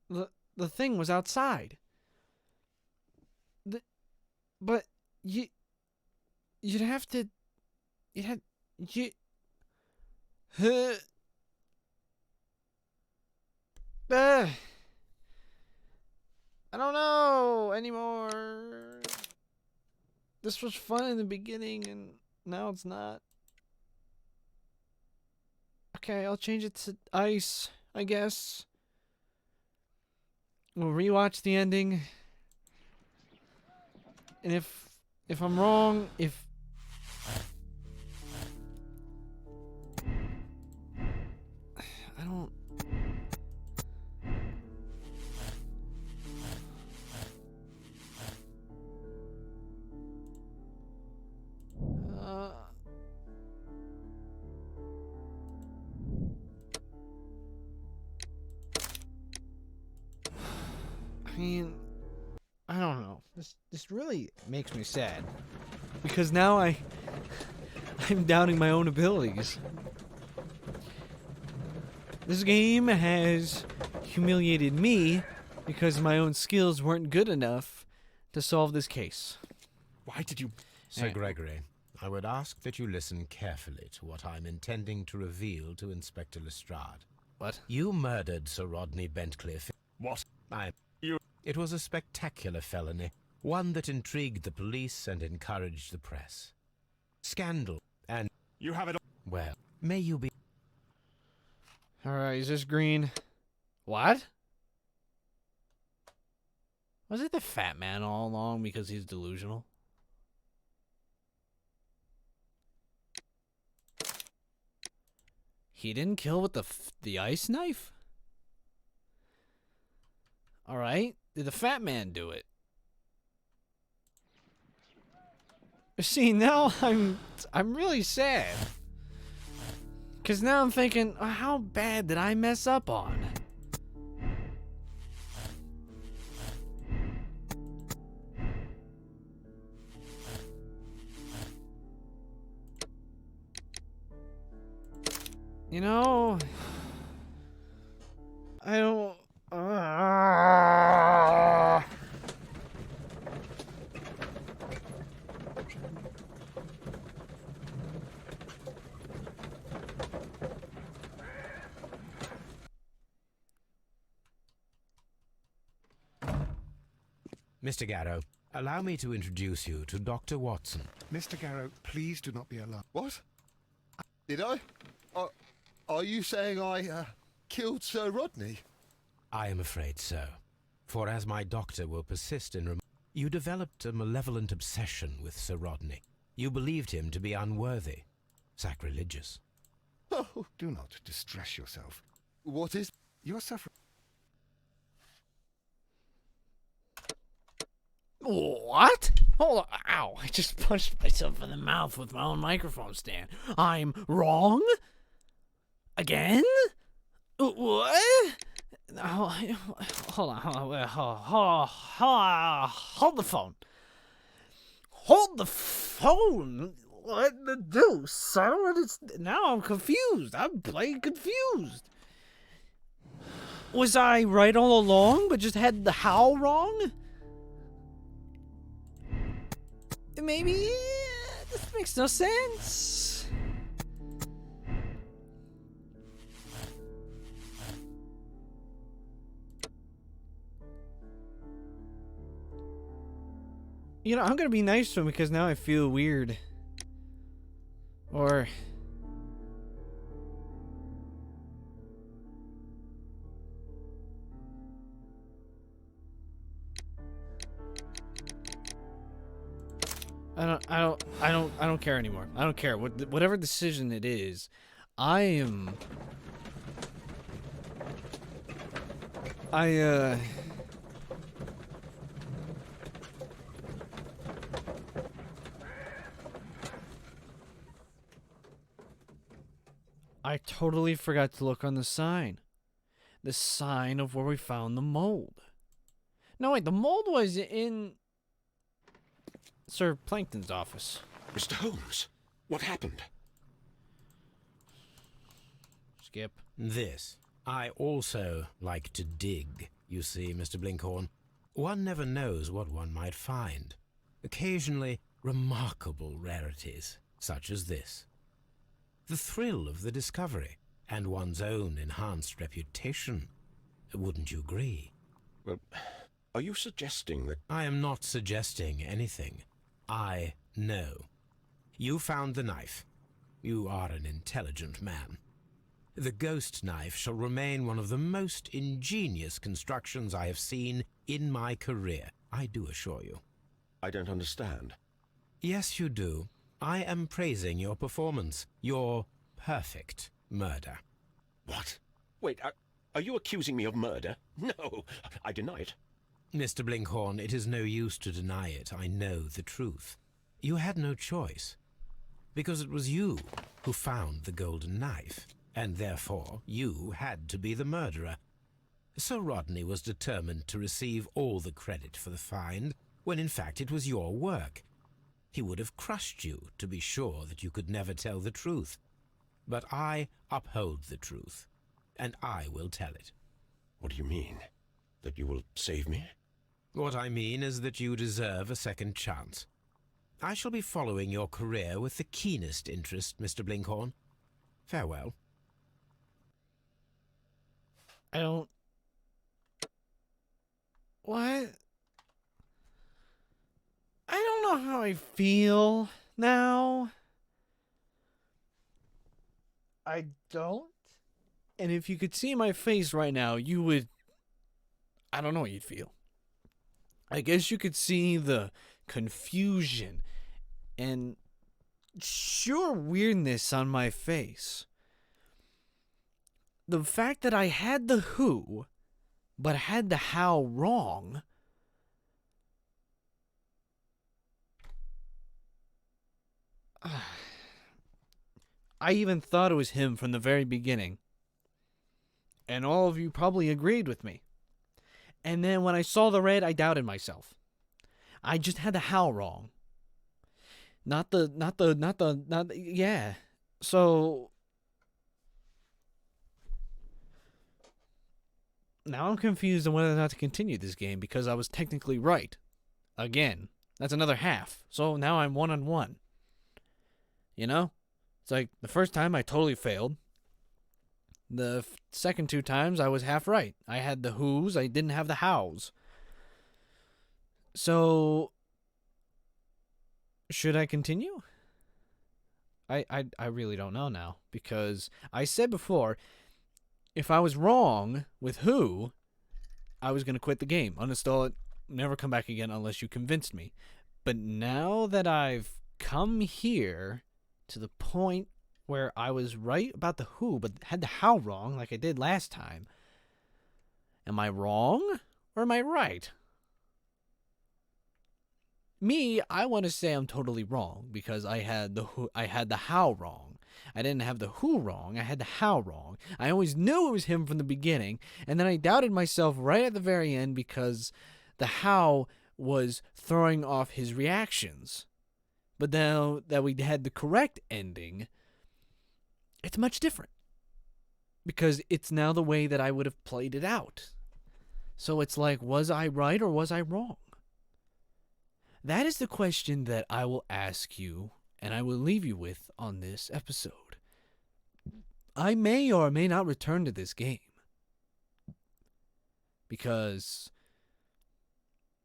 The thing was outside. But you'd have to... I don't know anymore. This was fun in the beginning, and now it's not. Okay, I'll change it to ice, I guess. We'll rewatch the ending. And if I'm wrong, I don't... I mean, I don't know. This really makes me sad. Because now I'm doubting my own abilities. This game has humiliated me because my own skills weren't good enough to solve this case. Why did you... Sir Gregory, I would ask that you listen carefully to what I'm intending to reveal to Inspector Lestrade. What? You murdered Sir Rodney Bentcliffe. What? It was a spectacular felony, one that intrigued the police and encouraged the press. Scandal, and... You have it all. Well, may you be... Alright, is this green? What? Was it the fat man all along because he's delusional? He didn't kill with the ice knife? Alright. Did the fat man do it? See, now I'm really sad. Because now I'm thinking, how bad did I mess up on? You know, I don't... Mr. Garrow, allow me to introduce you to Dr. Watson. Mr. Garrow, please do not be alarmed. What? Did I? Are you saying I killed Sir Rodney? I am afraid so. For as my doctor will persist in you developed a malevolent obsession with Sir Rodney. You believed him to be unworthy, sacrilegious. Oh, Do not distress yourself. what is... You are suffering. What? Hold on. Ow. I just punched myself in the mouth with my own microphone stand. I'm wrong? Again? What? Hold on. Hold the phone. Hold the phone? What the deuce? I don't understand. Now I'm confused. I'm plain confused. Was I right all along, but just had the how wrong? Maybe this makes no sense. You know, I'm gonna be nice to him because now I feel weird. Or... I don't care anymore. I don't care. Whatever decision it is, I totally forgot to look on the sign. the sign of where we found the mold. No, wait, the mold was in Sir Plankton's office. Mr. Holmes, what happened? Skip. This. I also like to dig, you see, Mr. Blinkhorn. One never knows what one might find. Occasionally, remarkable rarities, such as this. The thrill of the discovery, and one's own enhanced reputation. Wouldn't you agree? Well, are you suggesting that... I am not suggesting anything. I know. You found the knife. You are an intelligent man. The ghost knife shall remain one of the most ingenious constructions I have seen in my career, I do assure you. I don't understand. Yes, you do. I am praising your performance, your perfect murder. What? Wait, are you accusing me of murder? No, I deny it. Mr. Blinkhorn, it is no use to deny it. I know the truth. You had no choice, because it was you who found the golden knife, and therefore you had to be the murderer. Sir Rodney was determined to receive all the credit for the find, when in fact it was your work. He would have crushed you to be sure that you could never tell the truth. But I uphold the truth, and I will tell it. What do you mean? That you will save me? What I mean is that you deserve a second chance. I shall be following your career with the keenest interest, Mr. Blinkhorn. Farewell. I don't... What? I don't know how I feel now. I don't. And if you could see my face right now, you would... I don't know what you'd feel. I guess you could see the confusion and sure weirdness on my face. The fact that I had the who, but had the how wrong. I even thought it was him from the very beginning. And all of you probably agreed with me. And then when I saw the red, I doubted myself. I just had the how wrong. Yeah. So now I'm confused on whether or not to continue this game because I was technically right. Again, that's another half. So now I'm 1-on-1. You know? It's like the first time I totally failed. The second 2 times I was half right. I had the who's, I didn't have the how's. So should I continue? I really don't know now because I said before if I was wrong with who, I was going to quit the game, uninstall it, never come back again unless you convinced me. But now that I've come here to the point where I was right about the who, but had the how wrong like I did last time, am I wrong or am I right? Me, I want to say I'm totally wrong because I had the who, I had the how wrong. I didn't have the who wrong, I had the how wrong. I always knew it was him from the beginning, and then I doubted myself right at the very end because the how was throwing off his reactions. But now that we had the correct ending, it's much different. Because it's now the way that I would have played it out. So it's like, was I right or was I wrong? That is the question that I will ask you, and I will leave you with on this episode. I may or may not return to this game. Because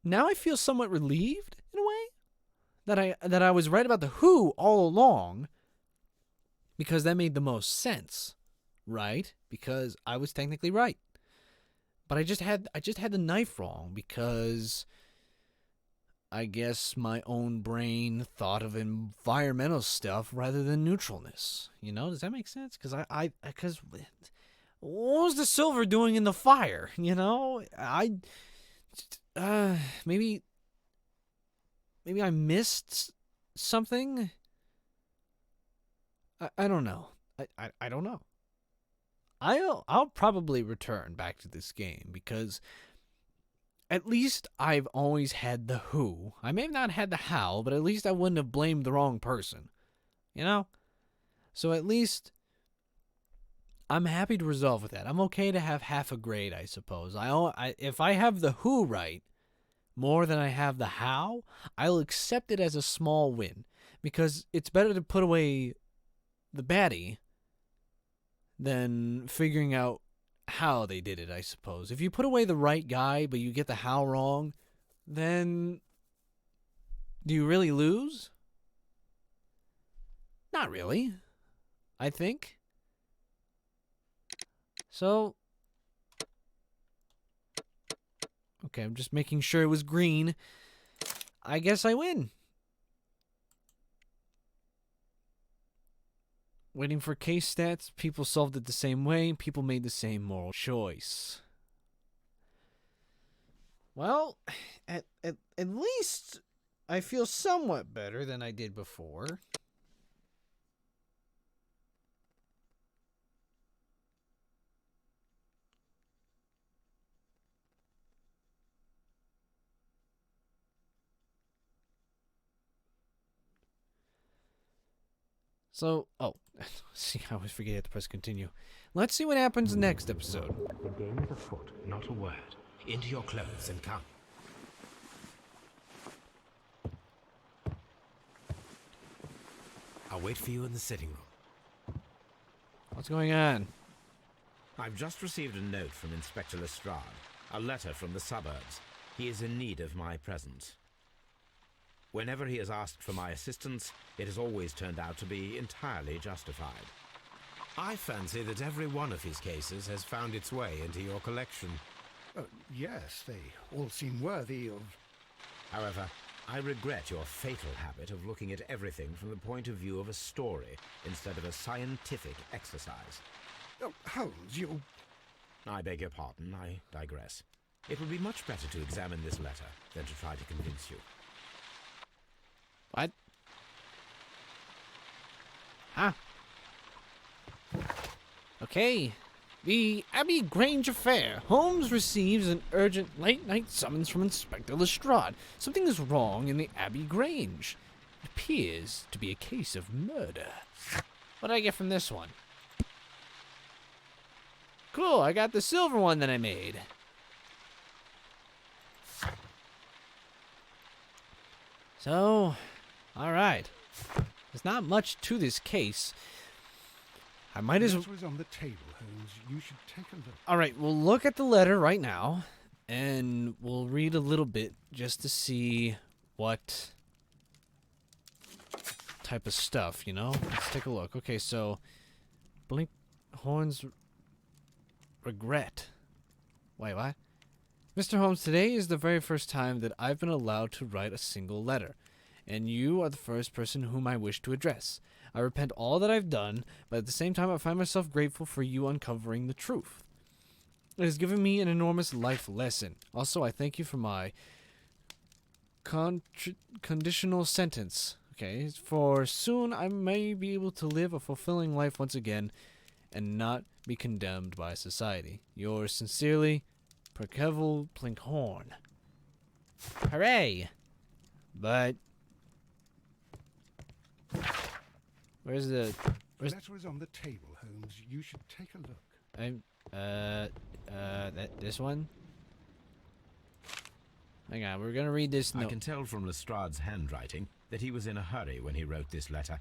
now I feel somewhat relieved, in a way, that I was right about the who all along, because that made the most sense, right? Because I was technically right. But I just had the knife wrong because I guess my own brain thought of environmental stuff rather than neutralness. You know, does that make sense? Because what was the silver doing in the fire? You know, maybe I missed something. I don't know. I don't know. I'll probably return back to this game because at least I've always had the who. I may have not had the how, but at least I wouldn't have blamed the wrong person. You know? So at least I'm happy to resolve with that. I'm okay to have half a grade, I suppose. If I have the who right more than I have the how, I'll accept it as a small win because it's better to put away the baddie than figuring out how they did it, I suppose. If you put away the right guy but you get the how wrong, then do you really lose? Not really, I think. So, okay, I'm just making sure it was green. I guess I win. Waiting for case stats. People solved it the same way. People made the same moral choice. Well, at least I feel somewhat better than I did before. So, see, I always forget to press continue. Let's see what happens next episode. The game is afoot, not a word. Into your clothes and come. I'll wait for you in the sitting room. What's going on? I've just received a note from Inspector Lestrade. A letter from the suburbs. He is in need of my presence. Whenever he has asked for my assistance, it has always turned out to be entirely justified. I fancy that every one of his cases has found its way into your collection. Yes, they all seem worthy of... However, I regret your fatal habit of looking at everything from the point of view of a story instead of a scientific exercise. Oh, Holmes, you... I beg your pardon, I digress. It would be much better to examine this letter than to try to convince you. What? Ah. Okay. The Abbey Grange affair. Holmes receives an urgent late-night summons from Inspector Lestrade. Something is wrong in the Abbey Grange. It appears to be a case of murder. What did I get from this one? Cool, I got the silver one that I made. So, alright. There's not much to this case. I might as well... That was on the table, Holmes. You should take a look. Alright, we'll look at the letter right now, and we'll read a little bit just to see what type of stuff, you know? Let's take a look. Okay, so... Blinkhorn's regret. Wait, what? Mr. Holmes, today is the very first time that I've been allowed to write a single letter, and you are the first person whom I wish to address. I repent all that I've done, but at the same time I find myself grateful for you uncovering the truth. It has given me an enormous life lesson. Also, I thank you for my conditional sentence. Okay, for soon I may be able to live a fulfilling life once again and not be condemned by society. Yours sincerely, Percival Blinkhorn. Hooray! But... Where's the... The letter is on the table, Holmes. You should take a look. This one? Hang on, we're gonna read this note. I can tell from Lestrade's handwriting that he was in a hurry when he wrote this letter.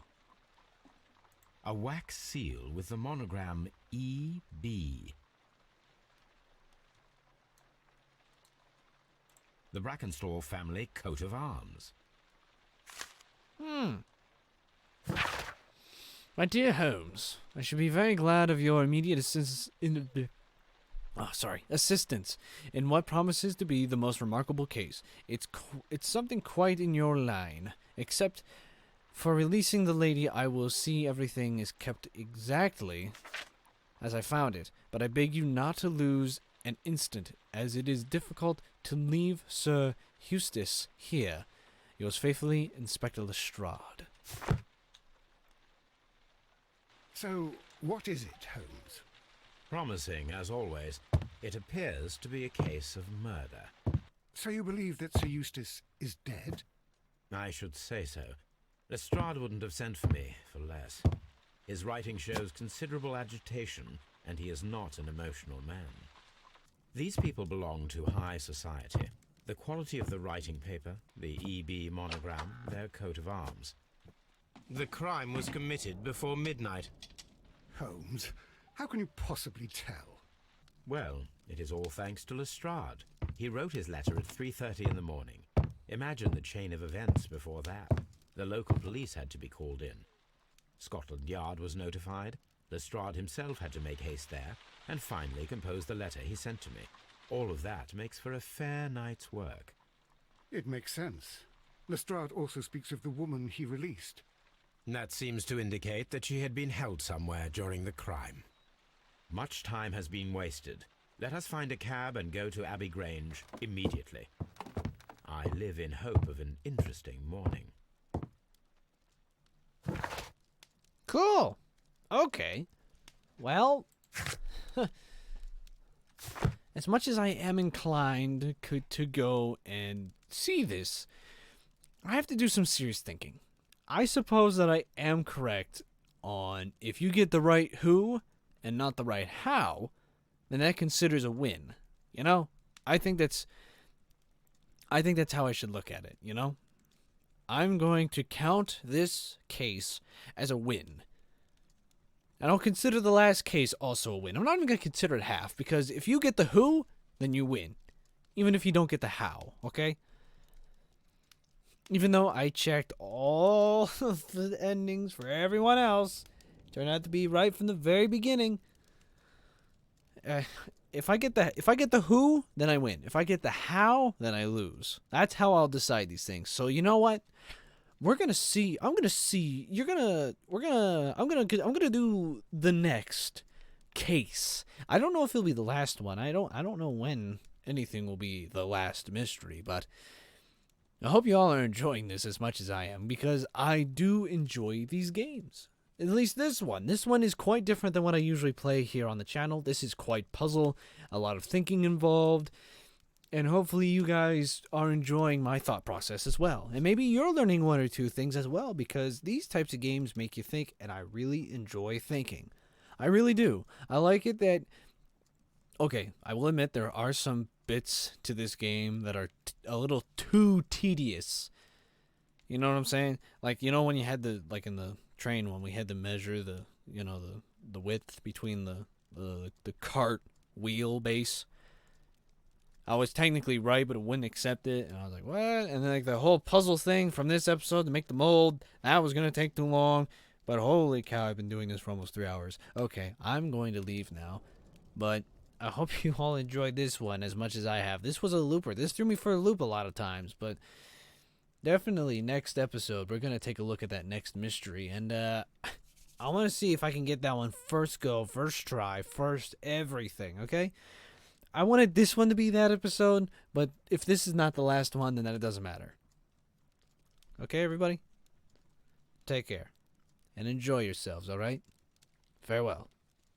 A wax seal with the monogram E.B. The Brackenstall family coat of arms. My dear Holmes, I should be very glad of your immediate assistance in what promises to be the most remarkable case. It's something quite in your line. Except for releasing the lady, I will see everything is kept exactly as I found it. But I beg you not to lose an instant, as it is difficult to leave Sir Eustace here. Yours faithfully, Inspector Lestrade. So, what is it, Holmes? Promising, as always, it appears to be a case of murder. So you believe that Sir Eustace is dead? I should say so. Lestrade wouldn't have sent for me for less. His writing shows considerable agitation, and he is not an emotional man. These people belong to high society. The quality of the writing paper, the EB monogram, their coat of arms. The crime was committed before midnight. Holmes, how can you possibly tell? Well, it is all thanks to Lestrade. He wrote his letter at 3:30 in the morning. Imagine the chain of events before that. The local police had to be called in. Scotland Yard was notified. Lestrade himself had to make haste there, and finally compose the letter he sent to me. All of that makes for a fair night's work. It makes sense. Lestrade also speaks of the woman he released. That seems to indicate that she had been held somewhere during the crime. Much time has been wasted. Let us find a cab and go to Abbey Grange immediately. I live in hope of an interesting morning. Cool. Okay. Well, as much as I am inclined to go and see this, I have to do some serious thinking. I suppose that I am correct on if you get the right who and not the right how, then that considers a win. You know? I think that's how I should look at it, you know? I'm going to count this case as a win. And I'll consider the last case also a win. I'm not even going to consider it half, because if you get the who, then you win. Even if you don't get the how, okay? Even though I checked all of the endings for everyone else, turned out to be right from the very beginning. If I get the who, then I win. If I get the how, then I lose. That's how I'll decide these things. So you know what? I'm gonna do the next case. I don't know if it'll be the last one. I don't know when anything will be the last mystery, but I hope you all are enjoying this as much as I am, because I do enjoy these games. At least this one. This one is quite different than what I usually play here on the channel. This is quite puzzle, a lot of thinking involved, and hopefully you guys are enjoying my thought process as well. And maybe you're learning one or two things as well, because these types of games make you think, and I really enjoy thinking. I really do. I like it that... Okay, I will admit there are some bits to this game that are a little too tedious. You know what I'm saying? Like, you know when you had the... Like in the train, when we had to measure the... You know, the width between the cart wheel base... I was technically right, but it wouldn't accept it. And I was like, what? And then like the whole puzzle thing from this episode to make the mold, that was going to take too long. But holy cow, I've been doing this for almost 3 hours. Okay, I'm going to leave now. But I hope you all enjoyed this one as much as I have. This was a looper. This threw me for a loop a lot of times. But definitely next episode, we're going to take a look at that next mystery. And I want to see if I can get that one first go, first try, first everything, okay? I wanted this one to be that episode, but if this is not the last one, then it doesn't matter. Okay, everybody? Take care. And enjoy yourselves, alright? Farewell.